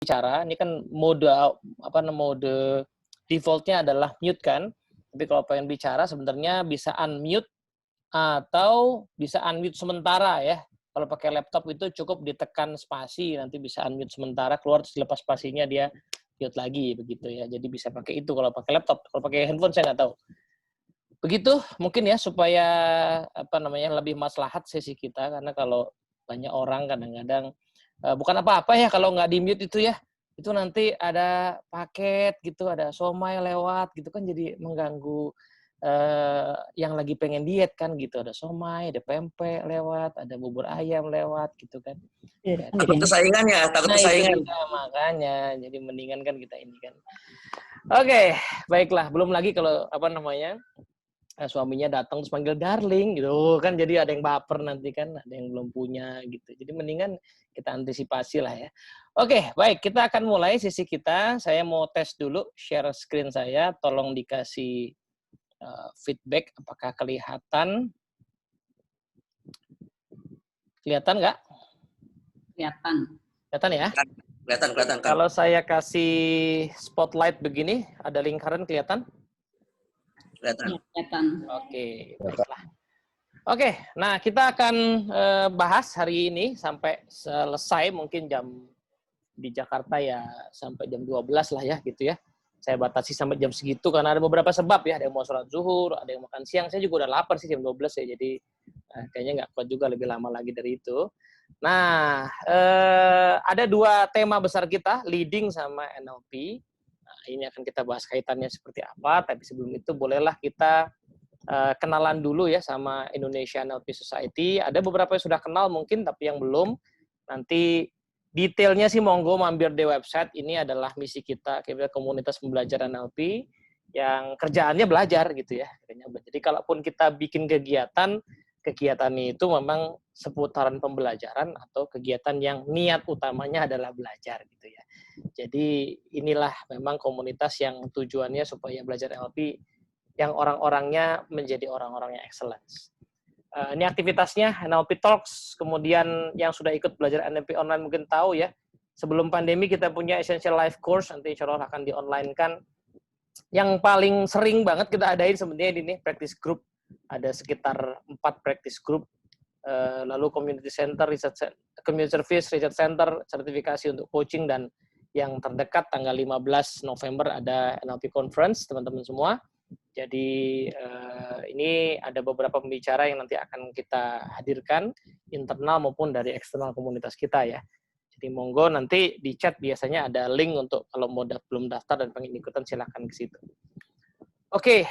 bicara, ini kan mode mode defaultnya adalah mute kan. Tapi kalau pengen bicara sebenarnya bisa unmute atau bisa unmute sementara ya. Kalau pakai laptop itu cukup ditekan spasi, nanti bisa unmute sementara, keluar lepas spasinya dia mute lagi begitu ya. Jadi bisa pakai itu kalau pakai laptop. Kalau pakai handphone saya nggak tahu. Begitu mungkin ya supaya lebih maslahat sesi kita, karena kalau banyak orang kadang-kadang bukan apa-apa ya kalau nggak di-mute itu ya. Itu nanti ada paket gitu, ada somai lewat gitu kan jadi mengganggu yang lagi pengen diet kan gitu. Ada somai, ada pempek lewat, ada bubur ayam lewat gitu kan. Ya, Takut kesaingan ya, takut kesaingan. Makanya jadi mendingan kan kita ini kan. Oke, baiklah. Belum lagi kalau suaminya datang terus panggil darling gitu kan, jadi ada yang baper nanti kan, ada yang belum punya gitu. Jadi mendingan kita antisipasi lah ya. Oke, baik, kita akan mulai sesi kita. Saya mau tes dulu share screen saya, tolong dikasih feedback apakah kelihatan. Kelihatan nggak? Kelihatan. Kelihatan ya? Kelihatan. Kalau saya kasih spotlight begini, ada lingkaran kelihatan? Kelihatan. Oke, baiklah. Oke, nah kita akan bahas hari ini sampai selesai, mungkin jam di Jakarta ya sampai jam 12 lah ya gitu ya. Saya batasi sampai jam segitu karena ada beberapa sebab ya, ada yang mau sholat zuhur, ada yang makan siang. Saya juga udah lapar sih jam 12 ya, jadi kayaknya nggak kuat juga lebih lama lagi dari itu. Nah, ada dua tema besar kita, leading sama NLP. Nah, ini akan kita bahas kaitannya seperti apa, tapi sebelum itu bolehlah kita kenalan dulu ya sama Indonesia NLP Society. Ada beberapa yang sudah kenal mungkin, tapi yang belum. Nanti detailnya sih monggo mampir di website. Ini adalah misi kita komunitas pembelajaran NLP yang kerjaannya belajar gitu ya. Jadi kalaupun kita bikin kegiatan itu memang seputaran pembelajaran atau kegiatan yang niat utamanya adalah belajar gitu ya. Jadi inilah memang komunitas yang tujuannya supaya belajar NLP yang orang-orangnya menjadi orang-orang yang excellence. Ini aktivitasnya NLP Talks, kemudian yang sudah ikut belajar NLP online mungkin tahu ya, sebelum pandemi kita punya Essential Life Course, nanti insya Allah akan di-online-kan. Yang paling sering banget kita adain sebenarnya ini practice group, ada sekitar 4 practice group, lalu community center, community service, research center, sertifikasi untuk coaching, dan yang terdekat tanggal 15 November ada NLP Conference, teman-teman semua. Jadi ini ada beberapa pembicara yang nanti akan kita hadirkan, internal maupun dari eksternal komunitas kita ya. Jadi monggo nanti di chat biasanya ada link untuk kalau mau belum daftar dan pengen ikutan silahkan ke situ. Oke,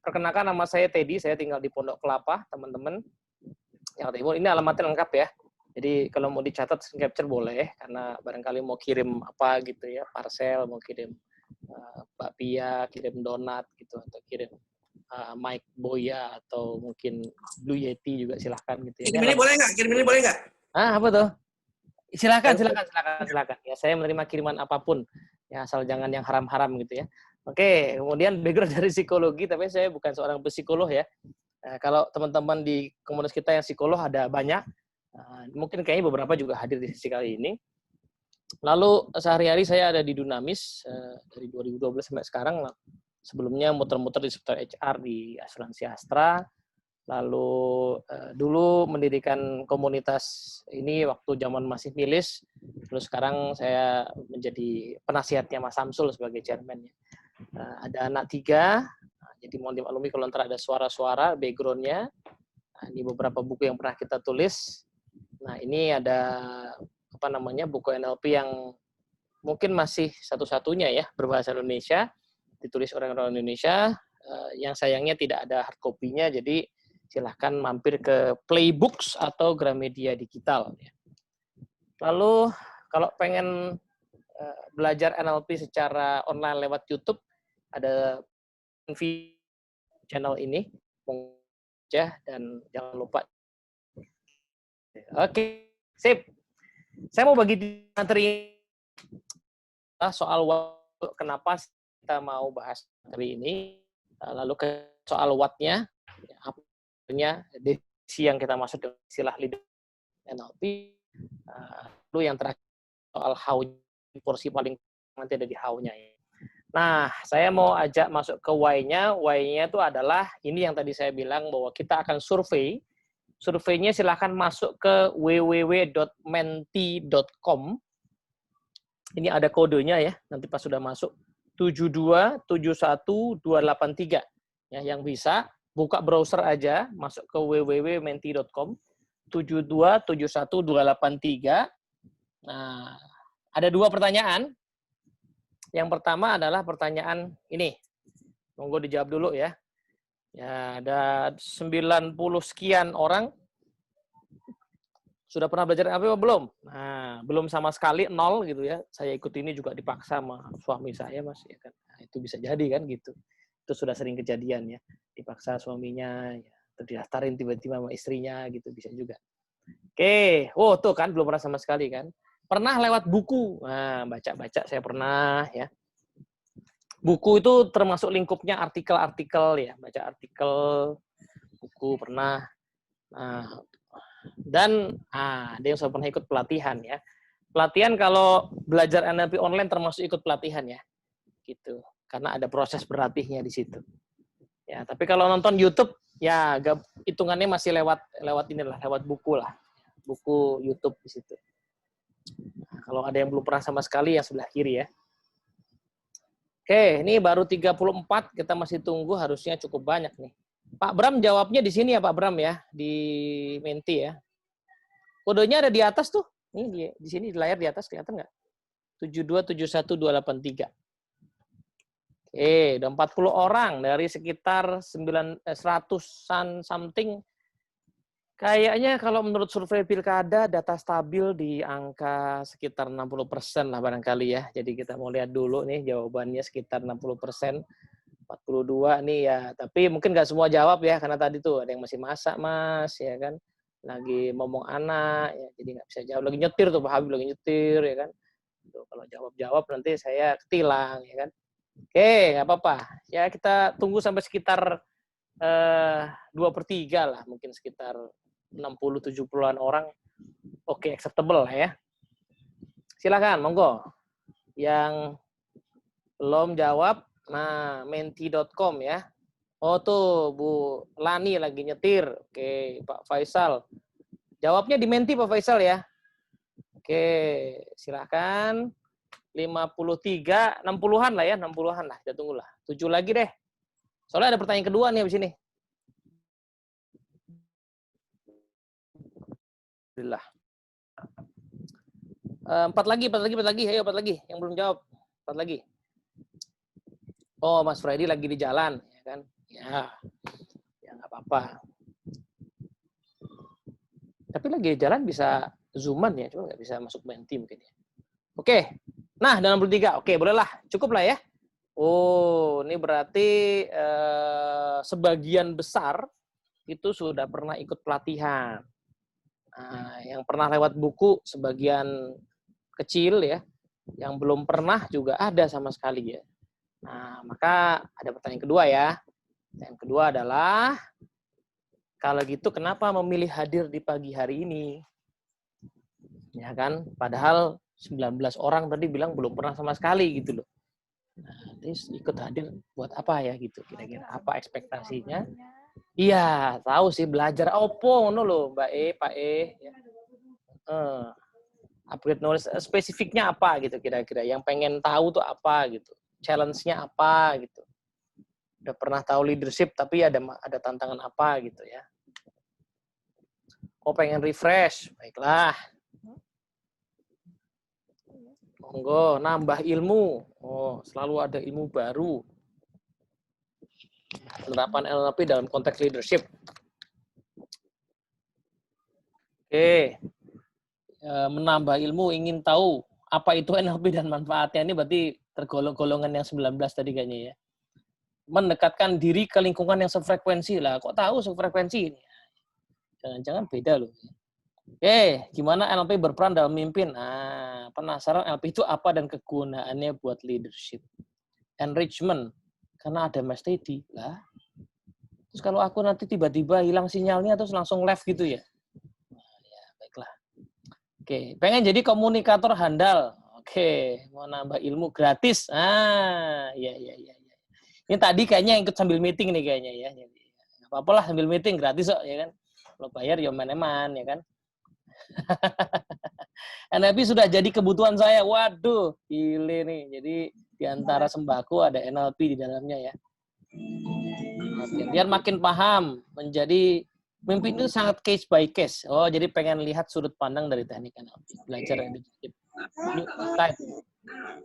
perkenalkan nama saya Teddy, saya tinggal di Pondok Kelapa, teman-teman. Yang Timur, ini alamatnya lengkap ya. Jadi kalau mau dicatat screen capture boleh, karena barangkali mau kirim apa gitu ya, parcel, mau kirim bakpia, kirim donat gitu, atau kirim Mike Boya, atau mungkin Blue Yeti juga silahkan gitu ya. Kirim ini boleh nggak? Apa tuh? Silakan. Ya, saya menerima kiriman apapun, ya asal jangan yang haram-haram gitu ya. Oke, kemudian background dari psikologi, tapi saya bukan seorang psikolog ya. Kalau teman-teman di komunitas kita yang psikolog ada banyak, mungkin kayaknya beberapa juga hadir di sesi kali ini. Lalu sehari-hari saya ada di Dunamis dari 2012 sampai sekarang. Sebelumnya muter-muter di seputar HR di asuransi Astra. Lalu dulu mendirikan komunitas ini waktu zaman masih milis. Terus sekarang saya menjadi penasihatnya Mas Samsul sebagai chairman-nya. Ada anak 3. Jadi mohon dimaklumi kalau ntar ada suara-suara background-nya. Ini beberapa buku yang pernah kita tulis. Nah, ini ada buku NLP yang mungkin masih satu-satunya ya berbahasa Indonesia, ditulis orang-orang Indonesia, yang sayangnya tidak ada hard copy-nya, jadi silahkan mampir ke Playbooks atau Gramedia Digital. Lalu kalau pengen belajar NLP secara online lewat YouTube, ada channel ini, dan jangan lupa. Oke, sip. Saya mau bagi materi soal kenapa kita mau bahas materi ini, lalu ke soal what-nya, apanya, definisi yang kita maksud dengan istilah leader NLP, lalu yang terakhir soal how porsi paling nanti ada di how-nya. Nah, saya mau ajak masuk ke why-nya. Why-nya itu adalah ini yang tadi saya bilang bahwa kita akan survei. Surveinya silahkan masuk ke www.menti.com. Ini ada kodenya ya, nanti pas sudah masuk 7271283. Ya, yang bisa buka browser aja, masuk ke www.menti.com 7271283. Nah, ada 2 pertanyaan. Yang pertama adalah pertanyaan ini. Monggo dijawab dulu ya. Ya, ada 90 sekian orang. Sudah pernah belajar NLP apa belum? Nah, belum sama sekali, 0 gitu ya. Saya ikut ini juga dipaksa sama suami saya, Mas. Ya kan? Nah, itu bisa jadi kan gitu. Itu sudah sering kejadian ya. Dipaksa suaminya, ya. Atau didaftarin tiba-tiba sama istrinya gitu, bisa juga. Oke, oh tuh kan belum pernah sama sekali kan. Pernah lewat buku. Nah, baca-baca saya pernah ya. Buku itu termasuk lingkupnya artikel-artikel ya, baca artikel, buku pernah. Nah, dan ada yang sudah pernah ikut pelatihan ya. Pelatihan kalau belajar NLP online termasuk ikut pelatihan ya. Gitu. Karena ada proses berlatihnya di situ. Ya, tapi kalau nonton YouTube ya hitungannya masih lewat inilah, lewat buku lah. Buku YouTube di situ. Nah, kalau ada yang belum pernah sama sekali yang sebelah kiri ya. Oke, ini baru 34, kita masih tunggu, harusnya cukup banyak nih. Pak Bram jawabnya di sini ya Pak Bram ya, di Menti ya. Kodenya ada di atas tuh. Ini di sini di layar di atas kelihatan nggak? 7271283. Oke, udah 40 orang dari sekitar 100-an something. Kayaknya kalau menurut survei Pilkada, data stabil di angka sekitar 60% lah barangkali ya. Jadi kita mau lihat dulu nih jawabannya sekitar 60%. 42 nih ya. Tapi mungkin nggak semua jawab ya, karena tadi tuh ada yang masih masak Mas, ya kan. Lagi ngomong anak, ya, jadi nggak bisa jawab. Lagi nyetir tuh, Pak Habib lagi nyetir, ya kan. Tuh, kalau jawab-jawab nanti saya ketilang, ya kan. Oke, nggak apa-apa. Ya kita tunggu sampai sekitar 2/3 lah, mungkin sekitar 60-70-an orang. Oke, acceptable lah ya. Silakan, monggo. Yang belum jawab, nah, menti.com ya. Oh tuh, Bu Lani lagi nyetir. Oke, Pak Faisal. Jawabnya di Menti, Pak Faisal ya. Oke, silakan. 53, 60-an lah ya, 60-an lah. Kita tunggulah. 7 lagi deh. Soalnya ada pertanyaan kedua nih habis ini. Alhamdulillah. 4 lagi. Ayo 4 lagi. Yang belum jawab. 4 lagi. Oh, Mas Freddy lagi di jalan, ya kan? Ya nggak apa-apa. Tapi lagi di jalan bisa zooman ya, cuma nggak bisa masuk Menti mungkin ya. Oke, nah 63, oke bolehlah, cukup lah ya. Oh, ini berarti sebagian besar itu sudah pernah ikut pelatihan. Nah, yang pernah lewat buku sebagian kecil ya, yang belum pernah juga ada sama sekali ya. Nah, maka ada pertanyaan kedua ya. Yang kedua adalah, kalau gitu kenapa memilih hadir di pagi hari ini? Ya kan, padahal 19 orang tadi bilang belum pernah sama sekali gitu loh. Nah, terus ikut hadir buat apa ya gitu, kira-kira apa ekspektasinya? Iya, tahu sih belajar opo ngono loh, Mbak E, Pak E. Ya. Upgrade knowledge, spesifiknya apa gitu kira-kira? Yang pengen tahu tuh apa gitu? Challenge-nya apa gitu? Udah pernah tahu leadership tapi ada tantangan apa gitu ya? Oh, pengen refresh, baiklah. Monggo, nambah ilmu. Oh, selalu ada ilmu baru. Penerapan NLP dalam konteks leadership. Oke. Menambah ilmu, ingin tahu apa itu NLP dan manfaatnya, ini berarti tergolong-golongan yang 19 tadi kayaknya ya. Mendekatkan diri ke lingkungan yang sefrekuensi lah. Kok tahu sefrekuensi ini? Jangan-jangan beda loh. Oke, gimana NLP berperan dalam memimpin? Nah, penasaran NLP itu apa dan kegunaannya buat leadership? Enrichment, karena ada Mas Teddy lah. Terus kalau aku nanti tiba-tiba hilang sinyalnya terus langsung left gitu ya? Nah, ya baiklah. Oke, pengen jadi komunikator handal. Oke, mau nambah ilmu gratis. Iya. Ini tadi kayaknya ikut sambil meeting nih kayaknya ya. Nggak apa-apa lah sambil meeting gratis kok ya kan. Kalau bayar ya eman-eman ya kan. NLP sudah jadi kebutuhan saya. Waduh, gile nih. Jadi di antara sembako ada NLP di dalamnya ya. Oke, biar makin paham menjadi mimpi itu sangat case by case. Oh, jadi pengen lihat sudut pandang dari teknik NLP. Belajar leadership. New type.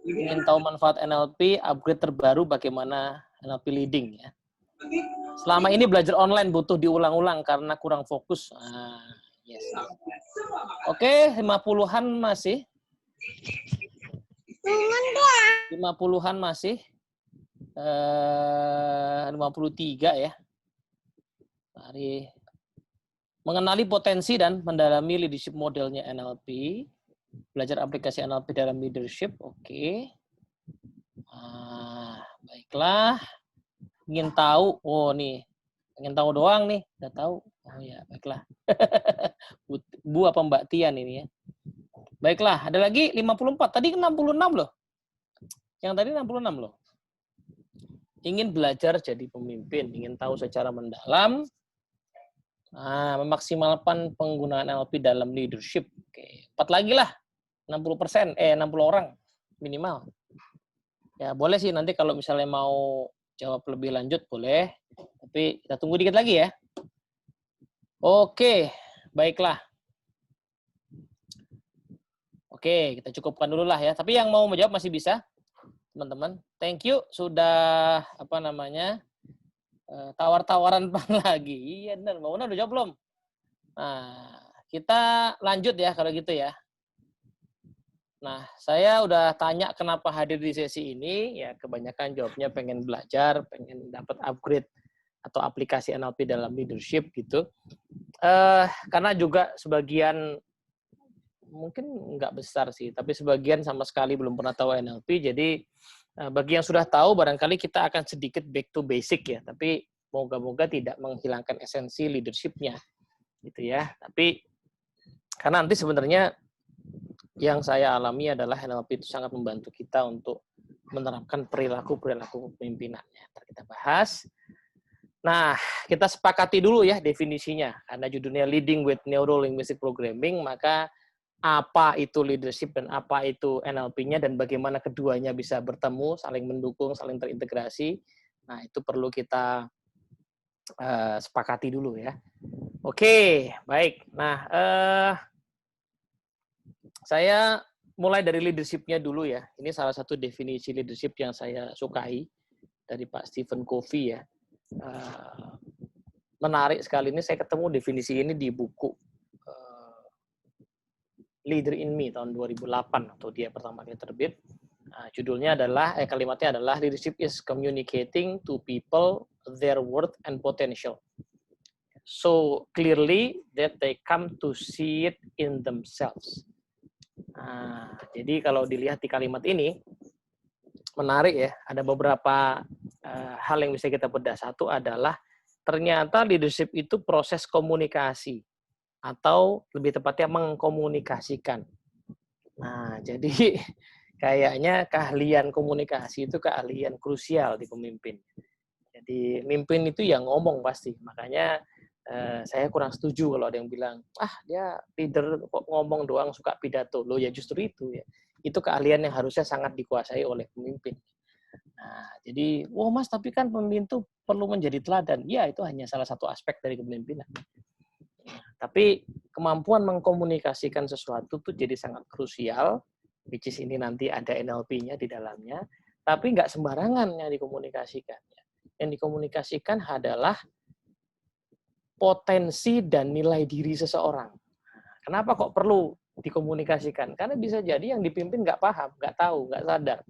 Ingin tahu manfaat NLP, upgrade terbaru bagaimana NLP leading ya. Selama ini belajar online butuh diulang-ulang karena kurang fokus. Yes. Oke, 50-an masih. 50-an masih. 53 ya. Mari mengenali potensi dan mendalami leadership modelnya NLP. Belajar aplikasi NLP dalam leadership. Oke. Baiklah. Ingin tahu. Oh nih. Ingin tahu doang nih. Udah tahu. Oh ya, baiklah. Bu apa Mbak Tian ini ya. Baiklah, ada lagi 54. Tadi 66 loh. Yang tadi 66 loh. Ingin belajar jadi pemimpin, ingin tahu secara mendalam, memaksimalkan penggunaan NLP dalam leadership. Oke, 4 lagi lah. 60%, 60 orang minimal. Ya, boleh sih nanti kalau misalnya mau jawab lebih lanjut boleh. Tapi kita tunggu dikit lagi ya. Oke, baiklah. Oke, kita cukupkan dulu lah ya. Tapi yang mau menjawab masih bisa, teman-teman. Thank you sudah tawar-tawaran lagi. Iya, benar. Mbak Una udah jawab belum? Nah, kita lanjut ya kalau gitu ya. Nah, saya udah tanya kenapa hadir di sesi ini. Ya, kebanyakan jawabnya pengen belajar, pengen dapat upgrade atau aplikasi NLP dalam leadership gitu. Karena juga sebagian mungkin nggak besar sih, tapi sebagian sama sekali belum pernah tahu NLP. Jadi bagi yang sudah tahu, barangkali kita akan sedikit back to basic ya. Tapi moga-moga tidak menghilangkan esensi leadership-nya, gitu ya. Tapi karena nanti sebenarnya yang saya alami adalah NLP itu sangat membantu kita untuk menerapkan perilaku kepemimpinannya. Ntar kita bahas. Nah, kita sepakati dulu ya definisinya. Karena judulnya Leading with Neuro-Linguistic Programming, maka apa itu leadership dan apa itu NLP-nya dan bagaimana keduanya bisa bertemu, saling mendukung, saling terintegrasi. Nah, itu perlu kita sepakati dulu ya. Oke, baik. Nah, saya mulai dari leadership-nya dulu ya. Ini salah satu definisi leadership yang saya sukai dari Pak Stephen Covey ya. Menarik sekali ini, saya ketemu definisi ini di buku Leader in Me tahun 2008 atau dia pertama kali terbit. Judulnya adalah kalimatnya adalah leadership is communicating to people their worth and potential so clearly that they come to see it in themselves. Jadi kalau dilihat di kalimat ini menarik ya, ada beberapa hal yang bisa kita bedah. Satu adalah ternyata leadership itu proses komunikasi atau lebih tepatnya mengkomunikasikan. Nah, jadi kayaknya keahlian komunikasi itu keahlian krusial di pemimpin. Jadi mimpin itu yang ngomong pasti. Makanya saya kurang setuju kalau ada yang bilang, dia leader kok ngomong doang suka pidato. Loh ya justru itu ya. Itu keahlian yang harusnya sangat dikuasai oleh pemimpin. Nah, jadi, Mas tapi kan pemimpin itu perlu menjadi teladan. Ya, itu hanya salah satu aspek dari kepemimpinan. Tapi kemampuan mengkomunikasikan sesuatu itu jadi sangat krusial, which is ini nanti ada NLP-nya di dalamnya, tapi nggak sembarangan yang dikomunikasikan. Yang dikomunikasikan adalah potensi dan nilai diri seseorang. Kenapa kok perlu dikomunikasikan? Karena bisa jadi yang dipimpin nggak paham, nggak tahu, nggak sadar.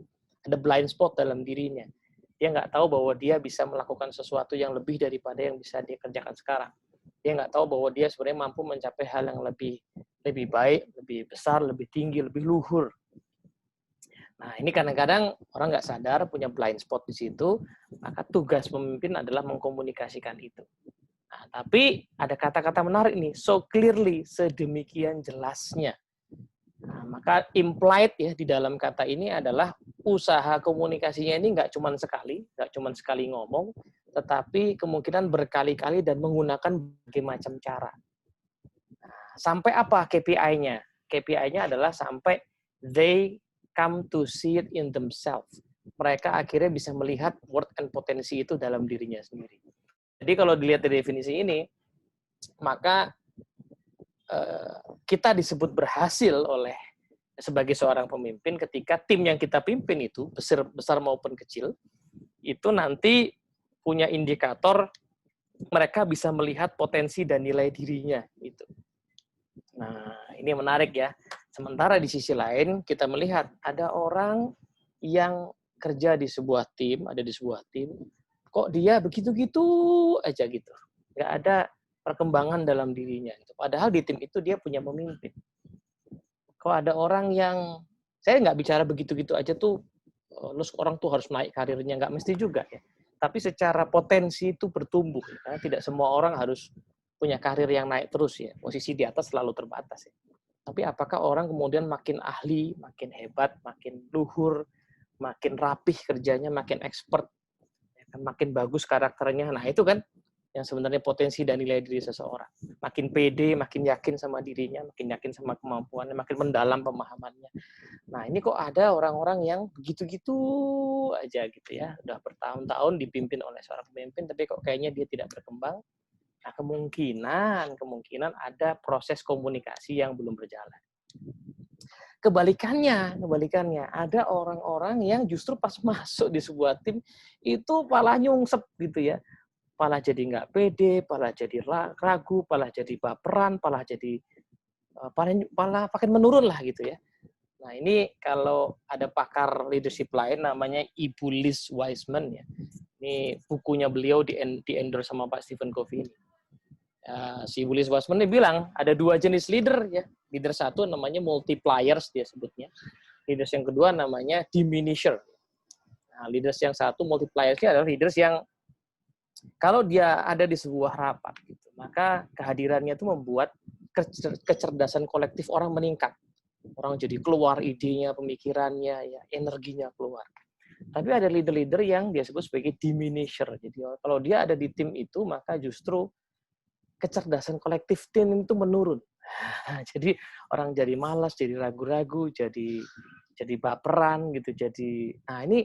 Ada blind spot dalam dirinya. Dia nggak tahu bahwa dia bisa melakukan sesuatu yang lebih daripada yang bisa dia kerjakan sekarang. Dia nggak tahu bahwa dia sebenarnya mampu mencapai hal yang lebih baik, lebih besar, lebih tinggi, lebih luhur. Nah, ini kadang-kadang orang nggak sadar punya blind spot di situ, maka tugas pemimpin adalah mengkomunikasikan itu. Nah, tapi ada kata-kata menarik nih, so clearly, sedemikian jelasnya. Nah, maka implied ya di dalam kata ini adalah usaha komunikasinya ini nggak cuma sekali ngomong, tetapi kemungkinan berkali-kali dan menggunakan berbagai macam cara. Nah, sampai apa KPI-nya? KPI-nya adalah sampai they come to see it in themselves. Mereka akhirnya bisa melihat worth and potensi itu dalam dirinya sendiri. Jadi kalau dilihat dari definisi ini, maka kita disebut berhasil oleh sebagai seorang pemimpin ketika tim yang kita pimpin itu besar maupun kecil itu nanti punya indikator mereka bisa melihat potensi dan nilai dirinya itu. Nah, ini menarik ya. Sementara di sisi lain kita melihat ada orang yang kerja di sebuah tim, kok dia begitu-gitu aja gitu. Nggak ada perkembangan dalam dirinya. Padahal di tim itu dia punya pemimpin. Kok ada orang yang, saya nggak bicara begitu-gitu aja tuh, orang tuh harus naik karirnya, nggak mesti juga ya. Tapi secara potensi itu bertumbuh. Karena tidak semua orang harus punya karir yang naik terus ya. Posisi di atas selalu terbatas ya. Tapi apakah orang kemudian makin ahli, makin hebat, makin luhur, makin rapih kerjanya, makin expert, makin bagus karakternya. Nah itu kan yang sebenarnya potensi dan nilai diri seseorang. Makin pede, makin yakin sama dirinya, makin yakin sama kemampuannya, makin mendalam pemahamannya. Nah ini kok ada orang-orang yang begitu-gitu aja gitu ya. Udah bertahun-tahun dipimpin oleh seorang pemimpin, tapi kok kayaknya dia tidak berkembang. Nah kemungkinan ada proses komunikasi yang belum berjalan. Kebalikannya, ada orang-orang yang justru pas masuk di sebuah tim itu malah nyungsep gitu ya, malah jadi nggak pede, malah jadi ragu, malah jadi baperan, malah jadi malah makin menurun lah gitu ya. Nah ini kalau ada pakar leadership lain namanya Ibu Liz Wiseman ya, ini bukunya beliau di endorse sama Pak Stephen Covey ini. Si Ibu Liz Wiseman ini bilang ada dua jenis leader ya. Leader satu namanya multipliers dia sebutnya. Leaders yang kedua namanya diminisher. Nah, leaders yang satu multipliers ini adalah leaders yang kalau dia ada di sebuah rapat gitu, maka kehadirannya itu membuat kecerdasan kolektif orang meningkat. Orang jadi keluar idenya, pemikirannya, ya, energinya keluar. Tapi ada leader-leader yang dia sebut sebagai diminisher. Jadi kalau dia ada di tim itu, maka justru kecerdasan kolektif tim itu menurun. Jadi orang jadi malas, jadi ragu-ragu, jadi baperan gitu. Nah ini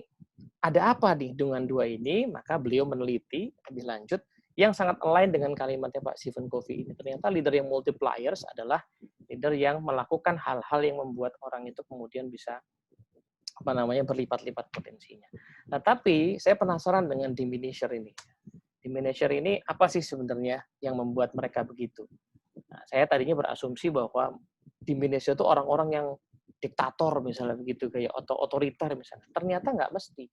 ada apa nih dengan dua ini? Maka beliau meneliti lebih lanjut yang sangat align dengan kalimatnya Pak Stephen Covey ini. Ternyata leader yang multipliers adalah leader yang melakukan hal-hal yang membuat orang itu kemudian bisa berlipat-lipat potensinya. Nah, tapi saya penasaran dengan diminisher ini. Diminisher ini apa sih sebenarnya yang membuat mereka begitu? Nah, saya tadinya berasumsi bahwa diminisher itu orang-orang yang diktator misalnya begitu, kayak otoriter misalnya. Ternyata nggak mesti.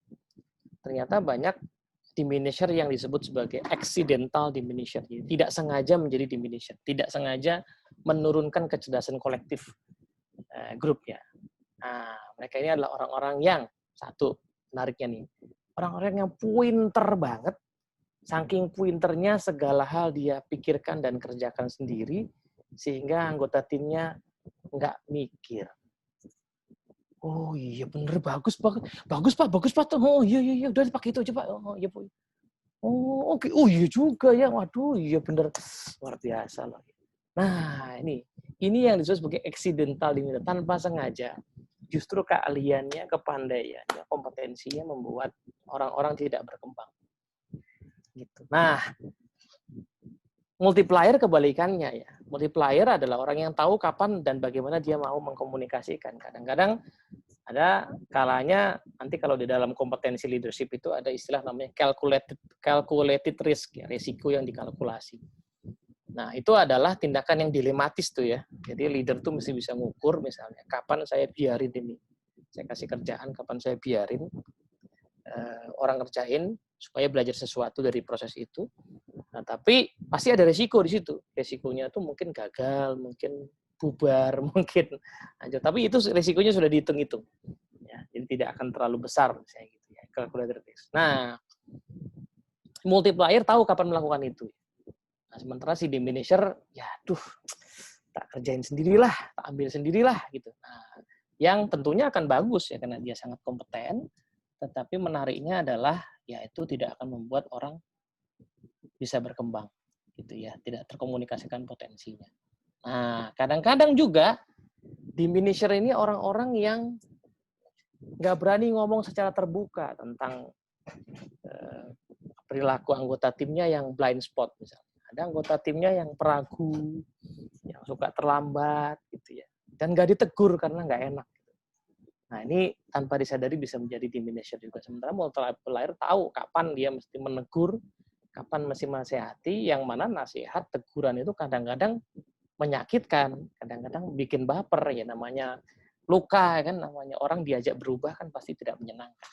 Ternyata banyak diminisher yang disebut sebagai accidental diminisher. Tidak sengaja menjadi diminisher. Tidak sengaja menurunkan kecerdasan kolektif grupnya. Nah, mereka ini adalah orang-orang yang, satu, menariknya nih, orang-orang yang pinter banget, saking pinternya segala hal dia pikirkan dan kerjakan sendiri, sehingga anggota timnya nggak mikir. Oh iya bener, bagus Pak. Oh iya, udah dipakai itu aja Pak. Oh iya Pak. Oh oke, oh iya juga ya. Waduh, iya bener. Luar biasa loh. Nah, ini yang disebut sebagai accidental diminisher, tanpa sengaja. Justru keahliannya, kepandaiannya, kompetensinya membuat orang-orang tidak berkembang. Gitu. Nah, multiplier kebalikannya ya. Multiplier adalah orang yang tahu kapan dan bagaimana dia mau mengkomunikasikan. Kadang-kadang ada kalanya nanti kalau di dalam kompetensi leadership itu ada istilah namanya calculated risk, ya, risiko yang dikalkulasi. Nah, itu adalah tindakan yang dilematis tuh ya. Jadi leader tuh mesti bisa mengukur misalnya, kapan saya biarin ini. Saya kasih kerjaan, kapan saya biarin orang kerjain supaya belajar sesuatu dari proses itu. Nah, tapi pasti ada resiko di situ. Resikonya tuh mungkin gagal, mungkin bubar, mungkin lanjut. Tapi itu resikonya sudah dihitung-hitung. Ya, jadi tidak akan terlalu besar misalnya gitu ya. Calculated risk. Nah, multiplier tahu kapan melakukan itu. Nah, sementara si diminisher, ya tak kerjain sendirilah, tak ambil sendirilah gitu. Nah, yang tentunya akan bagus ya karena dia sangat kompeten, tetapi menariknya adalah ya itu tidak akan membuat orang bisa berkembang gitu ya, tidak terkomunikasikan potensinya. Nah, kadang-kadang juga diminisher ini orang-orang yang nggak berani ngomong secara terbuka tentang perilaku anggota timnya yang blind spot misalnya. Ada anggota timnya yang peragu, yang suka terlambat gitu ya, dan nggak ditegur karena nggak enak. Nah ini tanpa disadari bisa menjadi diminisher juga. Sementara multiplier tahu kapan dia mesti menegur, kapan mesti menasehati, yang mana nasihat teguran itu kadang-kadang menyakitkan, kadang-kadang bikin baper ya, namanya luka kan, namanya orang diajak berubah kan pasti tidak menyenangkan.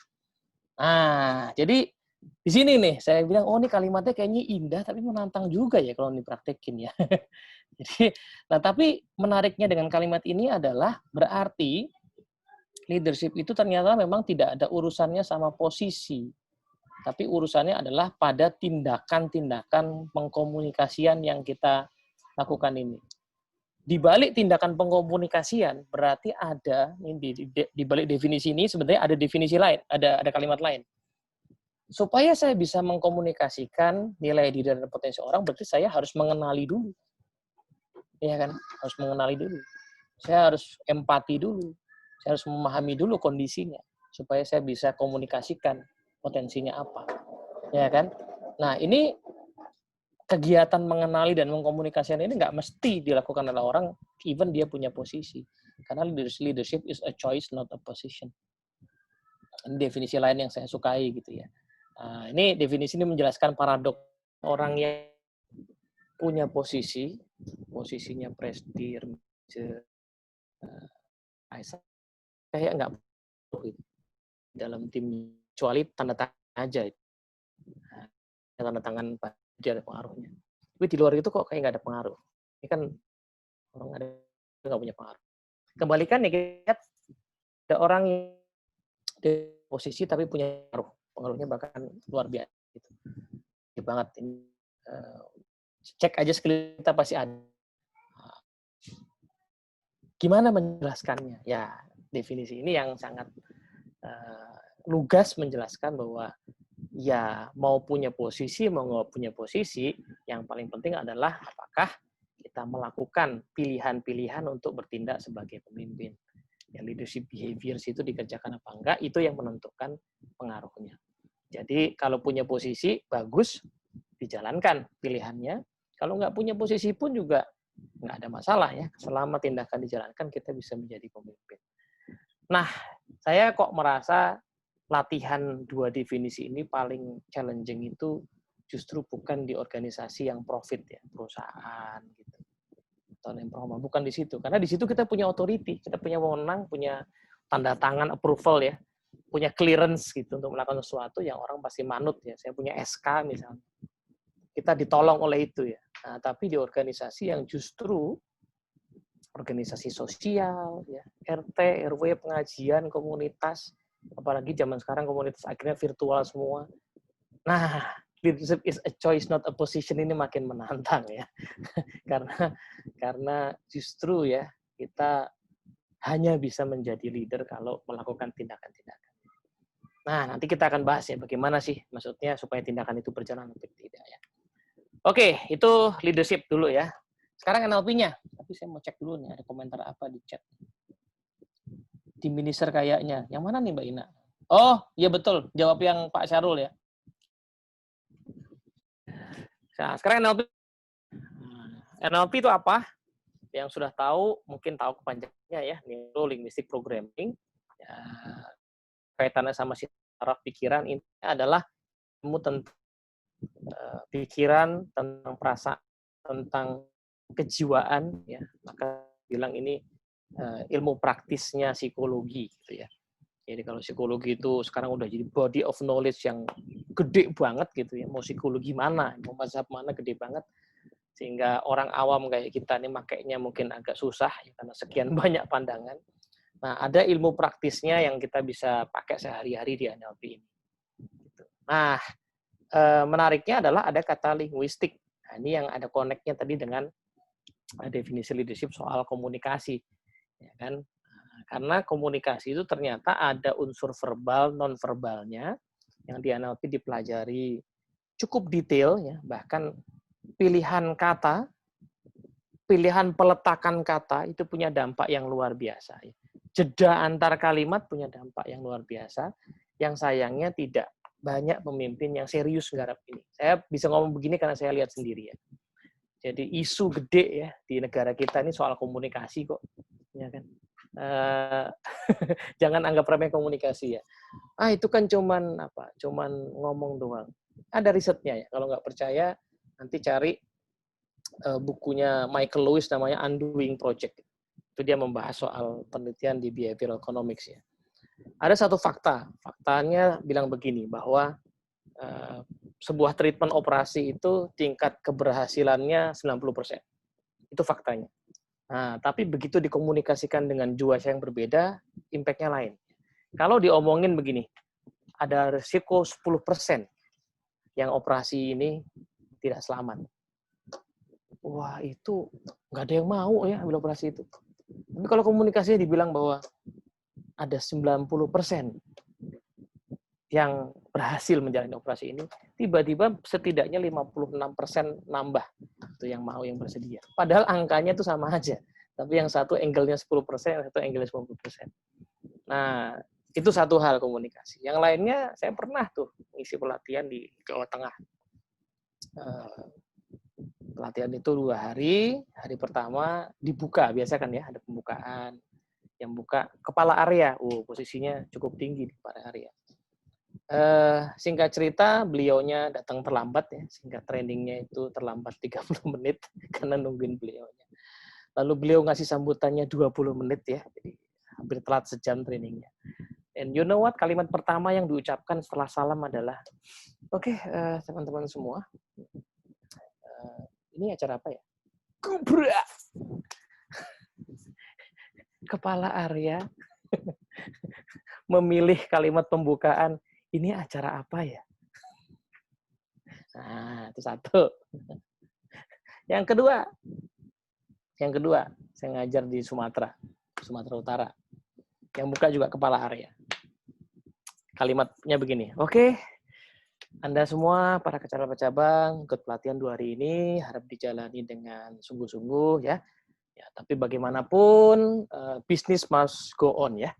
Nah, jadi di sini nih saya bilang, oh ini kalimatnya kayaknya indah tapi menantang juga ya kalau dipraktekin ya. Jadi, nah tapi menariknya dengan kalimat ini adalah berarti leadership itu ternyata memang tidak ada urusannya sama posisi, tapi urusannya adalah pada tindakan-tindakan pengkomunikasian yang kita lakukan ini. Di balik tindakan pengkomunikasian berarti ada di balik definisi ini sebenarnya ada definisi lain, ada kalimat lain. Supaya saya bisa mengkomunikasikan nilai diri dan potensi orang, berarti saya harus mengenali dulu. Ya kan? Harus mengenali dulu. Saya harus empati dulu. Saya harus memahami dulu kondisinya supaya saya bisa komunikasikan potensinya apa. Ya kan? Nah, ini kegiatan mengenali dan mengkomunikasikan ini nggak mesti dilakukan oleh orang, even dia punya posisi. Karena leadership is a choice, not a position. Ini definisi lain yang saya sukai gitu ya. Nah, ini definisi ini menjelaskan paradok orang yang punya posisinya prestir, kayak nggak perlu dalam tim, kecuali tanda tangan aja. Nah, tanda tangan dia ada pengaruhnya. Tapi di luar itu kok kayak nggak ada pengaruh. Ini kan orang ada nggak punya pengaruh. Kembalikan ya, kita ada orang yang di posisi tapi punya pengaruh. Pengaruhnya bahkan luar biasa. Gitu. Gitu banget. Ini, cek aja sekeliling kita pasti ada. Gimana menjelaskannya? Ya, definisi ini yang sangat lugas menjelaskan bahwa ya mau punya posisi, mau nggak punya posisi, yang paling penting adalah apakah kita melakukan pilihan-pilihan untuk bertindak sebagai pemimpin. Yang leadership behaviors itu dikerjakan apa enggak, itu yang menentukan pengaruhnya. Jadi kalau punya posisi, bagus, dijalankan pilihannya. Kalau nggak punya posisi pun juga nggak ada masalah ya. Selama tindakan dijalankan, kita bisa menjadi pemimpin. Nah, saya kok merasa latihan dua definisi ini paling challenging itu justru bukan di organisasi yang profit ya, perusahaan gitu. Atau non-profit, bukan di situ. Karena di situ kita punya authority, kita punya wewenang, punya tanda tangan approval ya, punya clearance gitu untuk melakukan sesuatu yang orang pasti manut ya. Saya punya SK misalnya. Kita ditolong oleh itu ya. Nah, tapi di organisasi yang justru organisasi sosial ya, RT, RW, pengajian, komunitas, apalagi zaman sekarang komunitas akhirnya virtual semua. Nah, leadership is a choice not a position ini makin menantang ya. karena justru ya kita hanya bisa menjadi leader kalau melakukan tindakan-tindakan. Nah, nanti kita akan bahas ya bagaimana sih maksudnya supaya tindakan itu berjalan atau tidak ya. Oke, itu leadership dulu ya. Sekarang NLP-nya. Tapi saya mau cek dulu nih ada komentar apa di chat. Diminisher kayaknya. Yang mana nih Mbak Ina? Oh, iya betul. Jawab yang Pak Syarul ya. Nah, sekarang NLP. NLP itu apa? Yang sudah tahu, mungkin tahu kepanjangannya ya. Neuro Linguistic Programming. Ya, kaitannya sama saraf pikiran, ini adalah ilmu tentang pikiran, tentang perasaan, tentang kejiwaan. Ya. Maka bilang ini ilmu praktisnya psikologi. Gitu ya. Jadi kalau psikologi itu sekarang udah jadi body of knowledge yang gede banget gitu ya. Mau psikologi mana, mau mazhab mana gede banget. Sehingga orang awam kayak kita ini makainya mungkin agak susah ya, karena sekian banyak pandangan. Nah, ada ilmu praktisnya yang kita bisa pakai sehari-hari di NLP ini. Nah, menariknya adalah ada kata linguistik. Nah, ini yang ada connect-nya tadi dengan definisi leadership soal komunikasi, ya kan? Karena komunikasi itu ternyata ada unsur verbal, non-verbalnya, yang di NLP dipelajari cukup detail, ya, bahkan pilihan kata, pilihan peletakan kata itu punya dampak yang luar biasa. Jeda antar kalimat punya dampak yang luar biasa, yang sayangnya tidak banyak pemimpin yang serius nggarap ini. Saya bisa ngomong begini karena saya lihat sendiri ya. Jadi isu gede ya di negara kita ini soal komunikasi kok, ya kan. Jangan anggap remeh komunikasi ya. Itu kan cuman ngomong doang. Ada risetnya ya. Kalau nggak percaya nanti cari bukunya Michael Lewis namanya Undoing Project. Itu dia membahas soal penelitian di behavioral economics ya. Ada satu faktanya bilang begini bahwa sebuah treatment operasi itu tingkat keberhasilannya 90%. Itu faktanya. Nah, tapi begitu dikomunikasikan dengan juasa yang berbeda, impact-nya lain. Kalau diomongin begini, ada risiko 10% yang operasi ini tidak selamat. Wah, itu nggak ada yang mau ya ambil operasi itu. Tapi kalau komunikasinya dibilang bahwa ada 90% yang berhasil menjalani operasi ini, tiba-tiba setidaknya 56% nambah itu yang mau, yang bersedia. Padahal angkanya itu sama aja. Tapi yang satu angle-nya 10%, yang satu angle-nya 90%. Nah, itu satu hal komunikasi. Yang lainnya, saya pernah tuh ngisi pelatihan di Jawa Tengah. Pelatihan itu 2 hari. Hari pertama dibuka, biasa kan ya, ada pembukaan. Yang buka kepala area. Posisinya cukup tinggi di kepala area. Singkat cerita, beliaunya datang terlambat ya, sehingga trainingnya itu terlambat 30 menit karena nungguin beliaunya. Lalu beliau ngasih sambutannya 20 menit ya, jadi hampir telat sejam trainingnya. And you know what, kalimat pertama yang diucapkan setelah salam adalah, oke, teman-teman semua, ini acara apa ya? Kubrak! Kepala area memilih kalimat pembukaan, ini acara apa ya? Nah, itu satu. Yang kedua, saya ngajar di Sumatera Utara. Yang buka juga kepala area. Kalimatnya begini, oke, Anda semua para cabang ikut pelatihan 2 hari ini, harap dijalani dengan sungguh-sungguh ya. Tapi bagaimanapun, bisnis must go on ya.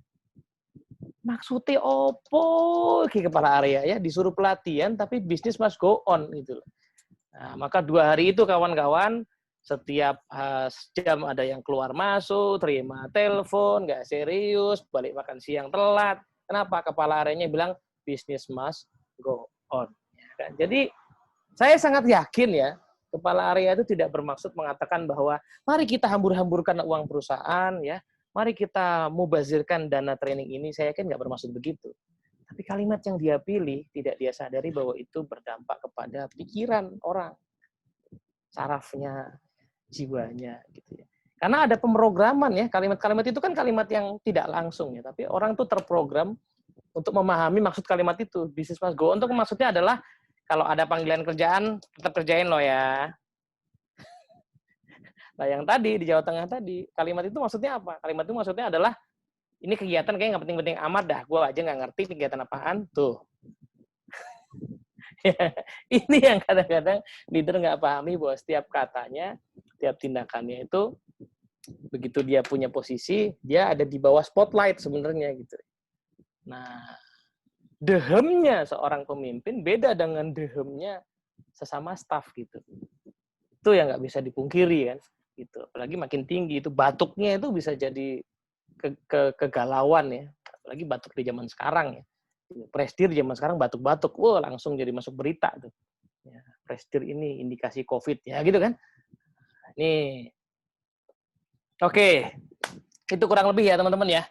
Maksudnya opo ke kepala area ya, disuruh pelatihan tapi bisnis must go on gitu loh. Nah, maka 2 hari itu kawan-kawan setiap jam ada yang keluar masuk, terima telepon, nggak serius, balik makan siang telat. Kenapa? Kepala areanya bilang bisnis must go on. Jadi saya sangat yakin ya, kepala area itu tidak bermaksud mengatakan bahwa mari kita hambur-hamburkan uang perusahaan ya. Mari kita mubazirkan dana training ini, saya yakin nggak bermaksud begitu. Tapi kalimat yang dia pilih, tidak dia sadari bahwa itu berdampak kepada pikiran orang. Sarafnya, jiwanya. Gitu ya. Karena ada pemrograman ya, kalimat-kalimat itu kan kalimat yang tidak langsung ya. Tapi orang tuh terprogram untuk memahami maksud kalimat itu. Business must go on itu maksudnya adalah, kalau ada panggilan kerjaan, tetap kerjain loh ya. Nah, yang tadi, di Jawa Tengah tadi, kalimat itu maksudnya apa? Kalimat itu maksudnya adalah, ini kegiatan kayaknya nggak penting-penting amat dah, gue aja nggak ngerti kegiatan apaan, tuh. Ini yang kadang-kadang leader nggak pahami bahwa setiap katanya, setiap tindakannya itu, begitu dia punya posisi, dia ada di bawah spotlight sebenarnya gitu. Nah, dehemnya seorang pemimpin beda dengan dehemnya sesama staff gitu. Itu yang nggak bisa dipungkiri kan. Gitu. Apalagi makin tinggi itu batuknya itu bisa jadi kegalauan ya. Apalagi batuk di zaman sekarang ya. Presdir zaman sekarang batuk-batuk, langsung jadi masuk berita tuh. Ya, presdir ini indikasi COVID ya gitu kan. Nih. Oke. Itu kurang lebih ya teman-teman ya.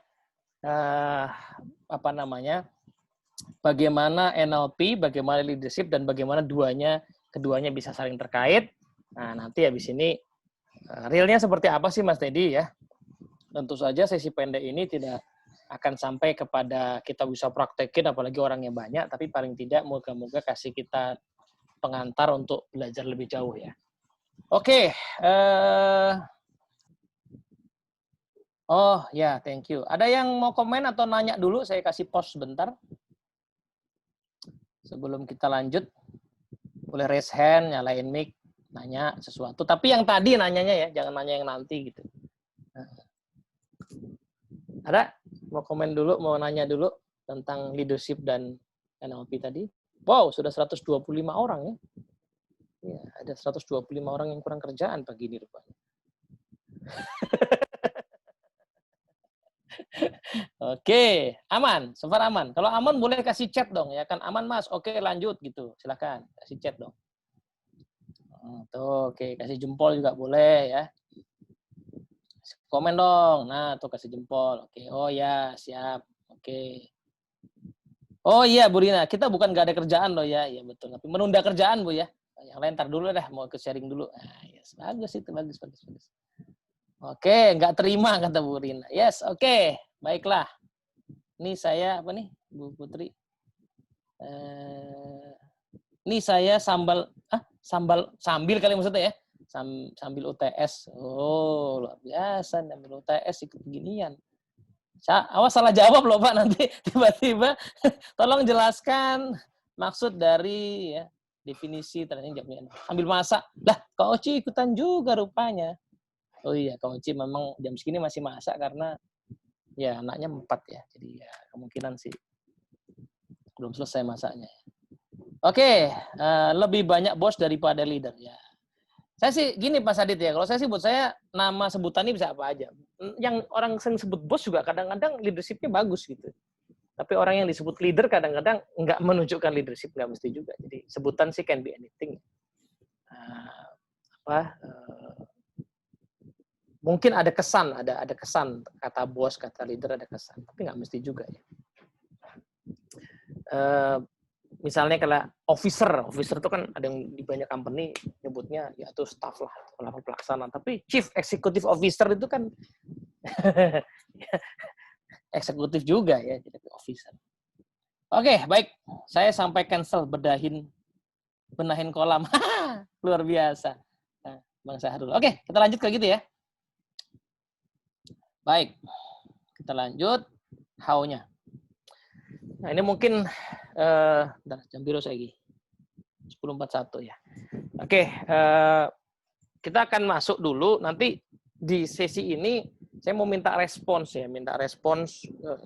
Bagaimana NLP, bagaimana leadership, dan bagaimana keduanya bisa saling terkait. Nah, nanti habis ini realnya seperti apa sih Mas Teddy ya? Tentu saja sesi pendek ini tidak akan sampai kepada kita bisa praktekin, apalagi orangnya banyak, tapi paling tidak moga-moga kasih kita pengantar untuk belajar lebih jauh ya. Oke. Oh ya, thank you. Ada yang mau komen atau nanya dulu? Saya kasih pause sebentar. Sebelum kita lanjut, boleh raise hand, nyalain mic, nanya sesuatu. Tapi yang tadi nanyanya ya, jangan nanya yang nanti gitu. Ada? Mau komen dulu, mau nanya dulu tentang leadership dan NLP tadi? Wow, sudah 125 orang ya. Ya, ada 125 orang yang kurang kerjaan pagi ini rupanya. Oke, aman, so far aman. Kalau aman boleh kasih chat dong ya kan, aman Mas. Oke, lanjut gitu. Silakan kasih chat dong. Tuh, oke, kasih jempol juga boleh ya. Komen dong. Nah, tuh kasih jempol. Oke. Oh ya, siap. Oke. Oh iya, Bu Rina, kita bukan nggak ada kerjaan loh ya. Iya betul. Tapi menunda kerjaan, Bu ya. Yang lain ntar dulu dah, mau ke sharing dulu. Nah, yes, bagus itu, bagus. Oke, nggak terima kata Bu Rina. Yes, oke. Baiklah. Ini saya apa nih, Bu Putri? Ini saya sambil kali maksudnya ya. Sambil UTS. Oh, luar biasa sambil UTS ikut beginian. Awas salah jawab loh Pak, nanti tiba-tiba tolong jelaskan maksud dari ya, definisi ternyata jawabnya sambil masak. Lah, Kak Oci ikutan juga rupanya. Oh iya, Kak Oci memang jam segini masih masak karena ya anaknya 4 ya. Jadi ya kemungkinan sih belum selesai masaknya. Oke, lebih banyak bos daripada leader ya. Saya sih gini Pak Sadit ya, kalau saya sih buat saya nama sebutannya bisa apa aja. Yang orang sering sebut bos juga kadang-kadang leadership-nya bagus gitu. Tapi orang yang disebut leader kadang-kadang nggak menunjukkan leadership, nggak mesti juga. Jadi sebutan sih can be anything. Mungkin ada kesan, ada kesan kata bos, kata leader ada kesan, tapi nggak mesti juga ya. Misalnya kalau officer itu kan ada yang di banyak company nyebutnya ya itu staff lah, level pelaksana. Tapi chief executive officer itu kan eksekutif juga ya, jadi officer. Oke, baik. Saya sampai cancel benahin kolam. Luar biasa. Nah, Bang Sahrul. Oke, kita lanjut ke gitu ya. Baik. Kita lanjut how-nya. Nah, ini mungkin jam biru saya lagi. 10.41 ya. Oke, kita akan masuk dulu. Nanti di sesi ini saya mau minta respons ya,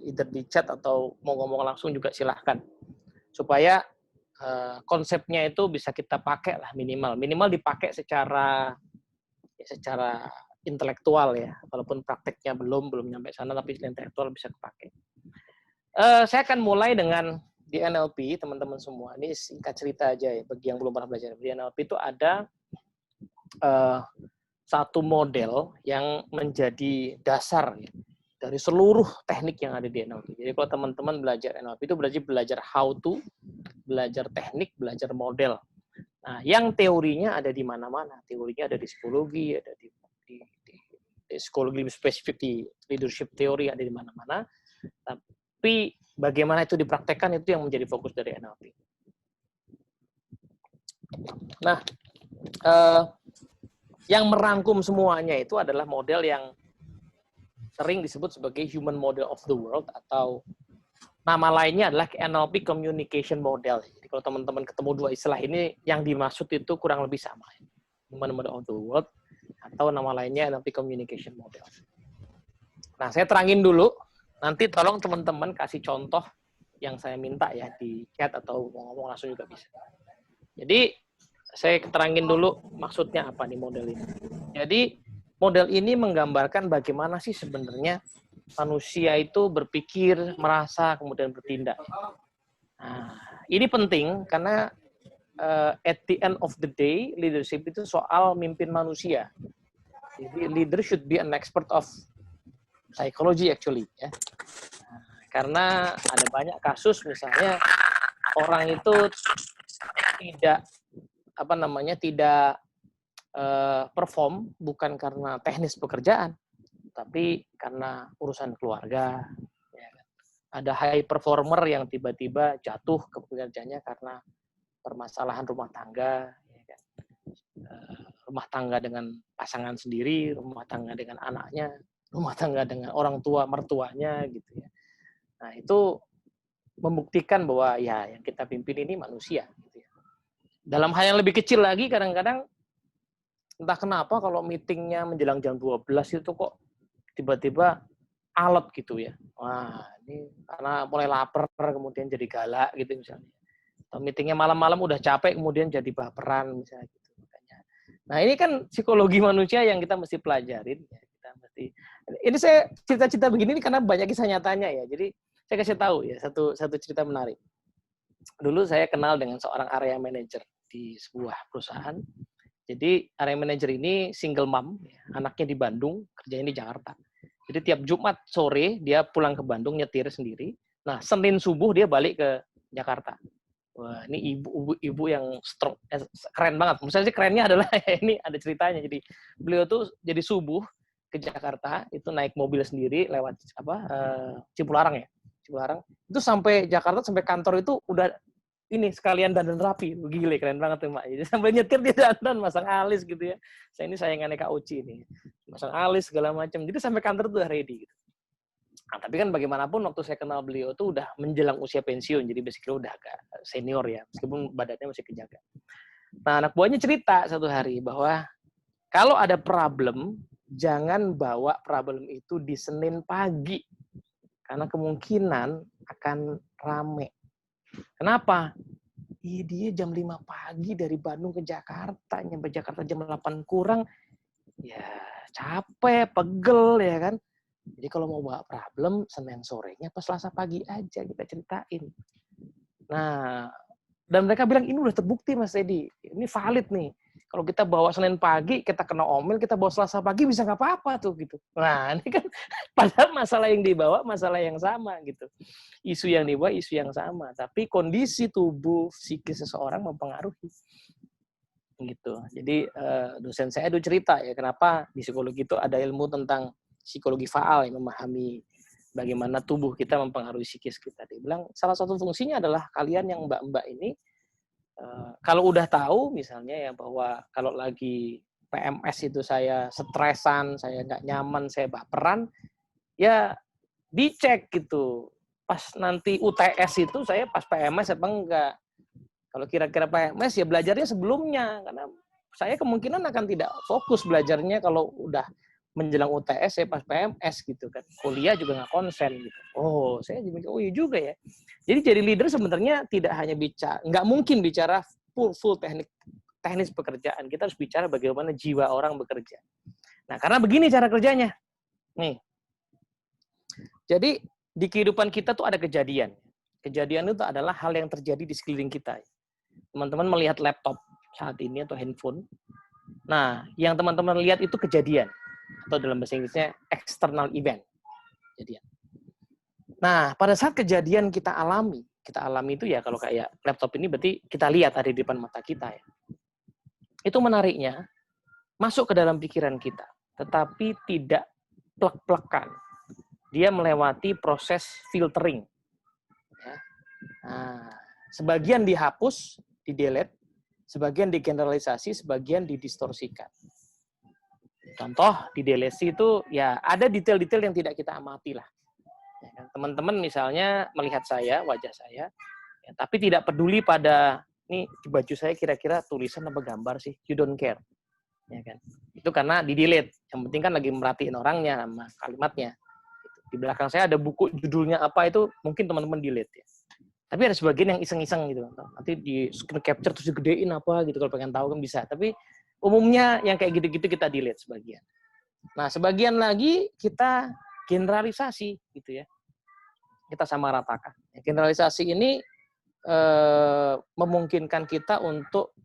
either di chat atau mau ngomong langsung juga silahkan. Supaya konsepnya itu bisa kita pakai lah minimal dipakai secara intelektual ya, walaupun prakteknya belum nyampe sana, tapi intelektual bisa kepake. Saya akan mulai dengan di NLP, teman-teman semua. Ini singkat cerita aja ya, bagi yang belum pernah belajar. Di NLP itu ada satu model yang menjadi dasar ya, dari seluruh teknik yang ada di NLP. Jadi kalau teman-teman belajar NLP itu belajar how to, belajar teknik, belajar model. Nah, yang teorinya ada di mana-mana. Teorinya ada di psikologi, ada di psikologi lebih spesifik, di leadership teori ada di mana-mana. Tapi bagaimana itu dipraktekkan itu yang menjadi fokus dari NLP. Nah, yang merangkum semuanya itu adalah model yang sering disebut sebagai human model of the world, atau nama lainnya adalah NLP communication model. Jadi kalau teman-teman ketemu dua istilah ini, yang dimaksud itu kurang lebih sama. Human model of the world atau nama lainnya NLP communication model. Nah, saya terangin dulu. Nanti tolong teman-teman kasih contoh yang saya minta ya di chat atau ngomong langsung juga bisa. Jadi saya terangin dulu maksudnya apa nih model ini. Jadi model ini menggambarkan bagaimana sih sebenarnya manusia itu berpikir, merasa, kemudian bertindak. Nah, ini penting karena at the end of the day, leadership itu soal mimpin manusia. Jadi leader should be an expert of psychology actually ya. Karena ada banyak kasus misalnya orang itu tidak perform bukan karena teknis pekerjaan, tapi karena urusan keluarga. Ya. Ada high performer yang tiba-tiba jatuh ke pekerjaannya karena permasalahan rumah tangga. Ya. rumah tangga dengan pasangan sendiri, rumah tangga dengan anaknya, rumah tangga dengan orang tua mertuanya gitu ya. Nah, itu membuktikan bahwa ya yang kita pimpin ini manusia gitu ya. Dalam hal yang lebih kecil lagi, kadang-kadang entah kenapa kalau meetingnya menjelang jam 12 itu kok tiba-tiba alot gitu ya. Wah, ini karena mulai lapar kemudian jadi galak gitu misalnya. Atau meetingnya malam-malam udah capek kemudian jadi baperan misalnya gitu. Makanya. Nah, ini kan psikologi manusia yang kita mesti pelajarin ya. Kita mesti. Ini saya cerita-cerita begini karena banyak kisah nyatanya ya. Jadi saya kasih tahu ya satu cerita menarik. Dulu saya kenal dengan seorang area manager di sebuah perusahaan. Jadi area manager ini single mom, anaknya di Bandung, kerjanya di Jakarta. Jadi tiap Jumat sore dia pulang ke Bandung nyetir sendiri. Nah, Senin subuh dia balik ke Jakarta. Wah, ini ibu yang strong, keren banget. Misalnya sih kerennya adalah ini ada ceritanya. Jadi beliau tuh jadi subuh ke Jakarta itu naik mobil sendiri lewat Cipularang ya. Cipularang. Itu sampai Jakarta sampai kantor itu udah ini sekalian dandan rapi. Gile, keren banget tuh, Mbak. Jadi sambil nyetir dia dandan, masang alis gitu ya. Saya ini sayangannya Kak Uci ini. Masang alis segala macam. Jadi sampai kantor tuh udah ready gitu. Nah, tapi kan bagaimanapun waktu saya kenal beliau tuh udah menjelang usia pensiun. Jadi basically udah agak senior ya, meskipun badannya masih kejaga. Nah, anak buahnya cerita satu hari bahwa kalau ada problem, jangan bawa problem itu di Senin pagi. Karena kemungkinan akan rame. Kenapa? Dia jam 5 pagi dari Bandung ke Jakarta, nyampe Jakarta jam 8 kurang, ya capek, pegel ya kan. Jadi kalau mau bawa problem, Senin sorenya pas Selasa pagi aja kita ceritain. Nah, dan mereka bilang ini udah terbukti Mas Edi, ini valid nih. Kalau kita bawa Senin pagi, kita kena omel, kita bawa Selasa pagi bisa nggak apa-apa tuh gitu. Nah, ini kan padahal masalah yang dibawa masalah yang sama gitu. Isu yang dibawa isu yang sama, tapi kondisi tubuh psikis seseorang mempengaruhi. Gitu. Jadi dosen saya dulu cerita ya kenapa di psikologi itu ada ilmu tentang psikologi faal yang memahami bagaimana tubuh kita mempengaruhi psikis kita. Dia bilang salah satu fungsinya adalah kalian yang mbak-mbak ini kalau udah tahu misalnya ya bahwa kalau lagi PMS itu saya stresan, saya nggak nyaman, saya baperan, ya dicek gitu. Pas nanti UTS itu saya pas PMS apa enggak. Kalau kira-kira PMS ya belajarnya sebelumnya, karena saya kemungkinan akan tidak fokus belajarnya kalau udah menjelang UTS saya pas PMS gitu kan. Kuliah juga nggak konsen gitu. Oh, saya jadi oh iya juga ya. Jadi jadi leader sebenarnya tidak hanya bicara, nggak mungkin bicara full teknis pekerjaan. Kita harus bicara bagaimana jiwa orang bekerja. Nah, karena begini cara kerjanya. Nih. Jadi di kehidupan kita tuh ada kejadian. Kejadian itu adalah hal yang terjadi di sekeliling kita. Teman-teman melihat laptop saat ini atau handphone. Nah, yang teman-teman lihat itu kejadian. Atau dalam bahasa Inggrisnya external event. Kejadian. Nah, pada saat kejadian kita alami itu ya kalau kayak laptop ini berarti kita lihat ada di depan mata kita ya. Itu menariknya, masuk ke dalam pikiran kita, tetapi tidak plek-plekan. Dia melewati proses filtering. Ya. Nah, sebagian dihapus, di-delete, sebagian digeneralisasi, sebagian didistorsikan. Contoh, di delete itu ya ada detail-detail yang tidak kita amati lah. Ya kan? Teman-teman misalnya melihat saya, wajah saya, ya, tapi tidak peduli pada, ini di baju saya kira-kira tulisan apa gambar sih, you don't care. Ya kan? Itu karena di-delete. Yang penting kan lagi merhatiin orangnya sama kalimatnya. Di belakang saya ada buku judulnya apa itu mungkin teman-teman delete ya. Tapi ada sebagian yang iseng-iseng gitu. Nanti di screen capture terus digedein apa gitu kalau pengen tahu kan bisa. Tapi umumnya yang kayak gitu-gitu kita delete sebagian. Nah, sebagian lagi kita generalisasi gitu ya. Kita samaratakan. Generalisasi ini memungkinkan kita untuk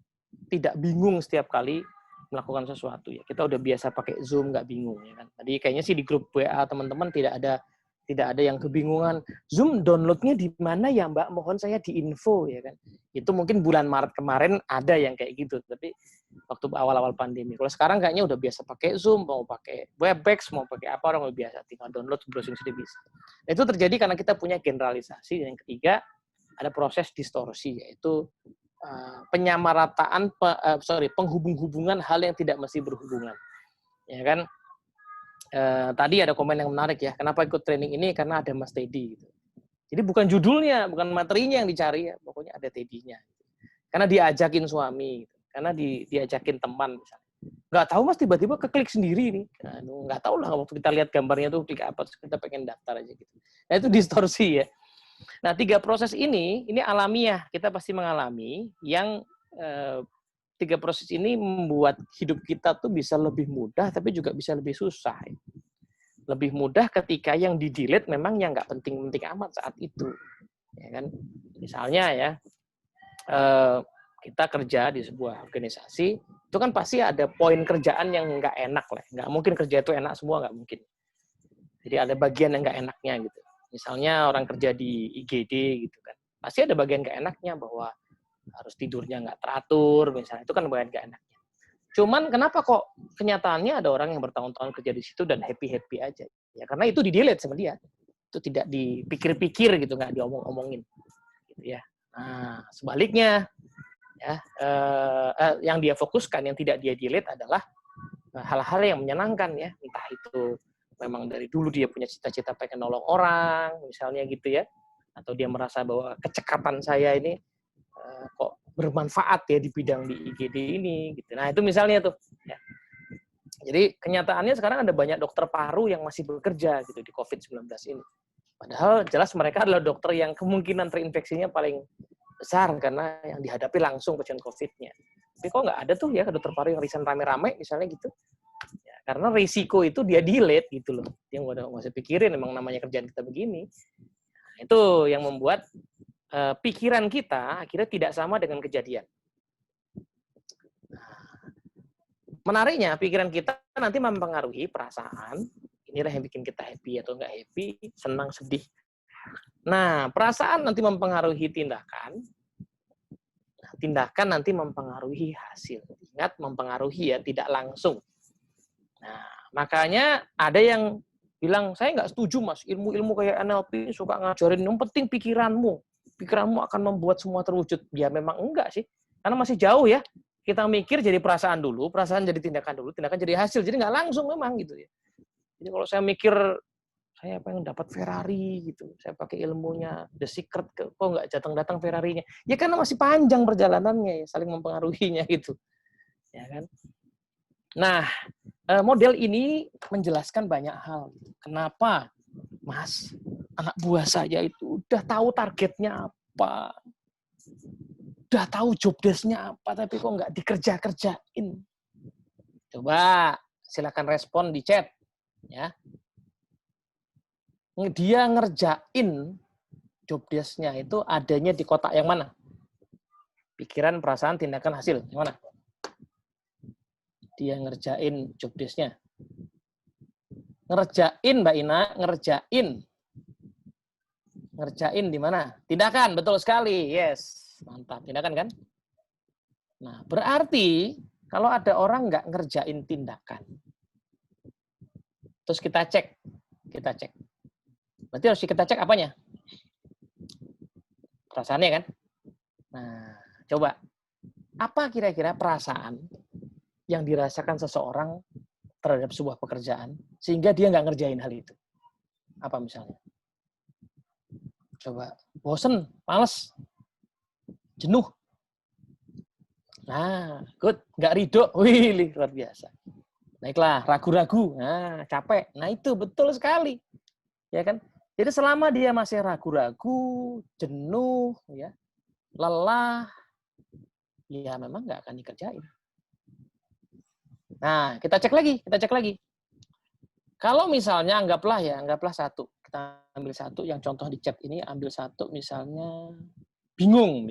tidak bingung setiap kali melakukan sesuatu ya. Kita udah biasa pakai Zoom nggak bingung ya kan. Tadi kayaknya sih di grup WA teman-teman tidak ada yang kebingungan. Zoom downloadnya di mana ya Mbak? Mohon saya diinfo ya kan. Itu mungkin bulan Maret kemarin ada yang kayak gitu. Tapi waktu awal-awal pandemi. Kalau sekarang kayaknya udah biasa pakai Zoom, mau pakai Webex, mau pakai apa orang udah biasa. Tinggal download, browsing sendiri bisa. Itu terjadi karena kita punya generalisasi. Dan yang ketiga, ada proses distorsi, yaitu penyamarataan, penghubung-hubungan hal yang tidak mesti berhubungan. Ya kan? Tadi ada komen yang menarik ya. Kenapa ikut training ini? Karena ada Mas Teddy. Gitu. Jadi bukan judulnya, bukan materinya yang dicari ya. Pokoknya ada Teddy-nya. Karena diajakin suami, gitu. Karena diajakin teman misalnya. Nggak tahu Mas tiba-tiba keklik sendiri nih. Nah, nggak tahu lah waktu kita lihat gambarnya tuh klik apa, terus kita pengen daftar aja gitu. Nah itu distorsi ya. Nah 3 proses ini alamiah. Kita pasti mengalami yang 3 proses ini membuat hidup kita tuh bisa lebih mudah, tapi juga bisa lebih susah. Lebih mudah ketika yang di-delete memang yang nggak penting-penting amat saat itu. Ya kan? Misalnya ya, kita kerja di sebuah organisasi, itu kan pasti ada poin kerjaan yang nggak enak lah. Nggak mungkin kerja itu enak semua, nggak mungkin. Jadi ada bagian yang nggak enaknya gitu. Misalnya orang kerja di IGD gitu kan. Pasti ada bagian nggak enaknya bahwa harus tidurnya nggak teratur, misalnya. Itu kan bagian nggak enaknya. Cuman kenapa kok kenyataannya ada orang yang bertahun-tahun kerja di situ dan happy-happy aja? Ya karena itu di-delete sama dia. Itu tidak dipikir-pikir gitu, nggak diomong-omongin. Gitu ya. Nah, sebaliknya, ya, yang dia fokuskan, yang tidak dia delete adalah hal-hal yang menyenangkan ya. Entah itu memang dari dulu dia punya cita-cita pengen nolong orang, misalnya gitu ya. Atau dia merasa bahwa kecekapan saya ini kok bermanfaat ya di bidang di IGD ini gitu. Nah, itu misalnya tuh ya. Jadi kenyataannya sekarang ada banyak dokter paru yang masih bekerja gitu di COVID-19 ini. Padahal jelas mereka adalah dokter yang kemungkinan terinfeksinya paling besar karena yang dihadapi langsung pasien COVID-nya. Tapi kok nggak ada tuh ya dokter paru yang resign rame-rame misalnya gitu. Ya, karena risiko itu dia delete gitu loh. Dia nggak usah pikirin emang namanya kerjaan kita begini. Nah, itu yang membuat pikiran kita akhirnya tidak sama dengan kejadian. Menariknya, pikiran kita nanti mempengaruhi perasaan. Inilah yang bikin kita happy atau nggak happy, senang, sedih. Nah, perasaan nanti mempengaruhi tindakan. Nah, tindakan nanti mempengaruhi hasil. Ingat, mempengaruhi ya, tidak langsung. Nah, makanya ada yang bilang, saya nggak setuju Mas, ilmu-ilmu kayak NLP suka ngajarin, yang penting pikiranmu. Pikiranmu akan membuat semua terwujud. Ya memang enggak sih. Karena masih jauh ya. Kita mikir jadi perasaan dulu, perasaan jadi tindakan dulu, tindakan jadi hasil. Jadi nggak langsung memang gitu ya. Jadi kalau saya mikir, saya pengen dapat Ferrari gitu. Saya pakai ilmunya The Secret, kok nggak datang-datang Ferrarinya. Ya karena masih panjang perjalanannya ya, saling mempengaruhinya gitu. Ya kan? Nah, model ini menjelaskan banyak hal. Kenapa, Mas, anak buah saya itu udah tahu targetnya apa, udah tahu job desk-nya apa, tapi kok nggak dikerja-kerjain? Coba silakan respon di chat, ya. Dia ngerjain job desk-nya itu adanya di kotak yang mana? Pikiran, perasaan, tindakan, hasil. Yang mana? Dia ngerjain job desk-nya. Ngerjain, Mbak Ina, ngerjain. Ngerjain di mana? Tindakan, betul sekali. Yes, mantap. Tindakan kan? Nah, berarti kalau ada orang nggak ngerjain tindakan, terus kita cek. Berarti harus kita cek apanya? Perasaannya kan? Nah, coba. Apa kira-kira perasaan yang dirasakan seseorang terhadap sebuah pekerjaan sehingga dia nggak ngerjain hal itu? Apa misalnya? Coba, bosen, males, jenuh. Nah, good, nggak ridho. Wih, luar biasa. Naiklah, ragu-ragu. Nah, capek. Nah, itu betul sekali. Ya kan? Jadi selama dia masih ragu-ragu, jenuh, ya, lelah, ya memang nggak akan dikerjain. Nah, kita cek lagi. Kalau misalnya anggaplah satu. Kita ambil satu, yang contoh di chat ini, ambil satu misalnya bingung.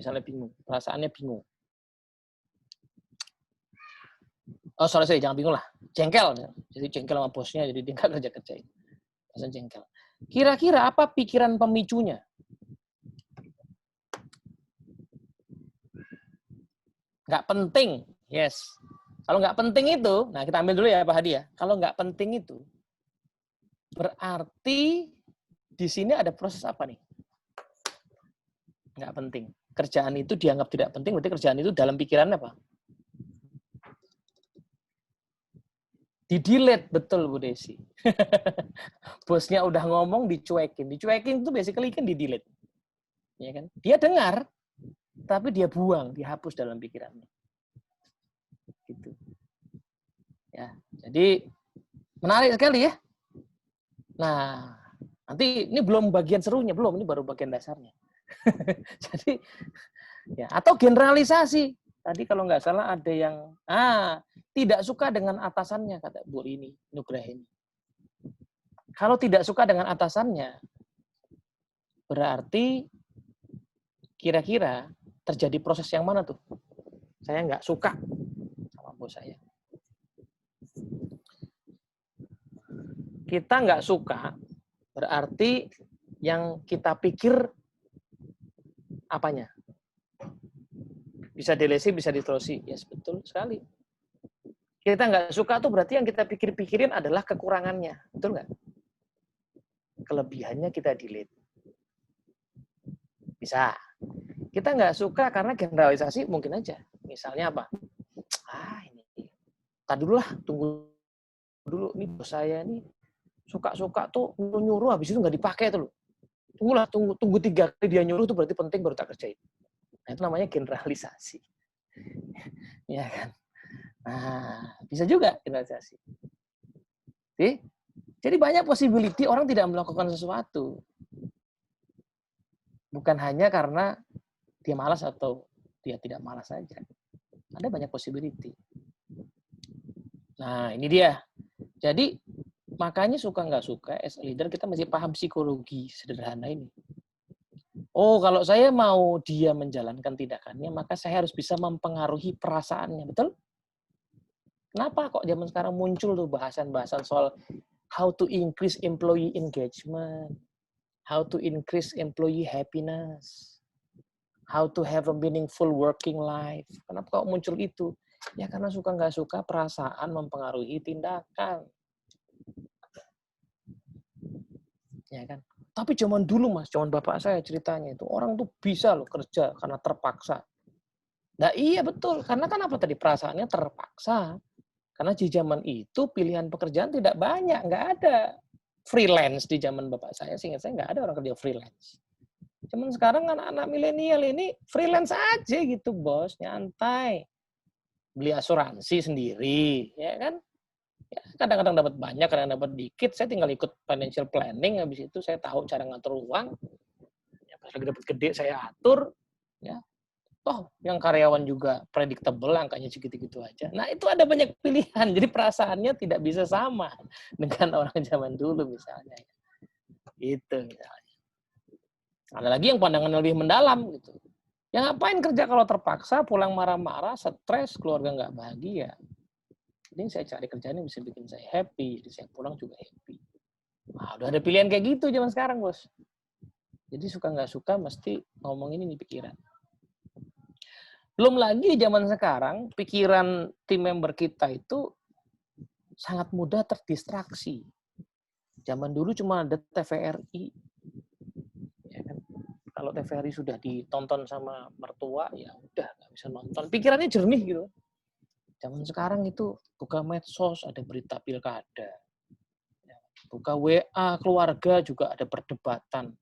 Perasaannya bingung. Oh, sorry, jangan bingung lah. Jengkel. Jadi jengkel sama bosnya, jadi dia nggak kerja-kerjain. Perasaan jengkel. Kira-kira apa pikiran pemicunya? Nggak penting. Yes. Kalau nggak penting itu, nah kita ambil dulu ya Pak Hadi ya. Kalau nggak penting itu, berarti di sini ada proses apa nih? nggak penting. Kerjaan itu dianggap tidak penting, berarti kerjaan itu dalam pikiran apa? Di-delete, betul Bu Desi. Bosnya udah ngomong, dicuekin. Dicuekin itu basically kan di-delete. Ya kan? Dia dengar, tapi dia buang, dihapus dalam pikirannya. Gitu. Ya, jadi menarik sekali ya. Nah, nanti ini belum bagian serunya, belum, ini baru bagian dasarnya. Jadi, ya, atau generalisasi. Tadi kalau nggak salah ada yang tidak suka dengan atasannya, kata Bu Rini Nugraha ini. Kalau tidak suka dengan atasannya, berarti kira-kira terjadi proses yang mana tuh? Saya nggak suka sama bos saya. Kita nggak suka, berarti yang kita pikir apanya? Bisa delesi, bisa diterusi. Yes, betul sekali. Kita nggak suka tuh berarti yang kita pikir-pikirin adalah kekurangannya. Betul nggak? Kelebihannya kita delete. Bisa. Kita nggak suka karena generalisasi mungkin aja. Misalnya apa? Ini. Tadi dulu lah, tunggu dulu. Nih bos saya nih suka-suka tuh nyuruh, habis itu nggak dipakai tuh loh. Tunggu 3 kali dia nyuruh tuh berarti penting baru tak kerjain. Nah, itu namanya generalisasi. Ya kan? Nah, bisa juga generalisasi. Jadi banyak possibility orang tidak melakukan sesuatu. Bukan hanya karena dia malas atau dia tidak malas saja. Ada banyak possibility. Nah, ini dia. Jadi, makanya suka nggak suka, as a leader kita mesti paham psikologi sederhana ini. Oh, kalau saya mau dia menjalankan tindakannya, maka saya harus bisa mempengaruhi perasaannya. Betul? Kenapa kok zaman sekarang muncul tuh bahasan-bahasan soal how to increase employee engagement, how to increase employee happiness, how to have a meaningful working life. Kenapa kok muncul itu? Ya karena suka nggak suka perasaan mempengaruhi tindakan. Ya kan? Tapi zaman dulu Mas, zaman bapak saya ceritanya itu orang tuh bisa loh kerja karena terpaksa. Nah iya betul, karena kan apa tadi perasaannya terpaksa. Karena di zaman itu pilihan pekerjaan tidak banyak, nggak ada freelance di zaman bapak saya. Seingat saya nggak ada orang kerja freelance. Cuman sekarang anak-anak milenial ini freelance aja gitu bos, nyantai. Beli asuransi sendiri, ya kan? Ya, kadang-kadang dapat banyak, kadang dapat dikit. Saya tinggal ikut financial planning, habis itu saya tahu cara ngatur uang. Ya, pas lagi dapat gede saya atur, ya. Toh yang karyawan juga predictable, angkanya segitu-gitu aja. Nah itu ada banyak pilihan, jadi perasaannya tidak bisa sama dengan orang zaman dulu misalnya. Itu misalnya. Ada lagi yang pandangan lebih mendalam gitu. Ya ngapain kerja kalau terpaksa, pulang marah-marah, stres, keluarga nggak bahagia. Ini saya cari kerjaan yang bisa bikin saya happy, jadi saya pulang juga happy. Nah, udah ada pilihan kayak gitu zaman sekarang, bos. Jadi suka nggak suka mesti ngomong ini di pikiran. Belum lagi zaman sekarang, pikiran tim member kita itu sangat mudah terdistraksi. Zaman dulu cuma ada TVRI. Ya kan? Kalau TVRI sudah ditonton sama mertua, ya udah nggak bisa nonton. Pikirannya jernih gitu. Zaman sekarang itu buka medsos, ada berita pilkada. Buka WA keluarga juga ada perdebatan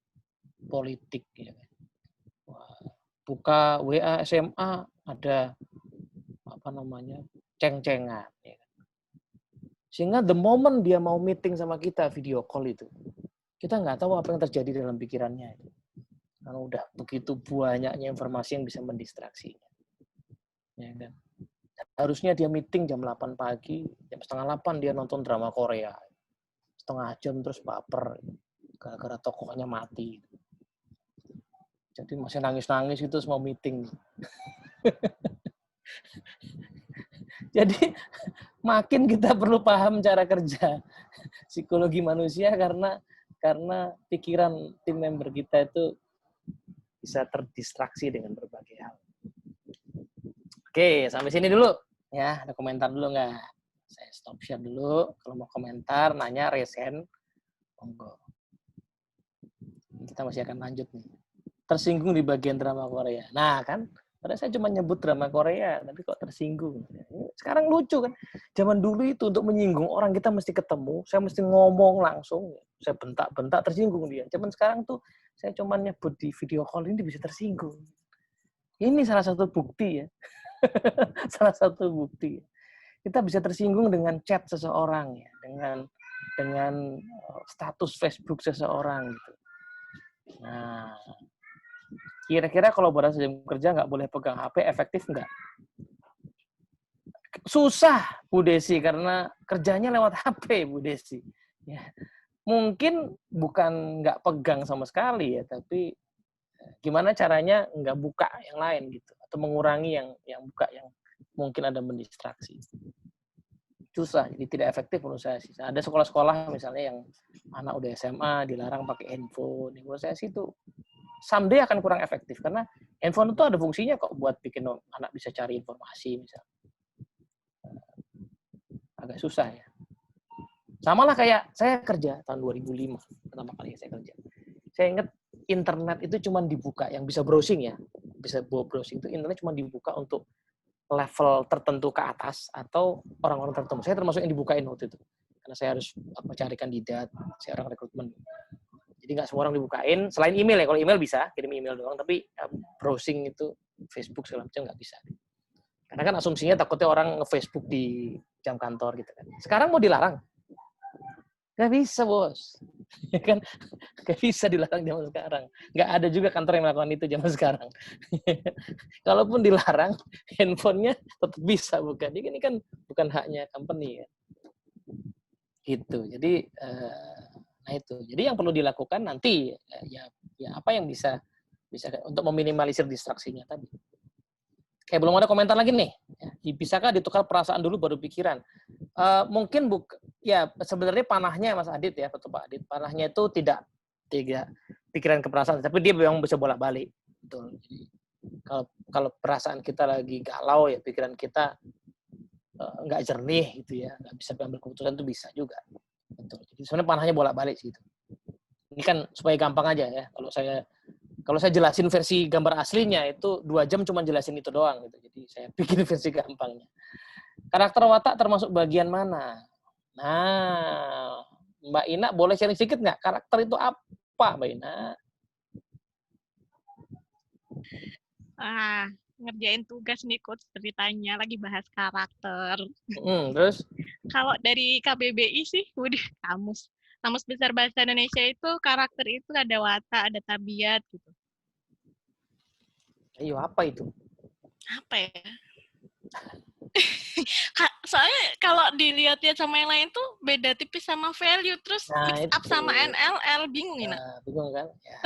politik. Ya. Buka WA SMA ada ceng-cengan. Ya. Sehingga the moment dia mau meeting sama kita video call itu, kita nggak tahu apa yang terjadi dalam pikirannya itu. Karena udah begitu banyaknya informasi yang bisa mendistraksinya. Ya kan? Harusnya dia meeting jam 8 pagi, jam setengah 8 dia nonton drama Korea. Setengah jam terus baper, gara-gara tokohnya mati. Jadi masih nangis-nangis itu semua meeting. Jadi makin kita perlu paham cara kerja psikologi manusia karena pikiran tim member kita itu bisa terdistraksi dengan berbagai hal. Oke, sampai sini dulu. Ya, ada komentar dulu nggak? Saya stop share dulu. Kalau mau komentar, nanya, raise hand, monggo. Kita masih akan lanjut nih. tersinggung di bagian drama Korea. Nah kan, padahal saya cuma nyebut drama Korea, tapi kok tersinggung. Sekarang lucu kan. Zaman dulu itu untuk menyinggung orang kita mesti ketemu, saya mesti ngomong langsung, saya bentak-bentak tersinggung dia. Zaman sekarang tuh saya cuma nyebut di video call ini bisa tersinggung. Ini salah satu bukti ya. Salah satu bukti. Kita bisa tersinggung dengan chat seseorang ya, dengan status Facebook seseorang gitu. Nah, kira-kira kolaborasi jam kerja nggak boleh pegang HP, efektif nggak? Susah, Bu Desi, karena kerjanya lewat HP, Bu Desi. Ya, mungkin bukan nggak pegang sama sekali ya, tapi gimana caranya nggak buka yang lain gitu, atau mengurangi yang buka yang mungkin ada mendistraksi. Susah, jadi tidak efektif menurut saya sih. Ada sekolah-sekolah misalnya yang anak udah SMA dilarang pakai handphone. Menurut saya sih itu someday akan kurang efektif karena handphone itu ada fungsinya kok buat bikin anak bisa cari informasi misalnya. Agak susah ya. Sama lah kayak saya kerja tahun 2005 pertama kali saya kerja. Saya ingat internet itu cuma dibuka yang bisa browsing ya. Bisa browsing itu internet cuma dibuka untuk level tertentu ke atas atau orang-orang tertentu. Saya termasuk yang dibukain waktu itu. Karena saya harus cari kandidat, saya orang rekrutmen. Jadi nggak semua orang dibukain. Selain email ya, kalau email bisa, kirim email doang. Tapi browsing itu, Facebook segala macam nggak bisa. Karena kan asumsinya takutnya orang nge-Facebook di jam kantor gitu kan. Sekarang mau dilarang? Nggak bisa, Bos. Ya kan? Nggak bisa dilarang zaman sekarang. Nggak ada juga kantor yang melakukan itu zaman sekarang. Kalaupun dilarang, handphonenya tetap bisa, bukan? Ini kan bukan haknya company ya. Gitu. Jadi, nah itu. Jadi yang perlu dilakukan nanti ya apa yang bisa untuk meminimalisir distraksinya tadi. Kayak belum ada komentar lagi nih. Bisakah ditukar perasaan dulu baru pikiran? Mungkin ya sebenarnya panahnya Mas Adit ya, Pak Adit. Panahnya itu tidak pikiran ke perasaan, tapi dia memang bisa bolak-balik. Betul. Jadi kalau perasaan kita lagi galau ya pikiran kita nggak jernih gitu ya, nggak bisa ambil keputusan itu bisa juga. Betul. Jadi sebenarnya panahnya bolak-balik sih itu. Ini kan supaya gampang aja ya. Kalau saya jelasin versi gambar aslinya itu 2 jam cuma jelasin itu doang gitu. Jadi saya bikin versi gampangnya. Karakter watak termasuk bagian mana? Nah, Mbak Ina boleh sharing sedikit nggak? Karakter itu apa, Mbak Ina? Ngerjain tugas nih Coach, ceritanya lagi bahas karakter. Terus? Kalau dari KBBI sih, Kamus Besar Bahasa Indonesia itu karakter itu ada watak, ada tabiat gitu. Ayo, apa itu? Apa ya? Soalnya kalau dilihat-lihat sama yang lain tuh beda tipis sama value, terus mix up sama NLL, bingung ya? Bingung kan? Ya.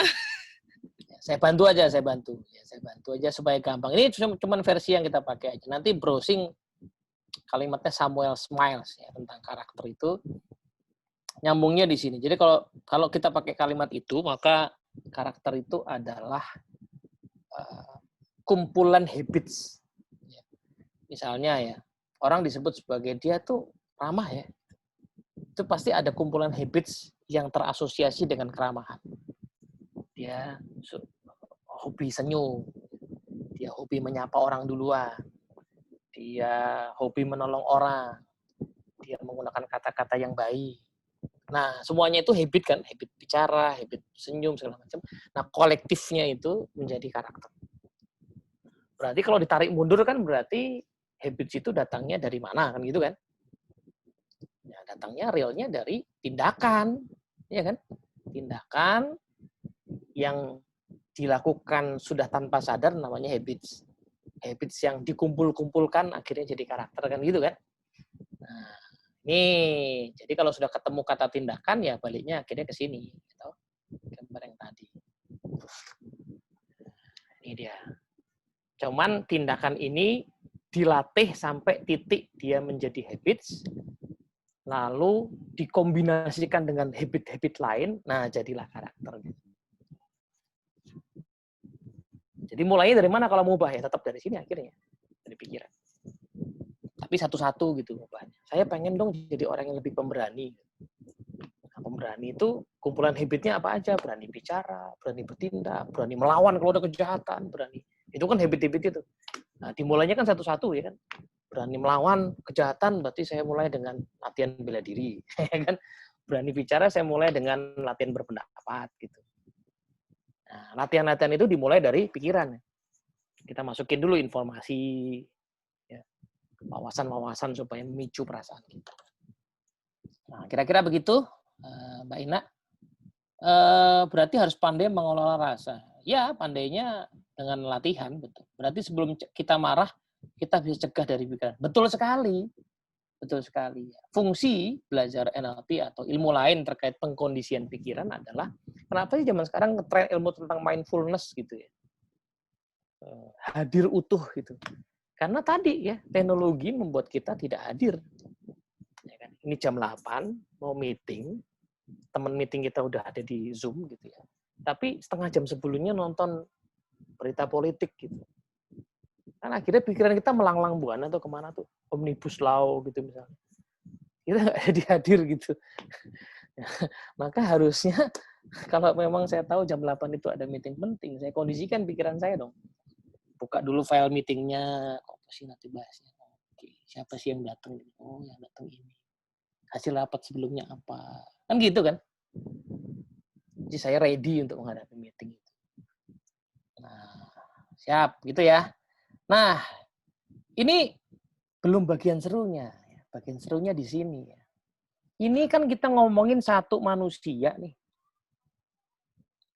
Saya bantu aja supaya gampang. Ini cuma versi yang kita pakai aja. Nanti browsing kalimatnya Samuel Smiles ya tentang karakter itu. Nyambungnya di sini. Jadi kalau kita pakai kalimat itu, maka karakter itu adalah kumpulan habits. Misalnya ya, orang disebut sebagai dia tuh ramah ya. Itu pasti ada kumpulan habits yang terasosiasi dengan keramahan. Dia hobi senyum, dia hobi menyapa orang duluan, dia hobi menolong orang, dia menggunakan kata-kata yang baik. Nah, semuanya itu habit kan, habit bicara, habit senyum, segala macam. Nah, kolektifnya itu menjadi karakter. Berarti kalau ditarik mundur kan berarti habits itu datangnya dari mana, kan gitu kan? Ya, datangnya realnya dari tindakan, ya kan? Tindakan yang dilakukan sudah tanpa sadar namanya habits. Habits yang dikumpul-kumpulkan akhirnya jadi karakter, kan gitu kan? Nah, nih, jadi kalau sudah ketemu kata tindakan, ya baliknya akhirnya ke sini. Gitu. Gambar yang tadi. Ini dia. Cuman tindakan ini dilatih sampai titik dia menjadi habits, lalu dikombinasikan dengan habit-habit lain, nah jadilah karakter. Jadi mulainya dari mana kalau mau ubah? Ya tetap dari sini akhirnya, dari pikiran. Tapi satu-satu gitu ubahnya. Saya pengen dong jadi orang yang lebih pemberani. Nah, pemberani itu kumpulan habitnya apa aja? Berani bicara, berani bertindak, berani melawan kalau ada kejahatan, berani. Itu kan habit-habit itu. Nah, dimulainya kan satu-satu ya kan. Berani melawan kejahatan berarti saya mulai dengan latihan bela diri, ya kan? Berani bicara saya mulai dengan latihan berpendapat gitu. Nah, latihan-latihan itu dimulai dari pikiran. Kita masukin dulu informasi, ya, wawasan-wawasan supaya memicu perasaan kita. Nah, kira-kira begitu, Mbak Ina. Berarti harus pandai mengelola rasa. Ya, pandainya dengan latihan, betul. Berarti sebelum kita marah, kita bisa cegah dari pikiran. Betul sekali. Betul sekali. Fungsi belajar NLP atau ilmu lain terkait pengkondisian pikiran adalah, kenapa sih zaman sekarang ngetren ilmu tentang mindfulness gitu ya. Hadir utuh gitu. Karena tadi ya, teknologi membuat kita tidak hadir. Ya kan? Ini jam 8, mau meeting, teman meeting kita udah ada di Zoom gitu ya. Tapi setengah jam sebelumnya nonton berita politik gitu. Kan akhirnya pikiran kita melanglang buana tuh kemana tuh. Omnibus Law gitu misalnya. Kita nggak jadi hadir gitu. Maka harusnya kalau memang saya tahu jam 8 itu ada meeting penting, saya kondisikan pikiran saya dong. Buka dulu file meetingnya, apa sih nanti bahasnya. Oke, siapa sih yang datang? Oh, yang datang ini. Hasil rapat sebelumnya apa? Kan gitu kan? Jadi saya ready untuk menghadapi meeting itu. Nah, siap gitu ya. Nah, ini belum bagian serunya. Bagian serunya di sini ya. Ini kan kita ngomongin satu manusia nih.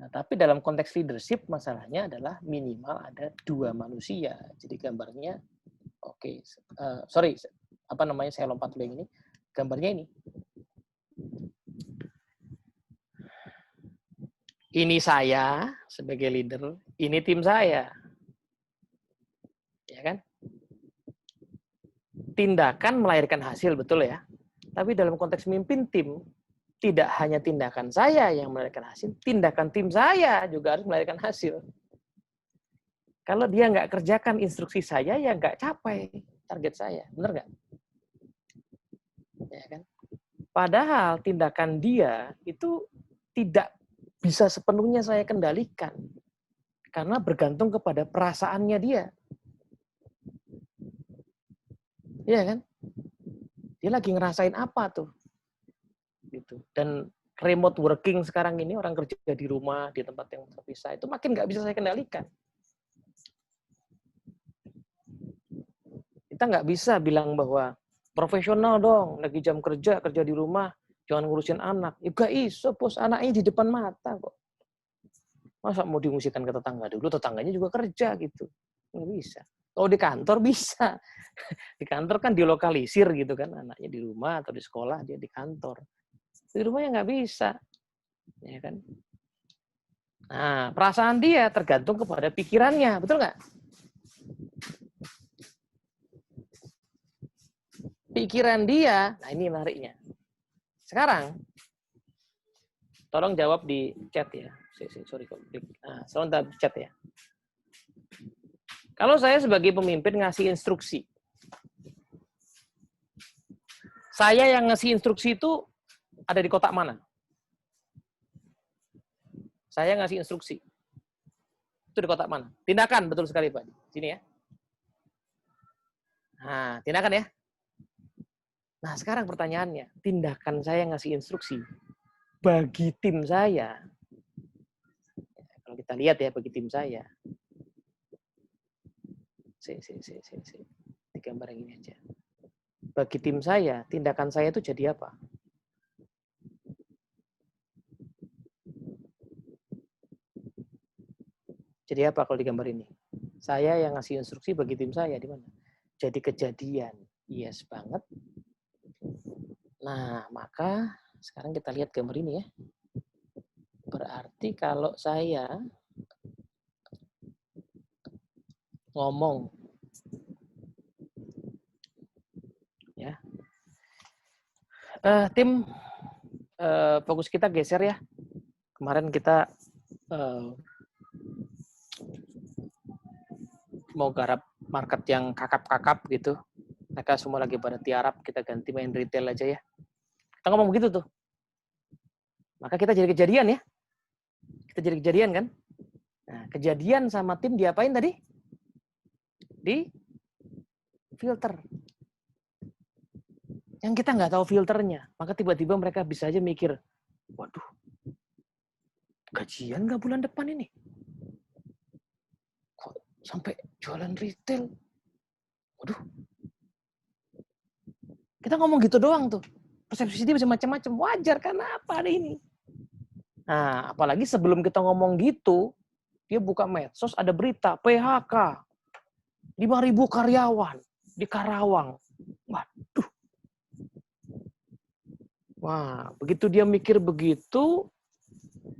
Nah, tapi dalam konteks leadership masalahnya adalah minimal ada 2 manusia. Jadi gambarnya, oke, sorry, apa namanya, saya lompat dulu yang ini. Gambarnya ini. Ini saya sebagai leader, ini tim saya. Ya kan? Tindakan melahirkan hasil, betul ya. Tapi dalam konteks memimpin tim, tidak hanya tindakan saya yang melahirkan hasil, tindakan tim saya juga harus melahirkan hasil. Kalau dia nggak kerjakan instruksi saya, ya nggak capai target saya. Benar nggak? Ya kan? Padahal tindakan dia itu tidak bisa sepenuhnya saya kendalikan. Karena bergantung kepada perasaannya dia. Iya kan? Dia lagi ngerasain apa tuh? Gitu. Dan remote working sekarang ini, orang kerja di rumah, di tempat yang terpisah, itu makin nggak bisa saya kendalikan. Kita nggak bisa bilang bahwa profesional dong, lagi jam kerja di rumah, jangan ngurusin anak. Ya gak iso, bos, anaknya di depan mata kok. Masa mau diungsikan ke tetangga dulu, tetangganya juga kerja gitu. Nggak bisa. Kalau di kantor bisa. Di kantor kan dilokalisir gitu kan, anaknya di rumah atau di sekolah, dia di kantor. Di rumah ya nggak bisa. Ya kan? Nah, perasaan dia tergantung kepada pikirannya, betul nggak? Pikiran dia, nah ini menariknya. Sekarang, tolong jawab di chat ya. Sorry, klik. Nah, sebentar chat ya. Kalau saya sebagai pemimpin ngasih instruksi, saya yang ngasih instruksi itu ada di kotak mana? Saya ngasih instruksi. Itu di kotak mana? Tindakan, betul sekali Pak. Sini ya. Nah, tindakan ya. Nah, sekarang pertanyaannya, tindakan saya ngasih instruksi bagi tim saya. Kalau kita lihat ya, bagi tim saya. Di gambar yang ini aja. Bagi tim saya, tindakan saya itu jadi apa? Jadi apa kalau di gambar ini? Saya yang ngasih instruksi bagi tim saya, di mana? Jadi kejadian. Yes banget. Nah, maka sekarang kita lihat gambar ini ya. Berarti kalau saya ngomong, ya, tim, fokus kita geser ya. Kemarin kita mau garap market yang kakap-kakap gitu. Mereka semua lagi pada tiarap, kita ganti main retail aja ya. Kita ngomong begitu tuh. Maka kita jadi kejadian ya. Kita jadi kejadian kan? Nah, kejadian sama tim diapain tadi? Di filter. Yang kita nggak tahu filternya. Maka tiba-tiba mereka bisa aja mikir, waduh, gajian nggak bulan depan ini? Kok sampai jualan retail? Waduh. Kita ngomong gitu doang tuh. Persepsi dia bisa macam-macam. Wajar karena apa ada ini? Nah, apalagi sebelum kita ngomong gitu, dia buka medsos, ada berita PHK. 5.000 karyawan di Karawang. Waduh. Wah, begitu dia mikir begitu,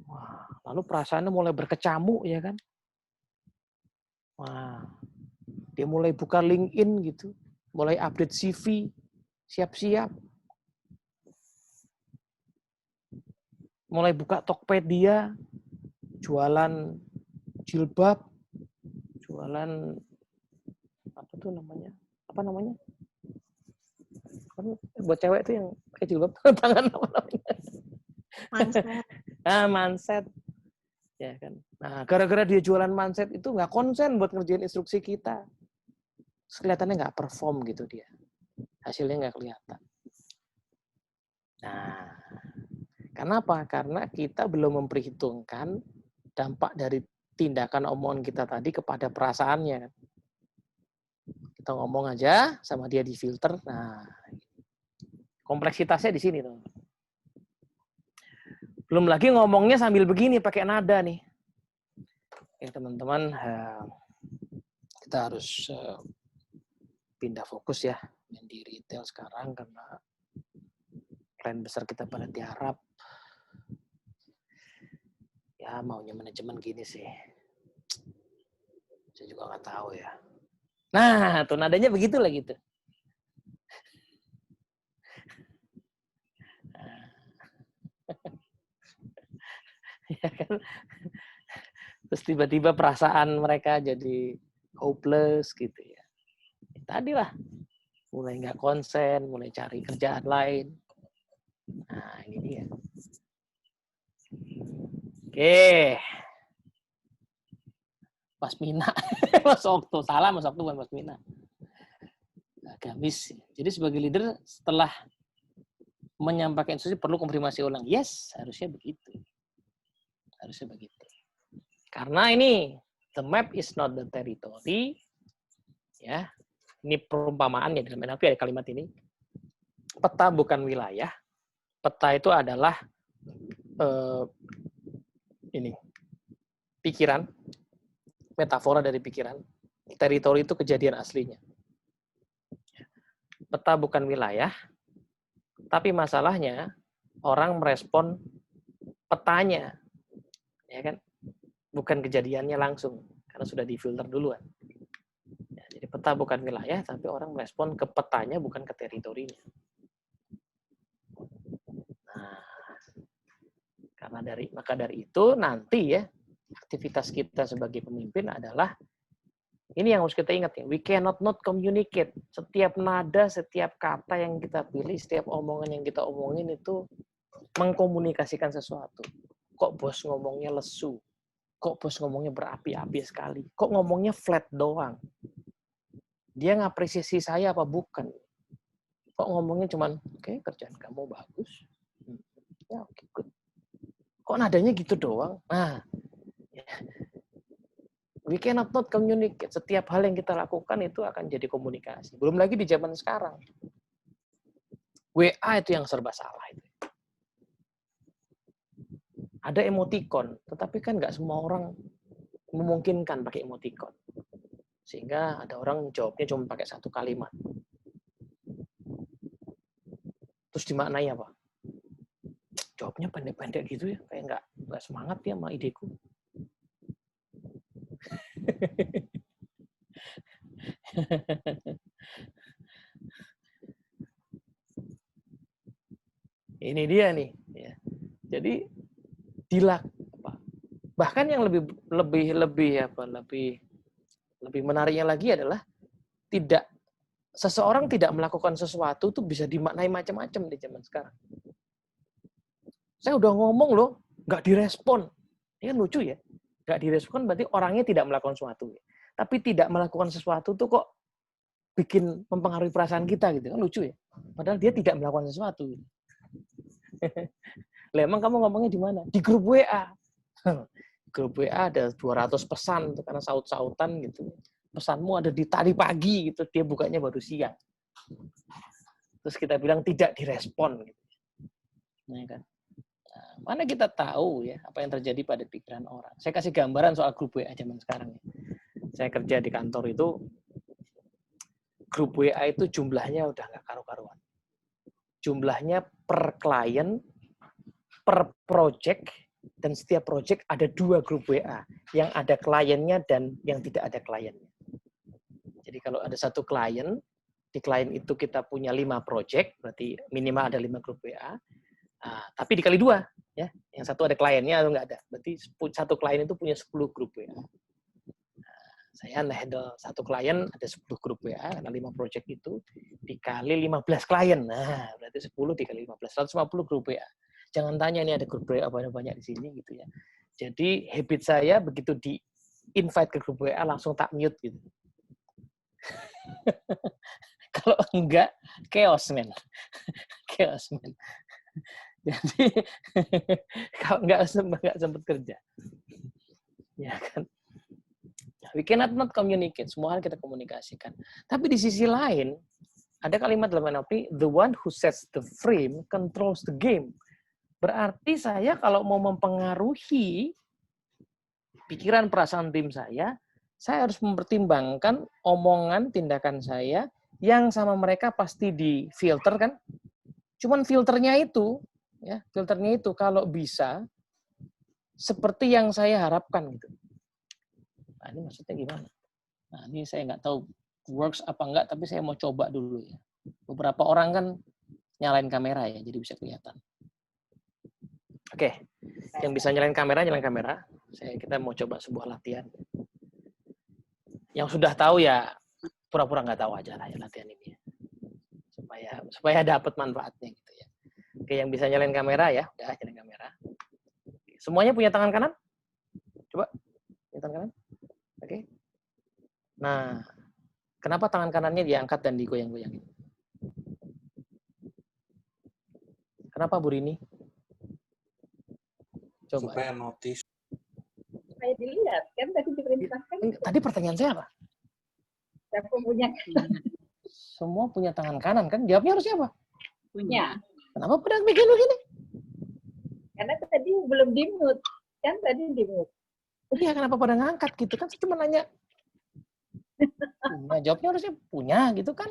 wah, lalu perasaannya mulai berkecamuk ya kan? Wah, dia mulai buka LinkedIn gitu, mulai update CV, siap-siap. Mulai buka Tokopedia, jualan jilbab, jualan apa tuh namanya? Apa namanya? Kan buat cewek tuh yang pakai jilbab tangan apa namanya? Manset. Manset. Ya kan. Nah, gara-gara dia jualan manset itu nggak konsen buat ngerjain instruksi kita. Kelihatannya nggak perform gitu dia. Hasilnya nggak kelihatan. Nah, kenapa? Karena kita belum memperhitungkan dampak dari tindakan omongan kita tadi kepada perasaannya. Kita ngomong aja sama dia di filter. Nah, kompleksitasnya di sini tuh. Belum lagi ngomongnya sambil begini pakai nada nih. Ya teman-teman, kita harus pindah fokus ya di retail sekarang karena plan besar kita pada tiarap. Ya maunya manajemen gini sih. Saya juga nggak tahu ya. Nah, tuh nadanya begitu lah gitu. Ya kan? Terus tiba-tiba perasaan mereka jadi hopeless gitu ya. Tadi lah, mulai nggak konsen, mulai cari kerjaan lain. Nah, ini dia. Oke. Mas Mina. Mas Okto. Salah Mas Okto bukan Mas Mina. Agamis. Jadi sebagai leader setelah menyampaikan instruksi perlu konfirmasi ulang. Yes, harusnya begitu. Harusnya begitu. Karena ini the map is not the territory. Ya. Ini perumpamaannya dalam NLP ada kalimat ini. Peta bukan wilayah. Peta itu adalah ini pikiran, metafora dari pikiran. Teritori itu kejadian aslinya. Peta bukan wilayah, tapi masalahnya orang merespon petanya, ya kan? Bukan kejadiannya langsung, karena sudah difilter duluan. Ya, jadi peta bukan wilayah, tapi orang merespon ke petanya bukan ke teritorinya. Nah, maka dari itu nanti ya aktivitas kita sebagai pemimpin adalah ini yang harus kita ingat ya, we cannot not communicate. Setiap nada, setiap kata yang kita pilih, setiap omongan yang kita omongin itu mengkomunikasikan sesuatu. Kok bos ngomongnya lesu? Kok bos ngomongnya berapi-api sekali? Kok ngomongnya flat doang? Dia ngapresiasi saya apa bukan? Kok ngomongnya cuman, oke, kerjaan kamu bagus. Ya, oke, good. Kok nadanya gitu doang? Nah, we cannot not communicate. Setiap hal yang kita lakukan itu akan jadi komunikasi. Belum lagi di zaman sekarang. WA itu yang serba salah. Itu. Ada emoticon, tetapi kan nggak semua orang memungkinkan pakai emoticon. Sehingga ada orang jawabnya cuma pakai satu kalimat. Terus dimaknai apa? Jawabnya pendek-pendek gitu ya, kayak nggak semangat ya sama ideku. Ini dia nih. Ya. Jadi bahkan yang lebih menariknya lagi adalah seseorang tidak melakukan sesuatu itu bisa dimaknai macam-macam di zaman sekarang. Saya udah ngomong loh, nggak direspon. Ini kan lucu ya. Nggak direspon berarti orangnya tidak melakukan sesuatu. Tapi tidak melakukan sesuatu tuh kok bikin mempengaruhi perasaan kita gitu kan, lucu ya. Padahal dia tidak melakukan sesuatu. Lah emang kamu ngomongnya di mana? Di grup WA. Grup WA ada 200 pesan karena saut-sautan gitu. Pesanmu ada di tadi pagi gitu, dia bukanya baru siang. Terus kita bilang tidak direspon gitu. Nah, kan. Nah, mana kita tahu ya apa yang terjadi pada pikiran orang. Saya kasih gambaran soal grup WA zaman sekarang. Saya kerja di kantor itu, grup WA itu jumlahnya udah nggak karu-karuan. Jumlahnya per klien, per project, dan setiap project ada 2 grup WA. Yang ada kliennya dan yang tidak ada kliennya. Jadi kalau ada satu klien, di klien itu kita punya 5 project, berarti minimal ada 5 grup WA. Nah, tapi dikali 2, ya. Yang satu ada kliennya atau nggak ada. Berarti satu klien itu punya 10 grup WA. Saya handle satu klien ada 10 grup WA karena 5 project itu dikali 15 klien. Nah, berarti 10 dikali 15, 150 grup WA. Jangan tanya ini ada grup WA banyak di sini gitu ya. Jadi habit saya begitu di invite ke grup WA langsung tak mute gitu. Kalau enggak chaos men. Chaos men. Jadi kalau enggak sempat kerja. Ya kan? We cannot not communicate. Semua hal kita komunikasikan. Tapi di sisi lain, ada kalimat dalam NLP, the one who sets the frame controls the game. Berarti saya kalau mau mempengaruhi pikiran perasaan tim saya harus mempertimbangkan omongan, tindakan saya yang sama mereka pasti difilter kan. Cuman filternya itu kalau bisa seperti yang saya harapkan gitu. Nah, ini maksudnya gimana? Nah, ini saya nggak tahu works apa enggak, tapi saya mau coba dulu ya. Beberapa orang kan nyalain kamera ya, jadi bisa kelihatan. Oke, yang bisa nyalain kamera. Kita mau coba sebuah latihan. Yang sudah tahu ya pura-pura nggak tahu aja lah ya latihan ini. Supaya dapat manfaatnya gitu ya. Oke, yang bisa nyalain kamera ya, udah nyalain kamera. Oke, semuanya punya tangan kanan? Coba, punya tangan kanan? Oke. Nah, kenapa tangan kanannya diangkat dan digoyang-goyangin? Kenapa Bu Rini? Coba. Supaya notice. Supaya dilihat, kan tadi diperintahkan. Tadi pertanyaan saya apa? Siapa punya? Semua punya tangan kanan kan? Jawabnya harus siapa? Punya. Kenapa pada bikin begini? Karena tadi belum di-mute. Kan tadi di-mute. Iya, kenapa pada ngangkat gitu kan? Saya cuma nanya. Nah, jawabnya harusnya punya gitu kan?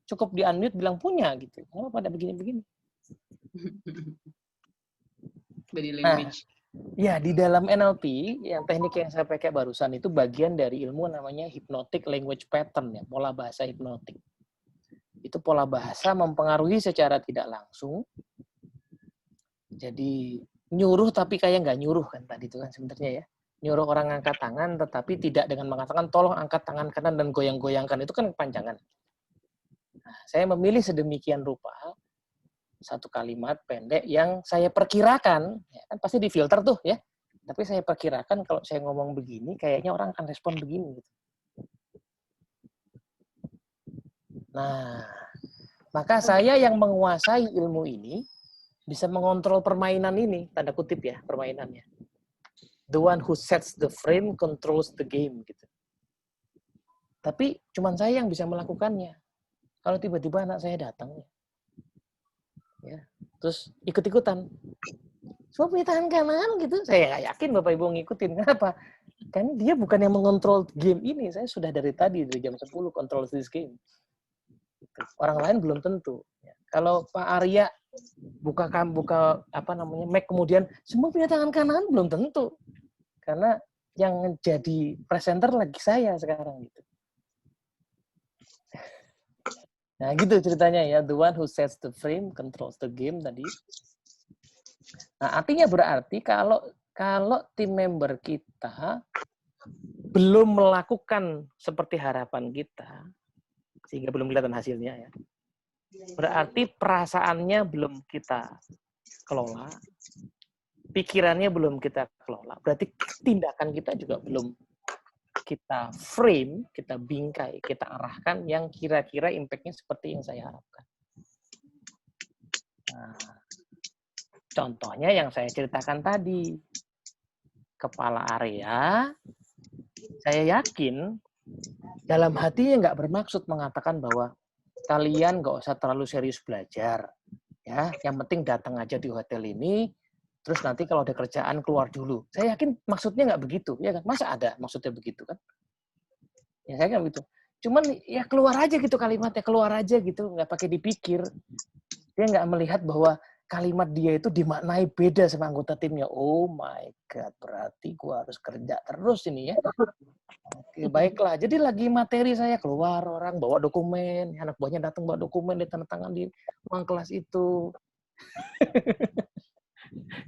Cukup di-unmute bilang punya gitu. Kenapa pada begini-begini? Body language. Ya, di dalam NLP, yang teknik yang saya pakai barusan itu bagian dari ilmu namanya hypnotic language pattern, ya, pola bahasa hipnotik. Itu pola bahasa mempengaruhi secara tidak langsung. Jadi nyuruh tapi kayak nggak nyuruh kan tadi itu kan sebenarnya ya. Nyuruh orang angkat tangan tetapi tidak dengan mengatakan tolong angkat tangan kanan dan goyang-goyangkan, itu kan kepanjangan. Nah, saya memilih sedemikian rupa satu kalimat pendek yang saya perkirakan, ya kan pasti difilter tuh ya, tapi saya perkirakan kalau saya ngomong begini, kayaknya orang akan respon begini. Gitu. Nah, maka saya yang menguasai ilmu ini bisa mengontrol permainan ini, tanda kutip ya, permainannya. The one who sets the frame controls the game. Gitu. Tapi cuman saya yang bisa melakukannya. Kalau tiba-tiba anak saya datang, ya, terus ikut-ikutan. Semua punya tangan kanan gitu. Saya nggak yakin Bapak Ibu ngikutin. Kenapa? Kan dia bukan yang mengontrol game ini. Saya sudah dari tadi, dari jam 10, control this game. Orang lain belum tentu. Kalau Pak Arya buka Mac kemudian semua punya tangan kanan, belum tentu. Karena yang jadi presenter lagi saya sekarang gitu. Nah, gitu ceritanya ya. The one who sets the frame controls the game tadi. Nah, artinya berarti kalau tim member kita belum melakukan seperti harapan kita, sehingga belum kelihatan hasilnya ya. Berarti perasaannya belum kita kelola, pikirannya belum kita kelola, berarti tindakan kita juga belum kita frame, kita bingkai, kita arahkan yang kira-kira impact-nya seperti yang saya harapkan. Nah, contohnya yang saya ceritakan tadi, kepala area, saya yakin dalam hatinya nggak bermaksud mengatakan bahwa kalian nggak usah terlalu serius belajar, ya. Yang penting datang aja di hotel ini, terus nanti kalau ada kerjaan keluar dulu. Saya yakin maksudnya nggak begitu, ya kan? Masa ada maksudnya begitu kan? Ya saya kan begitu. Cuman ya keluar aja gitu kalimatnya, keluar aja gitu, nggak pakai dipikir. Dia nggak melihat bahwa kalimat dia itu dimaknai beda sama anggota timnya. Oh my God, berarti gua harus kerja terus ini ya. Oke, baiklah. Jadi lagi materi saya keluar, orang bawa dokumen, anak buahnya datang bawa dokumen, ditandatangan di ruang kelas itu.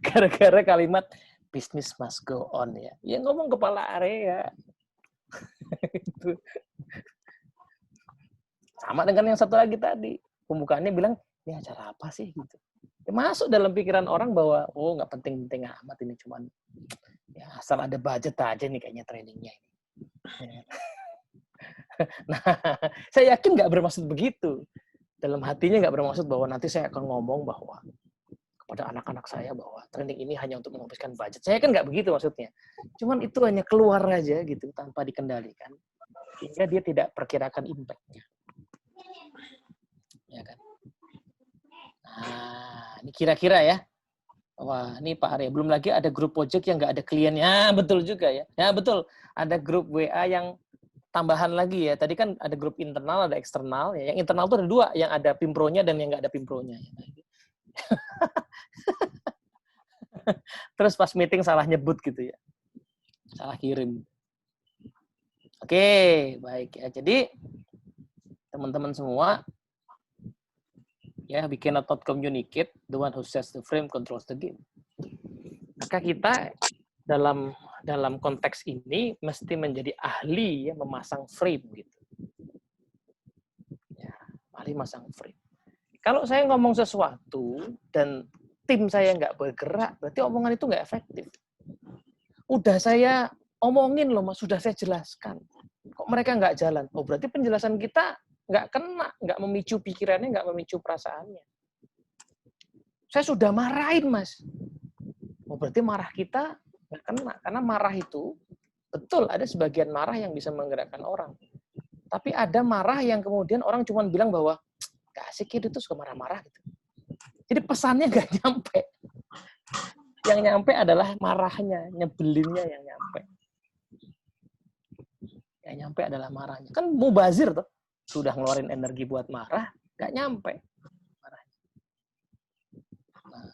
Gara-gara kalimat business must go on ya. Ya ngomong kepala area. Itu. Sama dengan yang satu lagi tadi. Pembukaannya bilang, ini acara apa sih? Gitu. Ya, masuk dalam pikiran orang bahwa, oh nggak penting-penting amat ini. Cuman ya asal ada budget aja nih kayaknya trainingnya ini. Nah, saya yakin nggak bermaksud begitu. Dalam hatinya nggak bermaksud bahwa nanti saya akan ngomong bahwa kepada anak-anak saya bahwa training ini hanya untuk menghabiskan budget. Saya kan nggak begitu maksudnya. Cuman itu hanya keluar aja gitu tanpa dikendalikan. Sehingga dia tidak perkirakan impact-nya. Ya kan? Nah, ini kira-kira ya. Wah, ini Pak Arya. Belum lagi ada grup project yang nggak ada kliennya. Betul juga ya. Ya, betul. Ada grup WA yang tambahan lagi ya. Tadi kan ada grup internal, ada eksternal. Ya. Yang internal itu ada dua. Yang ada Pimpronya dan yang nggak ada Pimpronya. Ya. Terus pas meeting salah nyebut gitu ya. Salah kirim. Oke, baik ya. Jadi, teman-teman semua, ya, we cannot communicate, the one who sets the frame controls the game. Maka kita dalam konteks ini mesti menjadi ahli ya memasang frame gitu. Ya, ahli masang frame. Kalau saya ngomong sesuatu dan tim saya nggak bergerak, berarti omongan itu nggak efektif. Udah saya omongin loh, Mas, sudah saya jelaskan. Kok mereka nggak jalan? Oh, berarti penjelasan kita nggak kena, nggak memicu pikirannya, nggak memicu perasaannya. Saya sudah marahin, Mas. Oh, berarti marah kita nggak kena. Karena marah itu, betul ada sebagian marah yang bisa menggerakkan orang. Tapi ada marah yang kemudian orang cuma bilang bahwa, gak asik itu suka marah-marah gitu. Jadi pesannya nggak nyampe. Yang nyampe adalah marahnya, nyebelinnya yang nyampe. Yang nyampe adalah marahnya. Kan mubazir tuh. Sudah ngeluarin energi buat marah, nggak nyampe. Marahnya. Nah,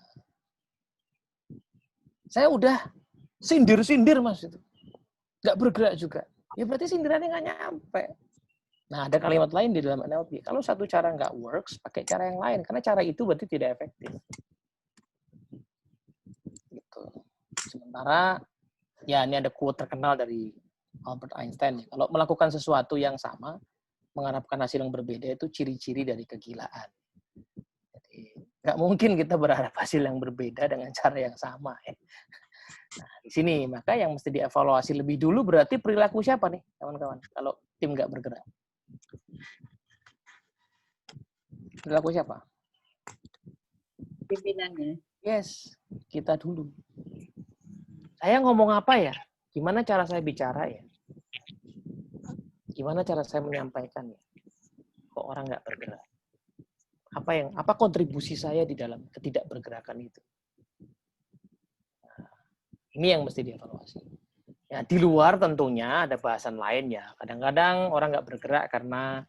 saya udah sindir-sindir, Mas. Itu. Nggak bergerak juga. Ya berarti sindirannya nggak nyampe. Nah, ada kalimat lain di dalam NLP. Kalau satu cara nggak works, pakai cara yang lain. Karena cara itu berarti tidak efektif. Gitu. Sementara, ya ini ada quote terkenal dari Albert Einstein. Kalau melakukan sesuatu yang sama, mengharapkan hasil yang berbeda itu ciri-ciri dari kegilaan. Jadi, nggak mungkin kita berharap hasil yang berbeda dengan cara yang sama. Ya. Nah, di sini, maka yang mesti dievaluasi lebih dulu berarti perilaku siapa nih, kawan-kawan? Kalau tim nggak bergerak. Perilaku siapa? Pimpinannya. Yes, kita dulu. Saya ngomong apa ya? Gimana cara saya bicara ya? Gimana cara saya menyampaikannya? Kok orang nggak bergerak? Apa kontribusi saya di dalam ketidakbergerakan itu? Nah, ini yang mesti dievaluasi. Ya, di luar tentunya ada bahasan lain ya. Kadang-kadang orang nggak bergerak karena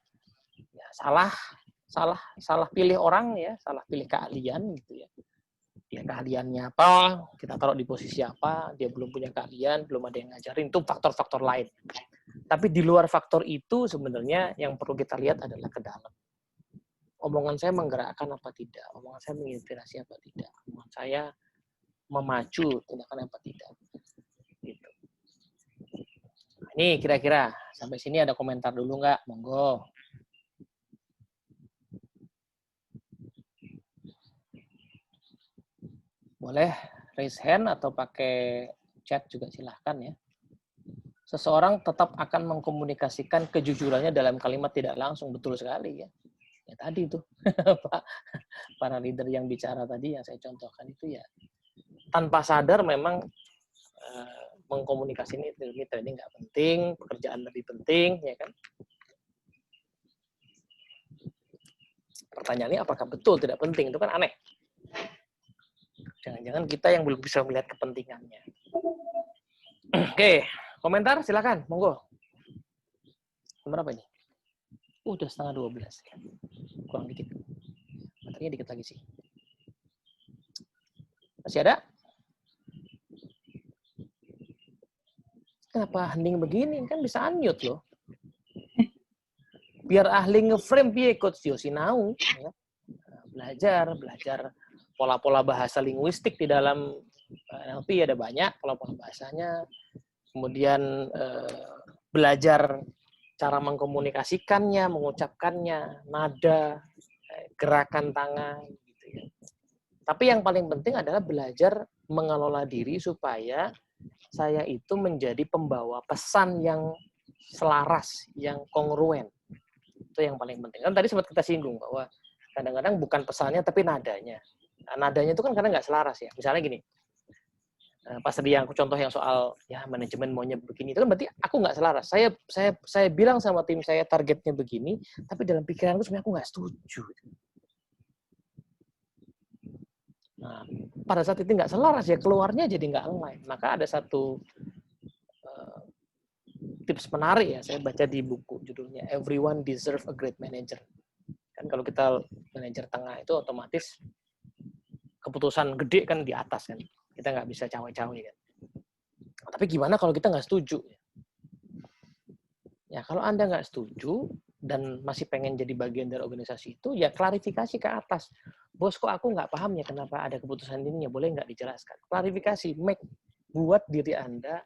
ya, salah pilih orang ya, salah pilih keahlian gitu ya. Dia keahliannya apa, kita taruh di posisi apa, dia belum punya keahlian, belum ada yang ngajarin, itu faktor-faktor lain. Tapi di luar faktor itu sebenarnya yang perlu kita lihat adalah ke dalam. Omongan saya menggerakkan apa tidak, omongan saya menginspirasi apa tidak, omongan saya memacu tindakan apa tidak. Gitu. Nah, ini kira-kira sampai sini ada komentar dulu nggak? Monggo. Boleh raise hand atau pakai chat juga silahkan ya. Seseorang tetap akan mengkomunikasikan kejujurannya dalam kalimat tidak langsung. Betul sekali ya. Ya tadi tuh para leader yang bicara tadi yang saya contohkan itu ya tanpa sadar memang mengkomunikasi ini training nggak penting, pekerjaan lebih penting, ya kan? Pertanyaannya apakah betul tidak penting? Itu kan aneh. Jangan-jangan kita yang belum bisa melihat kepentingannya. Oke, komentar silakan, monggo. Berapa ini? Udah 11:30 ya. Kurang dikit. Materinya dikit lagi sih. Masih ada? Kenapa hening begini? Kan bisa unmute loh. Biar ahli nge-frame piye Coach Yo sinau. Ya. Belajar pola-pola bahasa linguistik di dalam NLP ada banyak pola-pola bahasanya. Kemudian belajar cara mengkomunikasikannya, mengucapkannya, nada, gerakan tangan gitu ya. Tapi yang paling penting adalah belajar mengelola diri supaya saya itu menjadi pembawa pesan yang selaras, yang kongruen. Itu yang paling penting. Kan tadi sempat kita singgung bahwa kadang-kadang bukan pesannya tapi nadanya. Nah, nadanya itu kan kadang nggak selaras ya. Misalnya gini, pas tadi yang contoh yang soal ya manajemen maunya begini, itu kan berarti aku nggak selaras. Saya bilang sama tim saya targetnya begini, tapi dalam pikiranku sebenarnya aku nggak setuju. Nah, pada saat itu nggak selaras ya keluarnya jadi nggak align. Maka ada satu tips menarik ya, saya baca di buku judulnya Everyone Deserve a Great Manager. Kan kalau kita manajer tengah itu otomatis keputusan gede kan di atas kan, kita nggak bisa cawe-cawe kan. Tapi gimana kalau kita nggak setuju? Ya kalau Anda nggak setuju dan masih pengen jadi bagian dari organisasi itu, ya klarifikasi ke atas. Bos, kok aku nggak paham ya kenapa ada keputusan ini, ya boleh nggak dijelaskan? Klarifikasi, buat diri Anda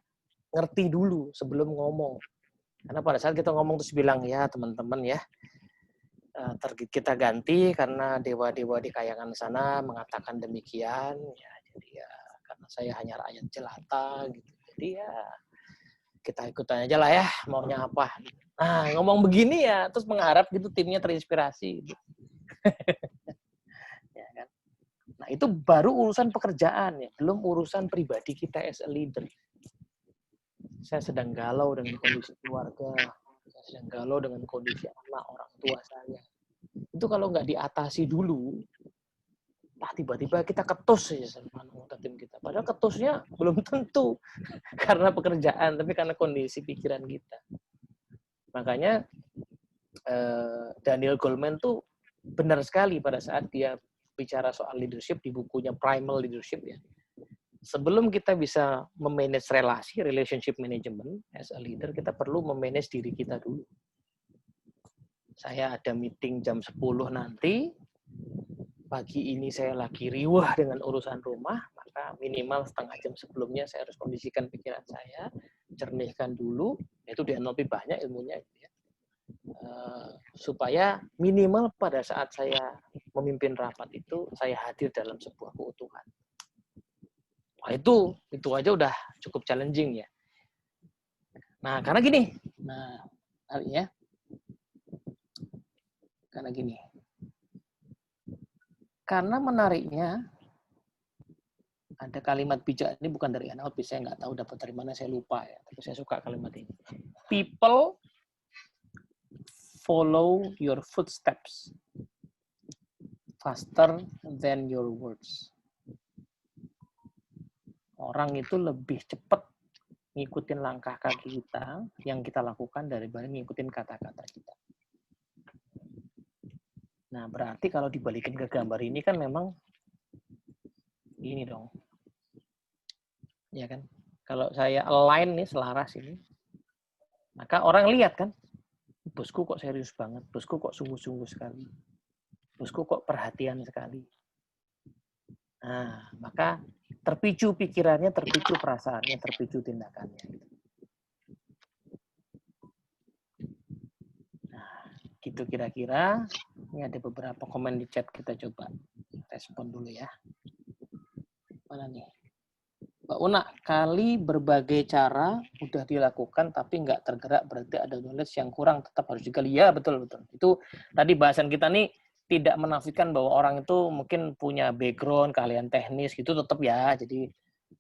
ngerti dulu sebelum ngomong. Karena pada saat kita ngomong terus bilang, ya teman-teman ya, target kita ganti karena dewa-dewa di kayangan sana mengatakan demikian, ya jadi ya karena saya hanya rakyat jelata gitu. Jadi ya kita ikutan aja lah ya maunya apa. Nah, ngomong begini ya terus mengharap gitu timnya terinspirasi gitu. Ya kan? Nah, itu baru urusan pekerjaan ya, belum urusan pribadi kita as a leader. Saya sedang galau dengan kondisi keluarga, saya sedang galau dengan kondisi anak orang tua saya. Itu kalau nggak diatasi dulu, tiba-tiba kita ketus saja sama anggota tim kita. Padahal ketusnya belum tentu karena pekerjaan, tapi karena kondisi pikiran kita. Makanya Daniel Goleman tuh benar sekali pada saat dia bicara soal leadership di bukunya Primal Leadership ya. Sebelum kita bisa memanage relasi, relationship management as a leader, kita perlu memanage diri kita dulu. Saya ada meeting jam 10 nanti, pagi ini saya lagi riwah dengan urusan rumah, maka minimal setengah jam sebelumnya saya harus kondisikan pikiran saya, cernihkan dulu, itu di NLP banyak ilmunya, ya. Supaya minimal pada saat saya memimpin rapat itu, saya hadir dalam sebuah keutuhan. Nah, itu aja udah cukup challenging ya. Nah, karena gini. Nah, ya. Karena gini. Karena menariknya ada kalimat bijak ini bukan dari NLP, saya nggak tahu dapat dari mana, saya lupa ya. Tapi saya suka kalimat ini. People follow your footsteps faster than your words. Orang itu lebih cepat ngikutin langkah kaki kita yang kita lakukan daripada ngikutin kata-kata kita. Nah, berarti kalau dibalikin ke gambar ini kan memang gini dong. Ya kan? Kalau saya align nih, selaras ini, maka orang lihat kan, bosku kok serius banget, bosku kok sungguh-sungguh sekali, bosku kok perhatian sekali. Nah, maka terpicu pikirannya, terpicu perasaannya, terpicu tindakannya. Nah, gitu kira-kira. Ini ada beberapa komen di chat, kita coba respon dulu ya. Mana nih? Mbak Una, kali berbagai cara udah dilakukan tapi nggak tergerak berarti ada knowledge yang kurang, tetap harus digali. Ya, betul, betul. Itu tadi bahasan kita nih tidak menafikan bahwa orang itu mungkin punya background, keahlian teknis gitu tetap ya. Jadi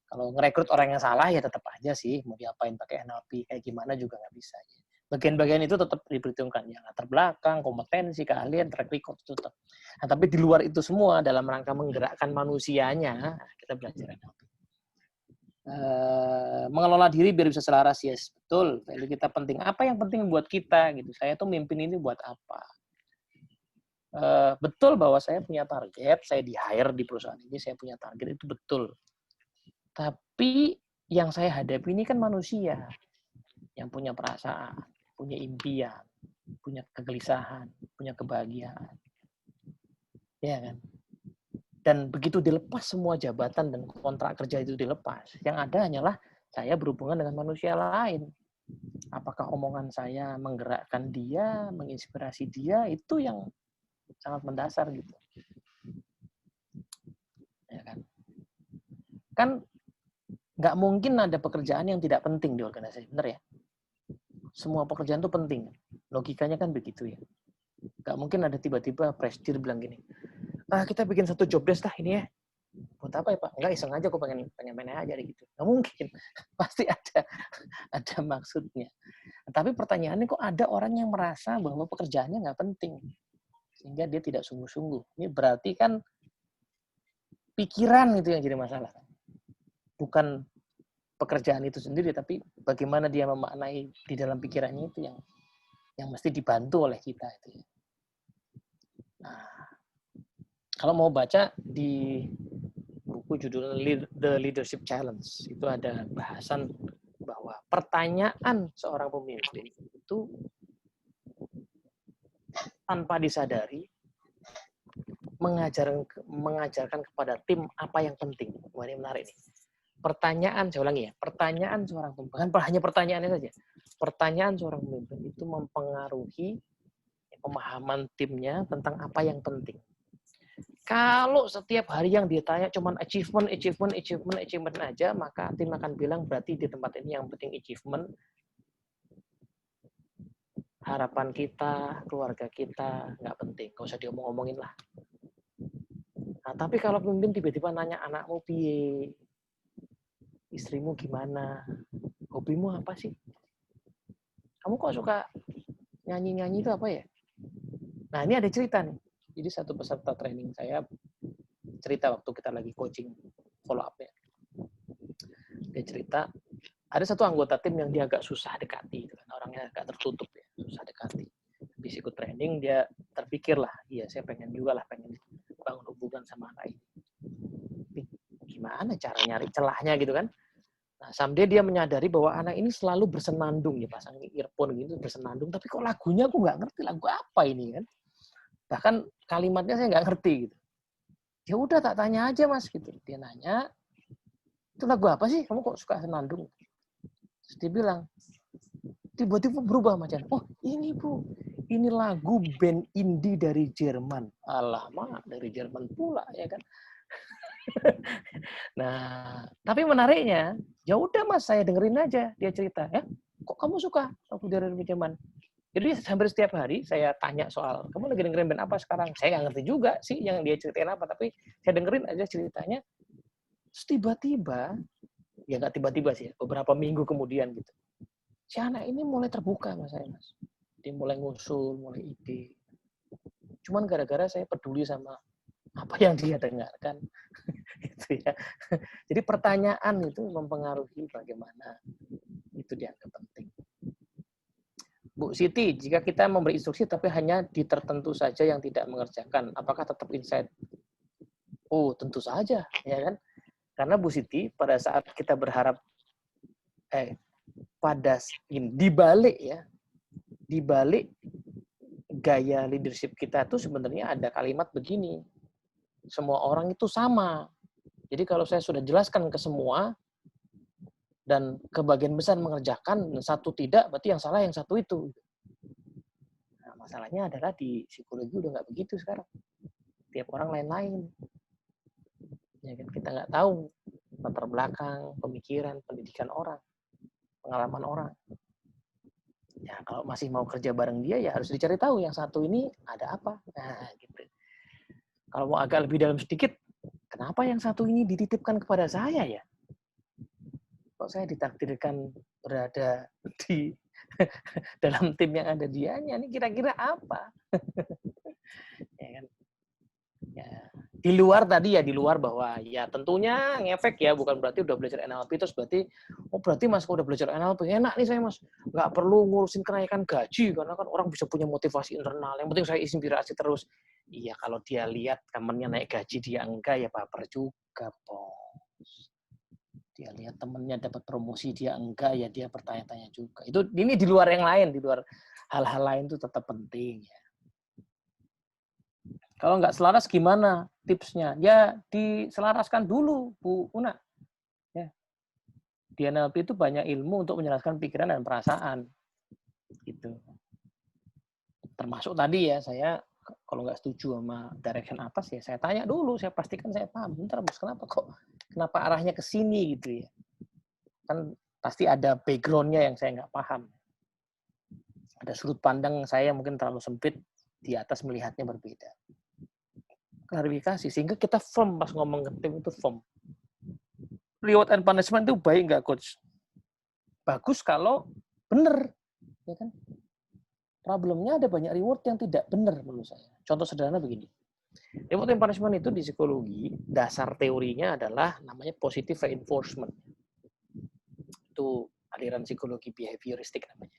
kalau ngerekrut orang yang salah ya tetap aja sih. Mau diapain pakai NLP kayak gimana juga nggak bisa. Bagian-bagian itu tetap diperhitungkan. Ya, latar belakang, kompetensi, keahlian, track record itu tetap. Nah, tapi di luar itu semua dalam rangka menggerakkan manusianya, kita belajar NLP. Mengelola diri biar bisa selaras, yes, betul. Value kita penting. Apa yang penting buat kita gitu? Saya tuh mimpin ini buat apa? Betul bahwa saya punya target, saya di-hire di perusahaan ini, saya punya target, itu betul. Tapi yang saya hadapi ini kan manusia yang punya perasaan, punya impian, punya kegelisahan, punya kebahagiaan. Ya kan? Dan begitu dilepas semua jabatan dan kontrak kerja itu dilepas, yang ada hanyalah saya berhubungan dengan manusia lain. Apakah omongan saya menggerakkan dia, menginspirasi dia, itu yang sangat mendasar gitu. Ya kan? Kan nggak mungkin ada pekerjaan yang tidak penting di organisasi, benar ya? Semua pekerjaan itu penting. Logikanya kan begitu ya. Nggak mungkin ada tiba-tiba presidir bilang gini, kita bikin satu job desk lah ini ya. Buat apa ya Pak? Enggak, iseng aja, aku pengen main aja gitu. Nggak mungkin. Pasti ada maksudnya. Tapi pertanyaannya kok ada orang yang merasa bahwa pekerjaannya nggak penting. Sehingga dia tidak sungguh-sungguh. Ini berarti kan pikiran itu yang jadi masalah. Bukan pekerjaan itu sendiri, tapi bagaimana dia memaknai di dalam pikirannya itu yang mesti dibantu oleh kita itu. Nah, kalau mau baca di buku judulnya The Leadership Challenge, itu ada bahasan bahwa pertanyaan seorang pemimpin itu tanpa disadari mengajarkan kepada tim apa yang penting. Wah, ini menarik nih. Pertanyaan, saya ulangi ya, pertanyaan seorang pemimpin, bukan hanya pertanyaannya saja. Pertanyaan seorang pemimpin itu mempengaruhi pemahaman timnya tentang apa yang penting. Kalau setiap hari yang ditanya cuma achievement aja, maka tim akan bilang berarti di tempat ini yang penting achievement, harapan kita, keluarga kita nggak penting, nggak usah diomong-omongin lah. Nah, tapi kalau pemimpin tiba-tiba nanya anakmu piye, istrimu gimana, hobimu apa sih? Kamu kok suka nyanyi-nyanyi itu apa ya? Nah, ini ada cerita nih. Jadi satu peserta training saya cerita waktu kita lagi coaching follow up-nya. Dia cerita, ada satu anggota tim yang dia agak susah dekati, orangnya agak tertutup ya, susah dekati. Habis ikut training, dia terpikir lah, iya saya pengen juga lah, pengen bangun hubungan sama anak ini. Tapi gimana cara nyari celahnya gitu kan? Nah, someday dia menyadari bahwa anak ini selalu bersenandung, ya pasang earphone gitu, bersenandung, tapi kok lagunya aku nggak ngerti, lagu apa ini kan? Bahkan kalimatnya saya nggak ngerti gitu. Ya udah tak tanya aja mas gitu. Dia nanya, itu lagu apa sih? Kamu kok suka senandung? Terus dia bilang, tiba-tiba berubah macam, oh ini bu, ini lagu band indie dari Jerman. Alamak, dari Jerman pula ya kan. Nah, tapi menariknya, ya udah mas, saya dengerin aja dia cerita. Ya, kok kamu suka lagu dari Jerman? Jadi hampir setiap hari saya tanya soal, kamu lagi dengerin band apa sekarang? Saya nggak ngerti juga sih yang dia ceritain apa, tapi saya dengerin aja ceritanya. Terus tiba-tiba, ya nggak tiba-tiba sih, beberapa minggu kemudian gitu, si anak ini mulai terbuka mas saya mas. Dia mulai ngusul, mulai ide. Cuman gara-gara saya peduli sama apa yang dia dengarkan. Gitu ya. Jadi pertanyaan itu mempengaruhi bagaimana itu dianggap penting. Bu Siti, jika kita memberi instruksi tapi hanya di tertentu saja yang tidak mengerjakan, apakah tetap insight? Oh, tentu saja, ya kan? Karena Bu Siti, pada saat kita berharap di balik gaya leadership kita itu sebenarnya ada kalimat begini. Semua orang itu sama. Jadi kalau saya sudah jelaskan ke semua, dan kebagian besar mengerjakan, satu tidak, berarti yang salah yang satu itu. Nah, masalahnya adalah di psikologi udah nggak begitu sekarang. Tiap orang lain-lain. Ya kan? Kita nggak tahu latar belakang, pemikiran, pendidikan orang, pengalaman orang. Ya kalau masih mau kerja bareng dia ya harus dicari tahu yang satu ini ada apa. Nah, gitu. Kalau mau agak lebih dalam sedikit, kenapa yang satu ini dititipkan kepada saya ya? Kok saya ditakdirkan berada di dalam tim yang ada dianya? Ini kira-kira apa? Ya kan? Ya. Di luar tadi ya, di luar bahwa ya tentunya ngefek ya, bukan berarti udah belajar NLP terus berarti, oh berarti Mas udah belajar NLP, enak nih saya Mas, nggak perlu ngurusin kenaikan gaji, karena kan orang bisa punya motivasi internal, yang penting saya inspirasi terus. Iya, kalau dia lihat temennya naik gaji, dia enggak, ya baper juga, Bos. Dia lihat temennya dapat promosi, dia enggak, ya dia bertanya-tanya juga. Ini di luar yang lain, di luar hal-hal lain itu tetap penting ya. Kalau nggak selaras gimana tipsnya? Ya diselaraskan dulu, Bu Una. Ya. Di NLP itu banyak ilmu untuk menjelaskan pikiran dan perasaan. Gitu. Termasuk tadi ya, saya kalau nggak setuju sama direction atas ya saya tanya dulu, saya pastikan saya paham. Bentar Bos, kenapa arahnya ke sini gitu ya. Kan pasti ada background-nya yang saya nggak paham. Ada sudut pandang saya mungkin terlalu sempit, di atas melihatnya berbeda. Klarifikasi sehingga kita firm pas ngomong ke tim itu firm. Reward and punishment itu baik nggak coach? Bagus kalau benar, ya kan? Problemnya ada banyak reward yang tidak benar menurut saya. Contoh sederhana begini. Reward and punishment itu di psikologi dasar teorinya adalah namanya positive reinforcement. Itu aliran psikologi behavioristik namanya.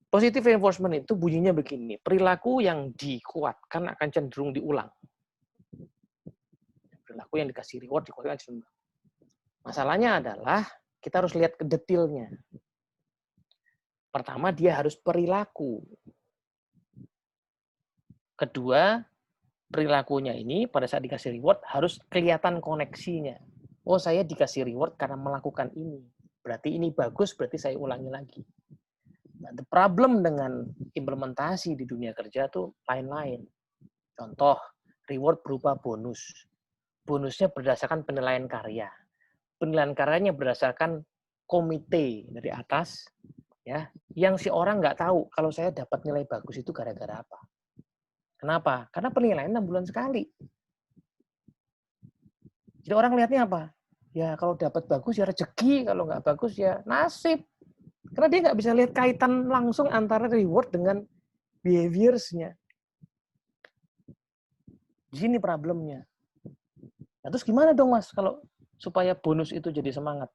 Positive reinforcement itu bunyinya begini, perilaku yang dikuatkan akan cenderung diulang. Perilaku yang dikasih reward dikuatkan cenderung. Masalahnya adalah kita harus lihat ke detailnya. Pertama, dia harus perilaku. Kedua, perilakunya ini pada saat dikasih reward harus kelihatan koneksinya. Oh, saya dikasih reward karena melakukan ini. Berarti ini bagus, berarti saya ulangi lagi. Nah, the problem dengan implementasi di dunia kerja tuh lain-lain. Contoh, reward berupa bonus. Bonusnya berdasarkan penilaian karya. Penilaian karyanya berdasarkan komite dari atas, ya, yang si orang nggak tahu kalau saya dapat nilai bagus itu gara-gara apa. Kenapa? Karena penilaian 6 bulan sekali. Jadi orang lihatnya apa? Ya kalau dapat bagus ya rezeki, kalau nggak bagus ya nasib. Karena dia nggak bisa lihat kaitan langsung antara reward dengan behaviors-nya. Di sini problemnya. Nah, terus gimana dong Mas kalau supaya bonus itu jadi semangat?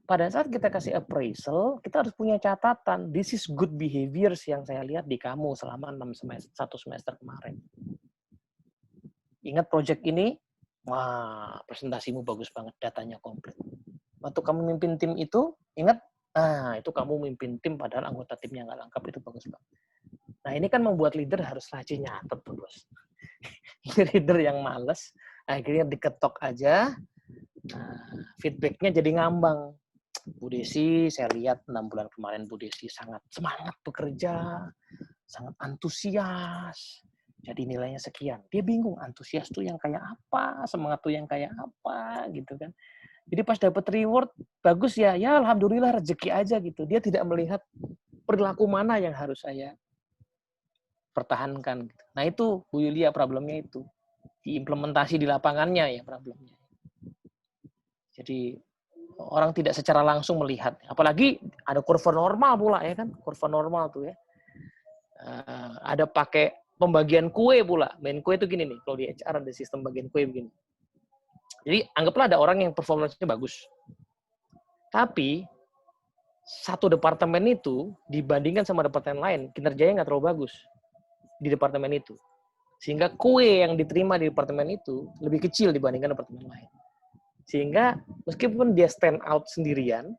Pada saat kita kasih appraisal, kita harus punya catatan. This is good behaviors yang saya lihat di kamu selama 1 semester kemarin. Ingat project ini? Wah, presentasimu bagus banget, datanya komplit. Waktu kamu mimpin tim itu, ingat? Itu kamu mimpin tim padahal anggota timnya nggak lengkap, itu bagus banget. Nah, ini kan membuat leader harus rajin nyatet tuh, Bos. Ini leader yang males, akhirnya diketok aja, feedback-nya jadi ngambang. Bu Desi, saya lihat 6 bulan kemarin Bu Desi sangat semangat bekerja, sangat antusias. Jadi nilainya sekian. Dia bingung, antusias tuh yang kayak apa, semangat tuh yang kayak apa, gitu kan. Jadi pas dapat reward, bagus ya, ya alhamdulillah rezeki aja gitu. Dia tidak melihat perilaku mana yang harus saya pertahankan. Nah itu Bu Yulia problemnya itu. Diimplementasi di lapangannya ya problemnya. Jadi orang tidak secara langsung melihat. Apalagi ada kurva normal pula ya kan. Kurva normal tuh ya. Ada pakai pembagian kue pula. Main kue itu gini nih. Kalau di HR ada sistem bagian kue begini. Jadi anggaplah ada orang yang performanya bagus. Tapi satu departemen itu dibandingkan sama departemen lain, kinerjanya nggak terlalu bagus di departemen itu. Sehingga kue yang diterima di departemen itu lebih kecil dibandingkan departemen lain. Sehingga meskipun dia stand out sendirian,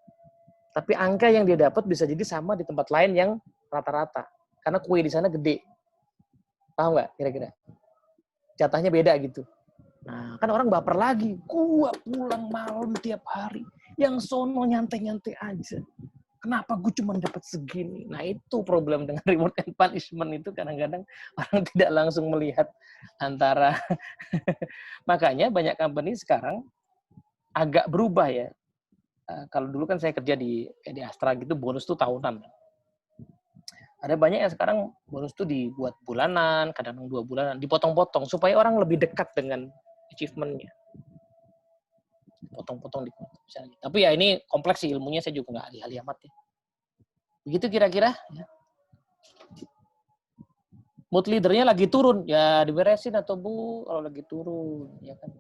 tapi angka yang dia dapat bisa jadi sama di tempat lain yang rata-rata. Karena kue di sana gede. Paham nggak kira-kira? Jatahnya beda gitu. Nah, kan orang baper lagi. Gua pulang malam tiap hari. Yang sono nyantai-nyantai aja. Kenapa gue cuma dapat segini? Nah, itu problem dengan reward and punishment itu kadang-kadang orang tidak langsung melihat antara. Makanya banyak company sekarang agak berubah ya. Kalau dulu kan saya kerja di Astra gitu, bonus tuh tahunan. Ada banyak yang sekarang bonus tuh dibuat bulanan, kadang 2 bulanan, dipotong-potong supaya orang lebih dekat dengan achievement-nya. Potong-potong di misalnya. Tapi ya ini kompleks sih ilmunya, saya juga nggak ahli-ahli amat ya. Begitu kira-kira. Ya. Mood leader-nya lagi turun, ya diberesin atau Bu, kalau lagi turun, ya kan.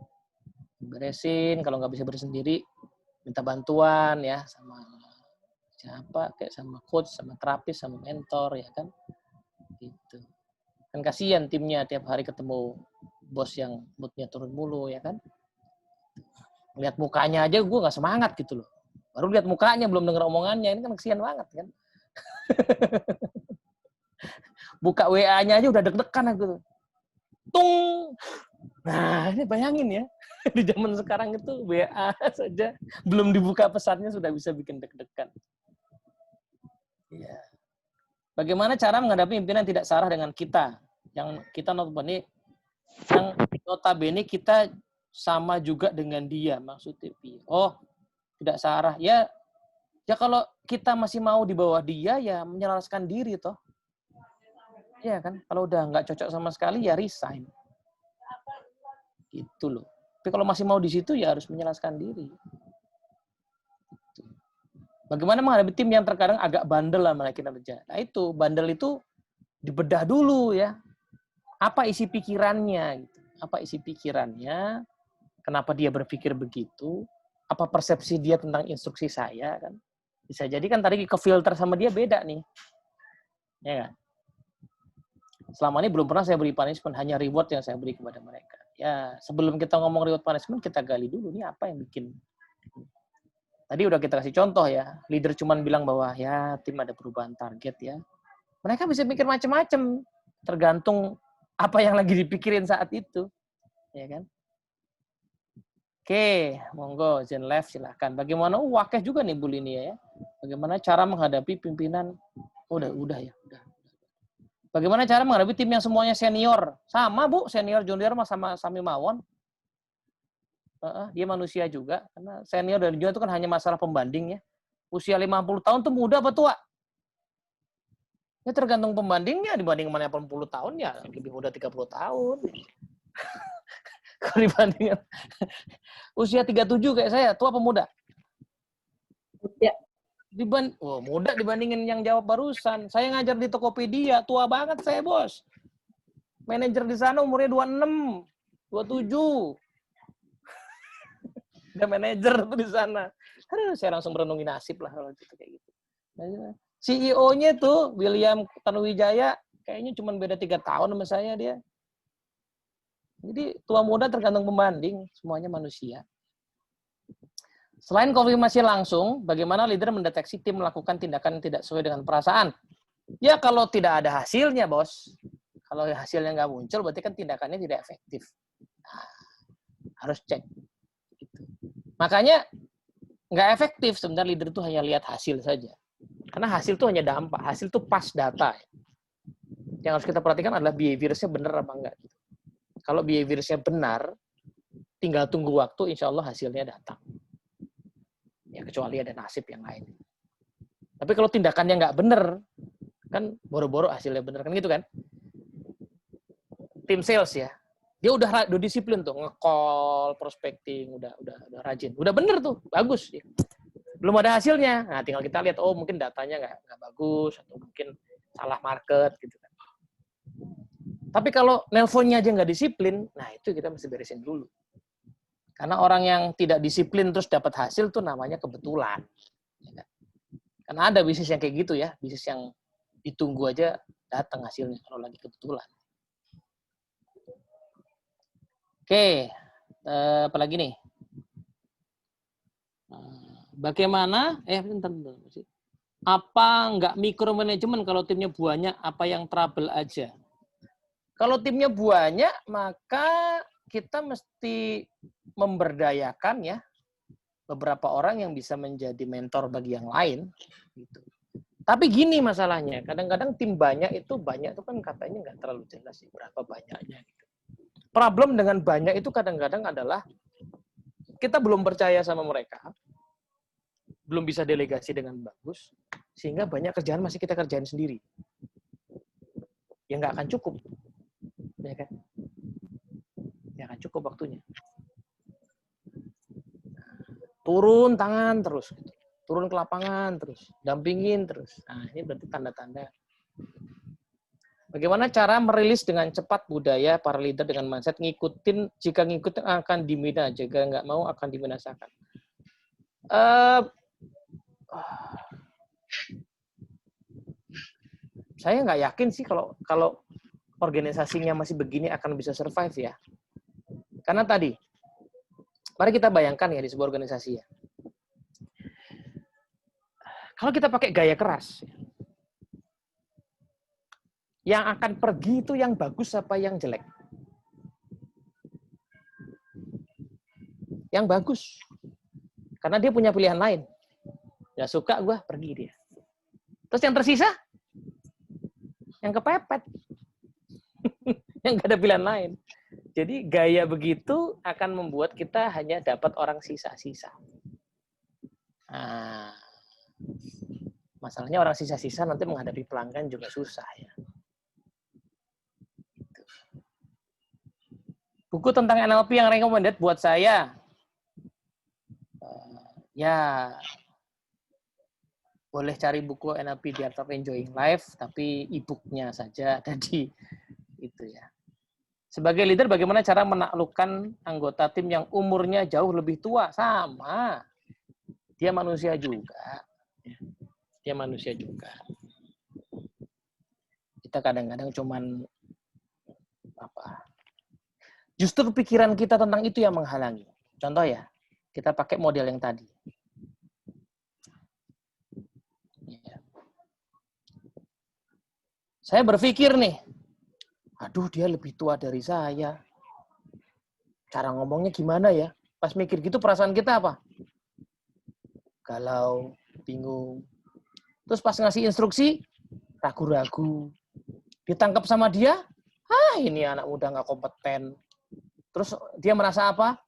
Beresin, kalau nggak bisa beres sendiri, minta bantuan ya sama siapa, kayak sama coach, sama terapis, sama mentor, ya kan. Gitu. Kan kasihan timnya tiap hari ketemu bos yang moodnya turun mulu, ya kan. Lihat mukanya aja gue nggak semangat gitu loh. Baru lihat mukanya, belum denger omongannya, ini kan kasihan banget kan. Buka WA-nya aja udah deg-degan aku tuh. Tung. Nah, ini bayangin ya. Di zaman sekarang itu WA saja belum dibuka pesannya sudah bisa bikin deg-degan. Ya. Bagaimana cara menghadapi pimpinan tidak sarah dengan kita? Yang kita notabene kita sama juga dengan dia, maksudnya. Oh, tidak sarah. Ya kalau kita masih mau di bawah dia, ya menyelaraskan diri toh. Ya kan, kalau udah nggak cocok sama sekali ya resign. Gitu loh. Tapi kalau masih mau di situ ya harus menjelaskan diri. Bagaimana menghadapi tim yang terkadang agak bandel lah mereka kerja. Nah itu, bandel itu dibedah dulu ya. Apa isi pikirannya? Gitu. Apa isi pikirannya? Kenapa dia berpikir begitu? Apa persepsi dia tentang instruksi saya? Kan? Bisa jadi kan tadi ke filter sama dia beda nih. Ya kan? Selama ini belum pernah saya beri punishment, hanya reward yang saya beri kepada mereka. Ya, sebelum kita ngomong reward punishment, kita gali dulu nih apa yang bikin. Tadi udah kita kasih contoh ya, leader cuman bilang bahwa ya tim ada perubahan target ya. Mereka bisa mikir macam-macam, tergantung apa yang lagi dipikirin saat itu. Ya kan? Oke, monggo Zen Left silahkan. Bagaimana wakeh juga nih Bu Linia ya. Bagaimana cara menghadapi pimpinan? Udah ya, udah. Bagaimana cara menghadapi tim yang semuanya senior? Sama, Bu, senior junior sama Sami Mawon. Dia manusia juga. Karena senior dan junior itu kan hanya masalah pembanding ya. Usia 50 tahun tuh muda apa tua? Ya tergantung pembandingnya. Dibanding mana 80 tahun ya lebih muda 30 tahun. Kalau dibandingkan usia 37 kayak saya, tua apa muda? Ya. Muda dibandingin yang jawab barusan. Saya ngajar di Tokopedia, tua banget saya, Bos. Manajer di sana umurnya 26, 27. Udah manajer tuh di sana. Aduh, saya langsung berenungi nasib lah kalau gitu kayak gitu. CEO-nya tuh William Tanuwijaya kayaknya cuma beda 3 tahun sama saya dia. Jadi tua muda tergantung pembanding, semuanya manusia. Selain konfirmasi langsung, bagaimana leader mendeteksi tim melakukan tindakan yang tidak sesuai dengan perasaan? Ya kalau tidak ada hasilnya, Bos. Kalau hasilnya nggak muncul, berarti kan tindakannya tidak efektif. Nah, harus cek. Gitu. Makanya nggak efektif sebenarnya leader itu hanya lihat hasil saja. Karena hasil itu hanya dampak. Hasil itu pas data. Yang harus kita perhatikan adalah behavior-nya benar apa enggak. Kalau behavior-nya benar, tinggal tunggu waktu, insya Allah hasilnya datang. Ya kecuali ada nasib yang lain. Tapi kalau tindakannya nggak bener, kan boro-boro hasilnya bener kan gitu kan? Tim sales ya, dia udah disiplin tuh, nge-call, prospecting, udah rajin, udah bener tuh, bagus. Belum ada hasilnya, nah tinggal kita lihat, oh mungkin datanya nggak bagus atau mungkin salah market gitu kan. Tapi kalau nelponnya aja nggak disiplin, nah itu kita mesti beresin dulu. Karena orang yang tidak disiplin terus dapat hasil tuh namanya kebetulan. Karena ada bisnis yang kayak gitu ya, bisnis yang ditunggu aja datang hasilnya kalau lagi kebetulan. Oke, apalagi nih? Bagaimana? Bentar. Apa nggak micromanagement kalau timnya banyak? Apa yang trouble aja? Kalau timnya banyak, maka kita mesti memberdayakan ya beberapa orang yang bisa menjadi mentor bagi yang lain. Gitu. Tapi gini masalahnya, kadang-kadang tim banyak itu kan katanya nggak terlalu jelas sih berapa banyaknya. Gitu. Problem dengan banyak itu kadang-kadang adalah kita belum percaya sama mereka, belum bisa delegasi dengan bagus, sehingga banyak kerjaan masih kita kerjain sendiri. Ya nggak akan cukup. Ya kan? Ya akan cukup waktunya. Turun tangan terus. Turun ke lapangan terus. Dampingin terus. Nah, ini berarti tanda-tanda. Bagaimana cara merilis dengan cepat budaya para leader dengan mindset ngikutin, jika ngikutin akan dibina, jika nggak mau akan dibinasakan. Saya nggak yakin sih kalau organisasinya masih begini akan bisa survive ya. Karena tadi, mari kita bayangkan ya di sebuah organisasi ya. Kalau kita pakai gaya keras, yang akan pergi itu yang bagus apa yang jelek? Yang bagus. Karena dia punya pilihan lain. Nggak suka gue, pergi dia. Terus yang tersisa? Yang kepepet. Yang nggak ada pilihan lain. Jadi gaya begitu akan membuat kita hanya dapat orang sisa-sisa. Nah, masalahnya orang sisa-sisa nanti menghadapi pelanggan juga susah ya. Buku tentang NLP yang recommended buat saya, ya boleh cari buku NLP The Art of Enjoying Life, tapi e-booknya saja tadi itu ya. Sebagai leader, bagaimana cara menaklukkan anggota tim yang umurnya jauh lebih tua? Sama, dia manusia juga. Dia manusia juga. Kita kadang-kadang cuman justru pikiran kita tentang itu yang menghalangi. Contoh ya, kita pakai model yang tadi. Saya berpikir nih, aduh dia lebih tua dari saya. Cara ngomongnya gimana ya? Pas mikir gitu perasaan kita apa? Galau, bingung. Terus pas ngasih instruksi, ragu-ragu. Ditangkap sama dia, ini anak muda nggak kompeten. Terus dia merasa apa?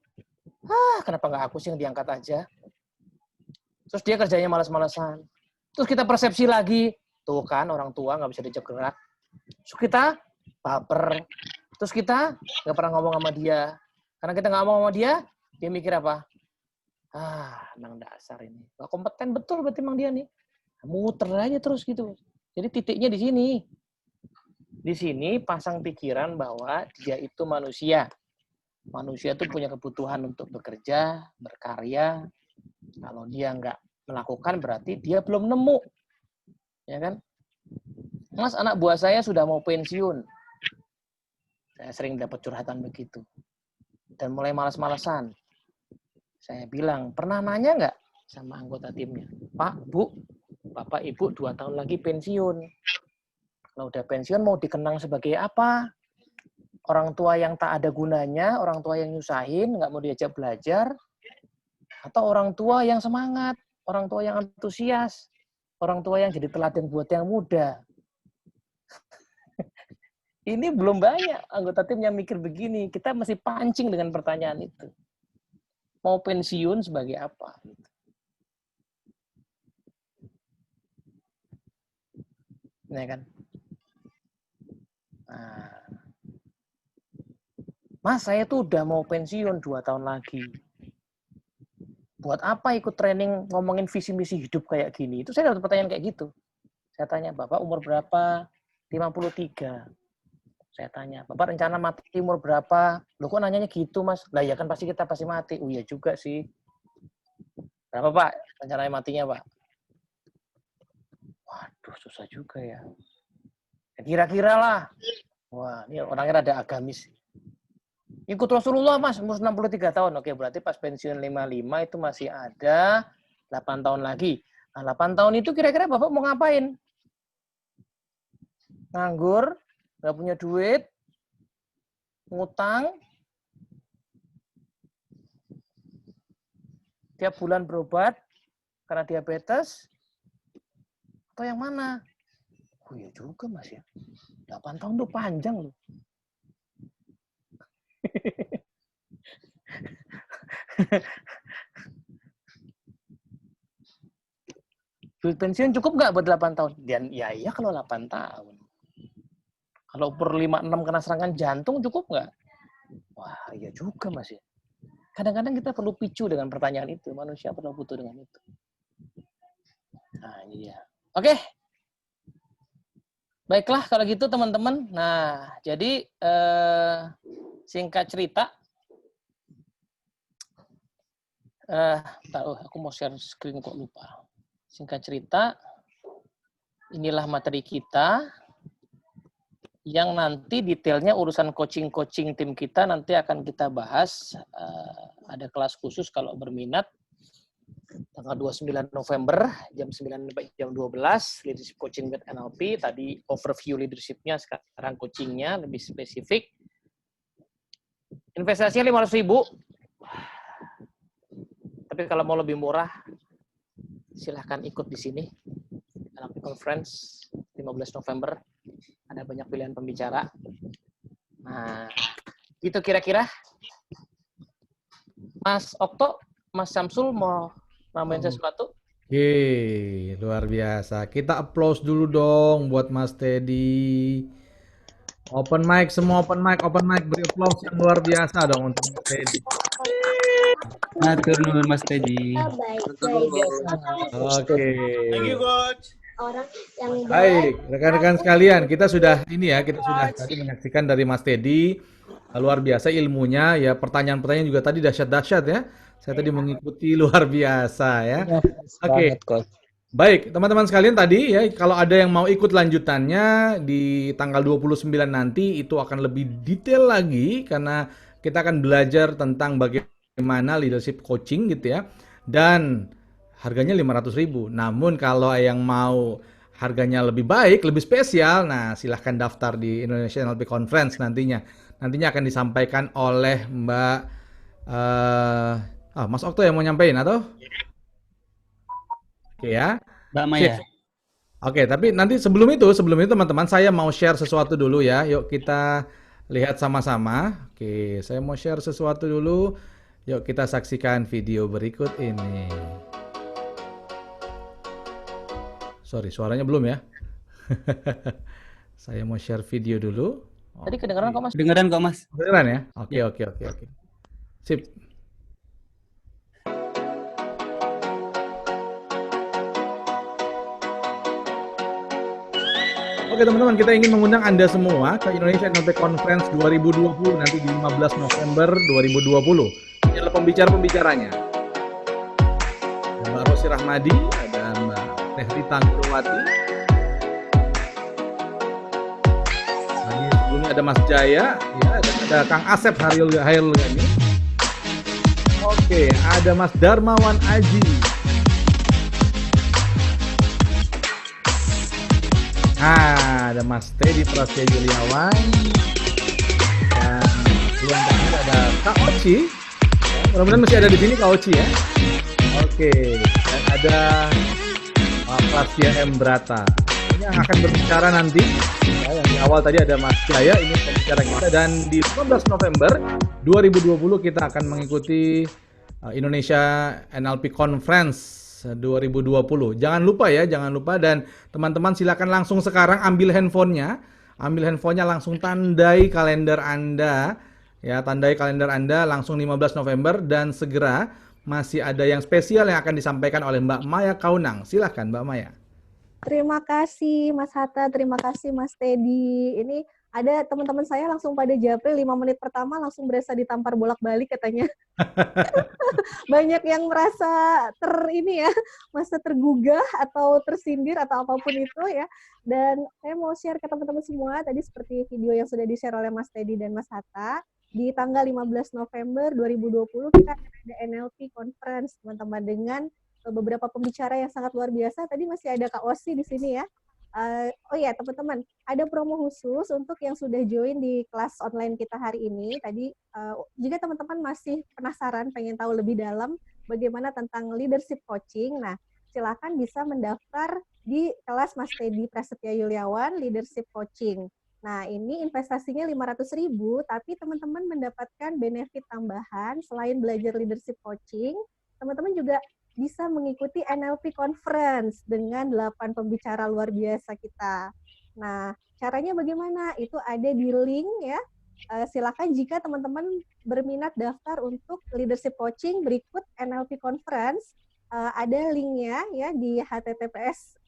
Kenapa nggak aku sih yang diangkat aja? Terus dia kerjanya malas-malasan. Terus kita persepsi lagi, tuh kan orang tua nggak bisa diajak gerak. Terus kita baper. Terus kita nggak pernah ngomong sama dia. Karena kita nggak ngomong sama dia, dia mikir apa? Emang dasar ini. Nggak kompeten betul berarti emang dia nih. Muter aja terus gitu. Jadi titiknya di sini. Di sini pasang pikiran bahwa dia itu manusia. Manusia itu punya kebutuhan untuk bekerja, berkarya. Kalau dia nggak melakukan berarti dia belum nemu. Ya kan? Mas, anak buah saya sudah mau pensiun. Saya sering dapat curhatan begitu. Dan mulai malas-malasan. Saya bilang, pernah nanya nggak sama anggota timnya? Pak, Bu, Bapak, Ibu 2 tahun lagi pensiun. Kalau udah pensiun mau dikenang sebagai apa? Orang tua yang tak ada gunanya, orang tua yang nyusahin, nggak mau diajak belajar, atau orang tua yang semangat, orang tua yang antusias, orang tua yang jadi teladan buat yang muda. Ini belum banyak anggota tim yang mikir begini. Kita masih pancing dengan pertanyaan itu. Mau pensiun sebagai apa? Ya kan? Nah, Mas, saya tuh udah mau pensiun 2 tahun lagi. Buat apa ikut training ngomongin visi misi hidup kayak gini? Itu saya dapat pertanyaan kayak gitu. Saya tanya, Bapak umur berapa? 53. Saya tanya, Bapak rencana mati umur berapa? Loh kok nanyanya gitu, Mas? Lah ya kan pasti kita pasti mati. Oh iya juga sih. Berapa, Pak? Rencananya matinya, Pak? Waduh, susah juga ya. Kira-kira lah. Wah, ini orangnya rada agamis. Ikut Rasulullah, Mas, umur 63 tahun. Oke, berarti pas pensiun 55 itu masih ada 8 tahun lagi. Nah, 8 tahun itu kira-kira Bapak mau ngapain? Nganggur, nggak punya duit, ngutang, tiap bulan berobat karena diabetes, atau yang mana? Oh iya juga, Mas ya. 8 tahun tuh panjang loh. Duit pensiun cukup nggak buat 8 tahun? Dan ya iya kalau 8 tahun. Kalau per 5-6 kena serangan jantung cukup nggak? Wah, iya juga Mas ya. Kadang-kadang kita perlu picu dengan pertanyaan itu. Manusia perlu butuh dengan itu. Nah, ini dia. Oke. Baiklah kalau gitu teman-teman. Nah, jadi singkat cerita. Aku mau share screen kok lupa. Singkat cerita, inilah materi kita yang nanti detailnya urusan coaching-coaching tim kita nanti akan kita bahas. Ada kelas khusus kalau berminat tanggal 29 November jam 9 sampai jam 12 leadership coaching with NLP. Tadi overview leadership-nya, sekarang coaching-nya lebih spesifik. Investasinya 500.000. Tapi kalau mau lebih murah silahkan ikut di sini. NLP Conference 15 November. Ada banyak pilihan pembicara. Nah, gitu kira-kira. Mas Okto, Mas Samsul mau nambahin sesuatu? Oke, luar biasa. Kita applause dulu dong buat Mas Teddy. Open mic, semua open mic, beri applause yang luar biasa dong untuk Mas Teddy. Matur nuwun Mas Teddy. Oke. Thank you, Coach. Orang yang Baik, rekan-rekan sekalian, kita sudah tadi menyaksikan dari Mas Teddy. Luar biasa ilmunya, ya pertanyaan-pertanyaan juga tadi dahsyat-dahsyat ya. Saya tadi mengikuti luar biasa ya. Oke. Baik, teman-teman sekalian tadi ya, kalau ada yang mau ikut lanjutannya di tanggal 29 nanti itu akan lebih detail lagi karena kita akan belajar tentang bagaimana leadership coaching gitu ya. Dan harganya 500.000. Namun kalau yang mau harganya lebih baik, lebih spesial, nah silahkan daftar di Indonesia NLP Conference nantinya. Nantinya akan disampaikan oleh Mbak Mas Okto yang mau nyampein atau? Oke ya. Mbak Maya. Oke, tapi nanti sebelum itu teman-teman saya mau share sesuatu dulu ya. Yuk kita lihat sama-sama. Oke, saya mau share sesuatu dulu. Yuk kita saksikan video berikut ini. Sorry, suaranya belum ya. Saya mau share video dulu. Tadi kedengeran kok Mas? Kedengeran kok Mas. Kedengeran ya? Oke. Sip. Oke teman-teman, kita ingin mengundang Anda semua ke Indonesia NLP Conference 2020 nanti di 15 November 2020. Ini adalah pembicara-pembicaranya. Ada Mbak Rosi Rahmadi, ada Mbak Tehrita Nurwati. Lagi sebelumnya ada Mas Jaya, ya, ada Kang Asep Hairul Gani. Oke, ada Mas Darmawan Aji. Ada Mas Teddy Prasetya Yuliawan. Dan yang terakhir ada Kak Oci. Mudah-mudahan masih ada di sini Kak Oci ya. Oke, dan ada Pak Prastia M. Brata. Ini yang akan berbicara nanti. Ya, yang di awal tadi ada Mas Jaya, ini pembicara kita. Dan di 15 November 2020 kita akan mengikuti Indonesia NLP Conference 2020. Jangan lupa dan teman-teman silakan langsung sekarang ambil handphonenya langsung tandai kalender Anda langsung 15 November dan segera masih ada yang spesial yang akan disampaikan oleh Mbak Maya Kaunang. Silakan Mbak Maya. Terima kasih Mas Hatta, terima kasih Mas Teddy. Ini ada teman-teman saya langsung pada japri 5 menit pertama langsung berasa ditampar bolak-balik katanya. Banyak yang merasa merasa tergugah atau tersindir atau apapun itu ya. Dan saya mau share ke teman-teman semua tadi seperti video yang sudah di-share oleh Mas Teddy dan Mas Hatta. Di tanggal 15 November 2020 kita akan ada NLP Conference teman-teman dengan beberapa pembicara yang sangat luar biasa. Tadi masih ada Kak Osi di sini ya. Teman-teman, ada promo khusus untuk yang sudah join di kelas online kita hari ini. Tadi, jika teman-teman masih penasaran, pengen tahu lebih dalam bagaimana tentang leadership coaching, nah silakan bisa mendaftar di kelas Mas Teddy Prasetya Yuliawan, leadership coaching. Nah, ini investasinya 500.000, tapi teman-teman mendapatkan benefit tambahan selain belajar leadership coaching, teman-teman juga bisa mengikuti NLP Conference dengan 8 pembicara luar biasa kita. Nah, caranya bagaimana? Itu ada di link ya. Silakan jika teman-teman berminat daftar untuk leadership coaching berikut NLP Conference, ada linknya ya di HTTPS.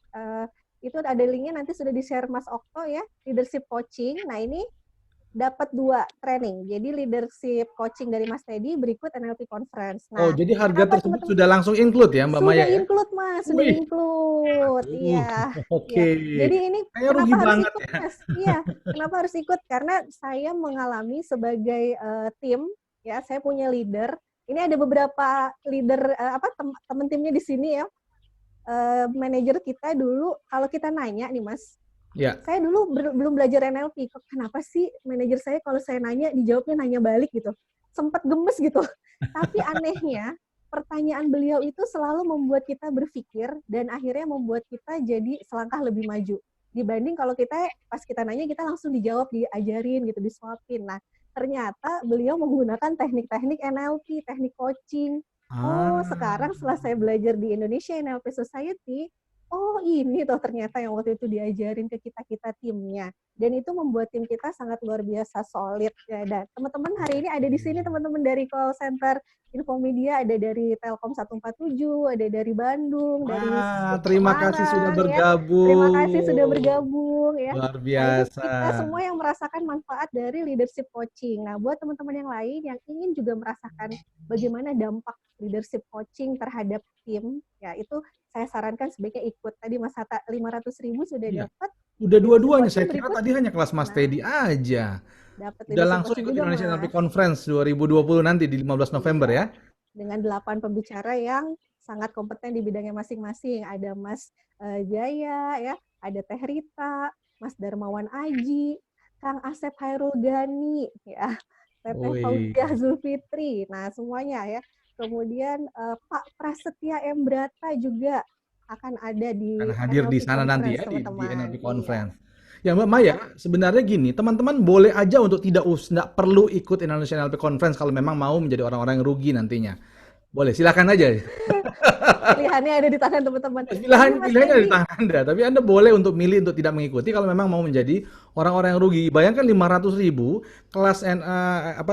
Itu ada linknya, nanti sudah di-share Mas Okto ya, leadership coaching. Nah, ini dapat 2 training. Jadi leadership coaching dari Mas Teddy berikut NLP Conference. Nah, jadi harga kenapa tersebut teman-teman sudah langsung include ya Mbak Maya sudah ya? include, Mas, sudah Wih. include. Iya. Oke. Ya. Jadi ini Kayak kenapa rugi harus banget ikut, ya. Mas? Iya, kenapa harus ikut? Karena saya mengalami sebagai tim, ya, saya punya leader. Ini ada beberapa leader teman timnya di sini ya. Manajer kita dulu, kalau kita nanya nih, Mas, Ya. saya dulu belum belajar NLP. Kenapa sih manajer saya kalau saya nanya, dijawabnya nanya balik gitu? Sempat gemes gitu. Tapi anehnya, pertanyaan beliau itu selalu membuat kita berpikir dan akhirnya membuat kita jadi selangkah lebih maju. Dibanding kalau kita pas kita nanya, kita langsung dijawab, diajarin gitu, disuapin. Nah, ternyata beliau menggunakan teknik-teknik NLP, teknik coaching. Oh, sekarang setelah saya belajar di Indonesia NLP Society, oh ini tuh ternyata yang waktu itu diajarin ke kita timnya. Dan itu membuat tim kita sangat luar biasa solid. Ya, dan teman-teman hari ini ada di sini, teman-teman dari call center Infomedia, ada dari Telkom 147, ada dari Bandung, dari terima kasih sudah Semarang, bergabung. ya. Terima kasih sudah bergabung ya. Luar Nah, itu biasa. kita semua yang merasakan manfaat dari leadership coaching. Nah, buat teman-teman yang lain yang ingin juga merasakan bagaimana dampak leadership coaching terhadap tim, ya itu saya sarankan sebaiknya ikut. Tadi Mas Hatta 500.000 sudah Iya. dapat. Udah dua-duanya, saya Leadership kira coaching tadi hanya kelas Mas Nah. Teddy aja. Dapat Udah leadership langsung coaching ikut juga, Indonesia NLP Mas. Conference 2020 nanti di 15 November ya. Dengan 8 pembicara yang sangat kompeten di bidangnya masing-masing. Ada Mas Jaya, ya, ada Teh Rita, Mas Darmawan Aji, Kang Asep Hairul Gani, ya, Teteh Wih. Fauziah Zulfitri. Nah, semuanya ya. Kemudian Pak Prasetya M. Brata juga akan ada di Akan hadir di NLP sana nanti Conference, ya di teman-teman. NLP Iya. Conference. Ya Mbak Maya, sebenarnya gini, teman-teman boleh aja untuk tidak perlu ikut Indonesia NLP Conference kalau memang mau menjadi orang-orang yang rugi nantinya. Boleh, silakan aja. Pilihannya ada di tangan teman-teman. Pilihannya Mas ada di Teddy, tangan Anda, tapi Anda boleh untuk milih untuk tidak mengikuti kalau memang mau menjadi orang-orang yang rugi. Bayangkan 500.000 kelas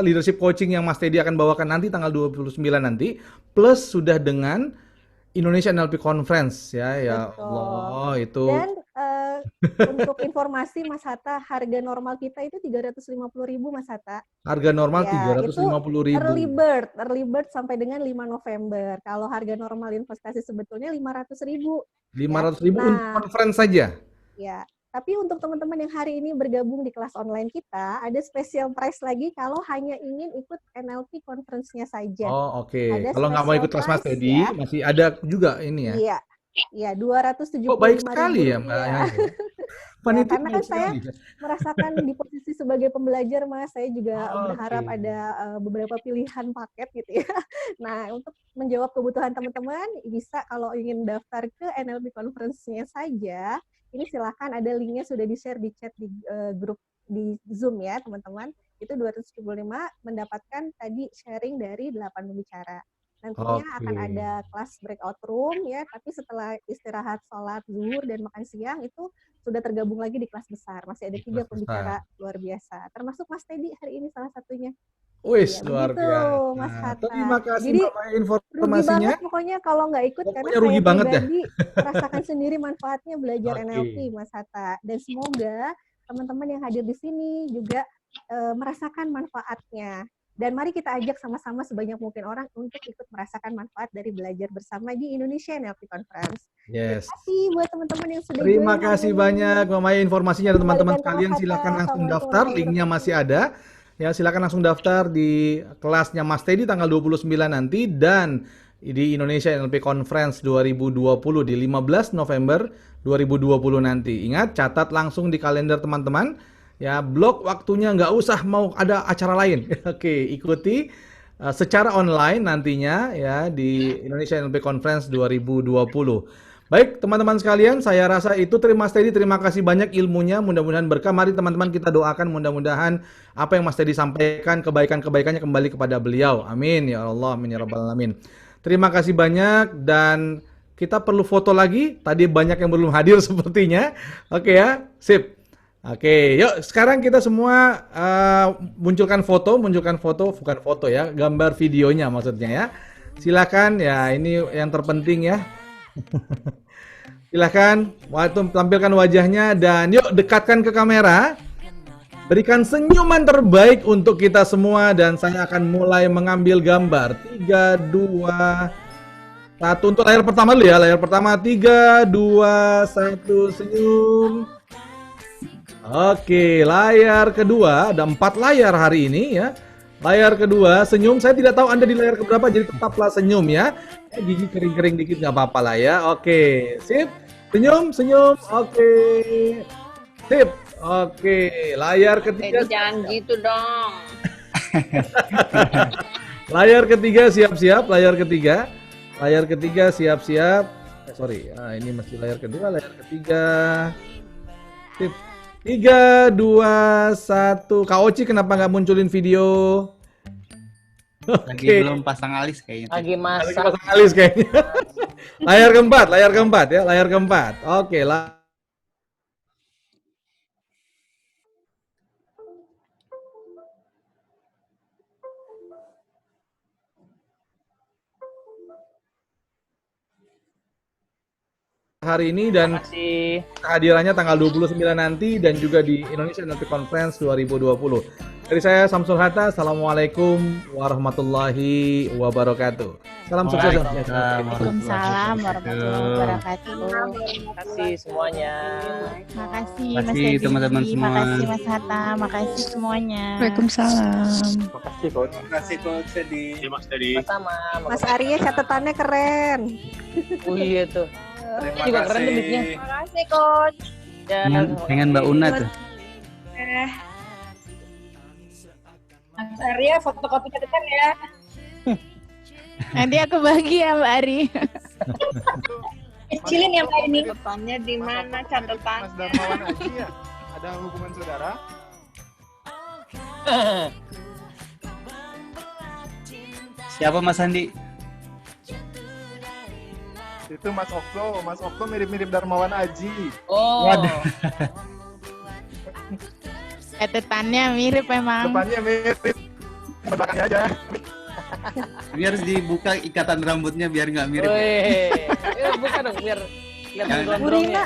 leadership coaching yang Mas Teddy akan bawakan nanti tanggal 29 nanti, plus sudah dengan Indonesia NLP Conference ya. Ya Betul. Allah, itu Dan untuk informasi Mas Hatta, harga normal kita itu 350.000 Mas Hatta. harga normal Ya, itu 350.000. early bird sampai dengan 5 November. Kalau harga normal investasi sebetulnya 500.000. 500.000 untuk Nah. conference saja. Ya, tapi untuk teman-teman yang hari ini bergabung di kelas online kita, ada special price lagi kalau hanya ingin ikut NLP conference-nya saja. Oh, oke. Ada Kalau nggak mau special ikut kelas Mas price, Teddy, ya. masih ada juga ini ya. Iya, iya, 275.000 Oh, baik sekali ya Mbak. rupiah. Panitia karena baik kan saya sekali. merasakan di posisi sebagai pembelajar, Mas, saya juga Oh, berharap oke. ada beberapa pilihan paket gitu ya. Nah, untuk menjawab kebutuhan teman-teman, bisa kalau ingin daftar ke NLP Conference-nya saja, ini silakan, ada linknya sudah di-share di chat di grup di Zoom ya, teman-teman. Itu 275 mendapatkan tadi sharing dari 8 pembicara. Nantinya akan Oke. ada kelas breakout room ya, tapi setelah istirahat sholat zuhur dan makan siang itu sudah tergabung lagi di kelas besar. Masih ada 3 kelas pembicara luar biasa. Termasuk Mas Teddy hari ini salah satunya. Wis, Ya, luar begitu, biasa. Mas Hatta. Terima kasih Jadi, Mbak Maya Rugi informasinya. banget pokoknya kalau nggak ikut, karena Pokoknya saya rugi banget ya. pribadi merasakan sendiri manfaatnya belajar Oke. NLP, Mas Hatta. Dan semoga teman-teman yang hadir di sini juga merasakan manfaatnya. Dan mari kita ajak sama-sama sebanyak mungkin orang untuk ikut merasakan manfaat dari belajar bersama di Indonesia NLP Conference. Yes. Terima kasih buat teman-teman yang sudah Terima join kasih hari ini. banyak Mbak Maya informasinya, dan teman-teman Kembalikan ke sekalian Mas Hatta. silakan langsung Assalamualaikum daftar, linknya warahmatullahi masih ada. Ya, silakan langsung daftar di kelasnya Mas Teddy tanggal 29 nanti, dan di Indonesia NLP Conference 2020 di 15 November 2020 nanti. Ingat, catat langsung di kalender teman-teman. Ya, blok waktunya, nggak usah mau ada acara lain. Oke, ikuti secara online nantinya ya di Indonesia NLP Conference 2020. Baik, teman-teman sekalian, saya rasa itu. Mas Teddy, terima kasih banyak ilmunya. Mudah-mudahan berkah. Mari teman-teman kita doakan mudah-mudahan apa yang Mas Teddy sampaikan, kebaikan-kebaikannya kembali kepada beliau. Amin ya Allah, amin ya rabbal alamin. Terima kasih banyak dan kita perlu foto lagi. Tadi banyak yang belum hadir sepertinya. Oke ya, sip. Oke, yuk sekarang kita semua munculkan foto, bukan foto ya, gambar videonya maksudnya ya. Silakan ya, ini yang terpenting ya. Silakan, waktu tampilkan wajahnya dan yuk dekatkan ke kamera. Berikan senyuman terbaik untuk kita semua dan saya akan mulai mengambil gambar. 3, 2, 1 untuk layar pertama dulu ya. Layar pertama 3, 2, 1 senyum. Oke, layar kedua ada 4 layar hari ini ya. Layar kedua senyum. Saya tidak tahu Anda di layar keberapa, jadi tetaplah senyum ya. Gigi kering-kering dikit nggak apa-apa lah ya. Oke, sip. Senyum, senyum. Oke, sip. Oke, layar ketiga. Jangan gitu dong. Layar ketiga siap-siap. Layar ketiga. Layar ketiga siap-siap. Sorry, ini masih layar kedua. Layar ketiga. Sip. 3, 2, 1. Kak Oci kenapa nggak munculin video? Lagi belum pasang alis kayaknya. Lagi masak. Pasang alis kayaknya. Layar keempat ya, layar keempat. Oke, hari ini dan kehadirannya tanggal 29 nanti dan juga di Indonesia Nanti Conference 2020. Dari saya Samsul Hatta, Assalamualaikum warahmatullahi wabarakatuh. Salam sukses. Waalaikumsalam warahmatullahi wabarakatuh. Terima kasih semuanya. Makasih Mas Makasih Dedi, teman-teman semua. makasih Mas Hatta, makasih semuanya. Waalaikumsalam. Makasih Coach. Makasih Coach Teddy. Mas Teddy. Sama. Mas Arya catatannya keren. Oh iya tuh. Terima Juga keren tuh mic-nya. Makasih coach. Ya, Dengan Mbak Una tuh. Mas Arya fotokopi catatan ya. Nanti aku bagi ya Mbak Ari. Kecilin ya Mbak ini. Catatannya di mana catatannya? Mas Darmawan Aji ya? Ada hubungan saudara? Siapa Mas Andi? Itu Mas Okto. Mas Okto mirip-mirip Darmawan Aji. Oh. Waduh. Catatannya mirip memang. Depannya mirip. Belakangnya aja. Ini harus dibuka ikatan rambutnya biar nggak mirip. Buka dong biar kelihatan Jangan. gondrongnya.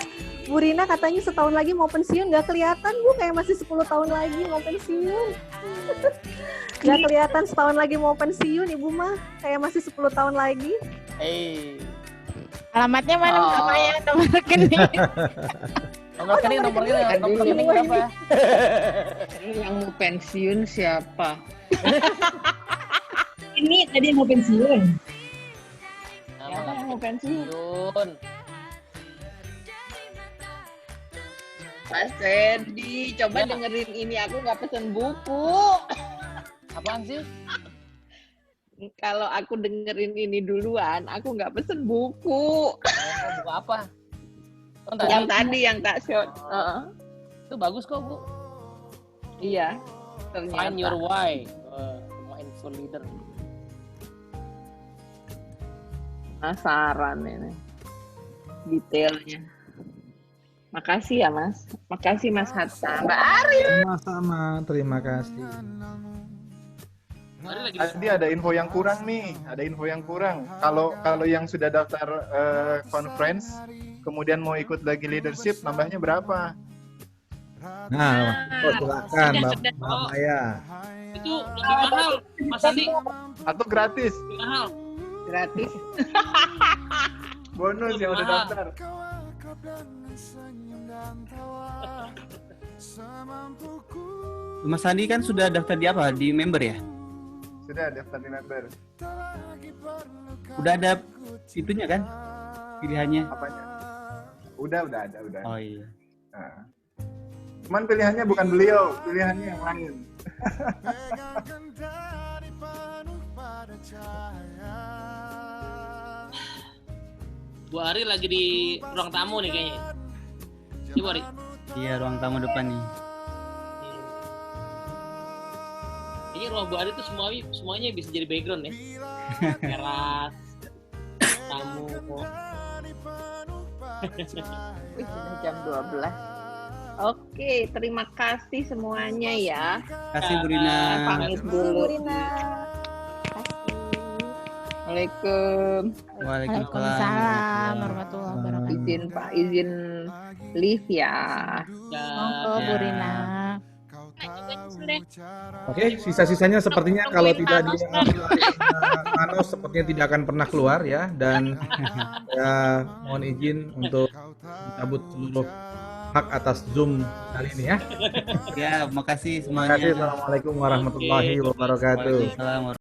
Bu Rina katanya setahun lagi mau pensiun, nggak kelihatan Bu, kayak masih 10 tahun lagi mau pensiun. Nggak kelihatan setahun lagi mau pensiun, Ibu mah kayak masih 10 tahun lagi. Alamatnya mana namanya nomor rekening? Nomor rekening berapa? Yang mau pensiun siapa? Ini tadi yang mau pensiun. Siapa yang mau pensiun? Mas Teddy, coba dengerin ini. Aku nggak pesen buku. Apaan sih? Kalau aku dengerin ini duluan, aku nggak pesen buku. Buku apa? Yang tadi yang tak shot. Itu bagus kok, Bu. Iya. Find your why. Mindful leader. Penasaran ini detailnya. Makasih ya Mas. Makasih Mas Hatta. Mbak Ari. Sama-sama, terima kasih. Tadi ada info yang kurang nih. Ada info yang kurang. Kalau yang sudah daftar conference, kemudian mau ikut lagi leadership, nambahnya berapa? Nah, silakan Mbak Maya. Itu lebih mahal, Mas Andi. Atau gratis? Mahal. Gratis. Bonus yang udah daftar. Mas Andi kan sudah daftar di apa? Di member ya? Sudah daftar di member. Udah ada itunya kan? Pilihannya? Apanya? Udah ada. Oh iya. Nah. Cuman pilihannya bukan beliau, pilihannya yang lain. Bu Ari lagi di ruang tamu nih kayaknya. Ibu Ari. Iya, ruang tamu depan nih. Kayaknya ruang Bu Ari tuh semuanya bisa jadi background ya. Teras, tamu. Wih, sudah jam 12. Oke, terima kasih semuanya ya. Kasih Bu Rina. Pamit Bu dulu. Rina. Assalamualaikum. Waalaikumsalam warahmatullahi wabarakatuh. Izin live ya. Monggo Bu Rina. Oke, sisa-sisanya sepertinya kalau tidak diambil Manos sepertinya tidak akan pernah keluar ya, dan ya mohon izin untuk mencabut seluruh hak atas Zoom kali ini ya. Ya, makasih Terima semuanya. kasih. Assalamualaikum warahmatullahi wabarakatuh. Waalaikumsalam.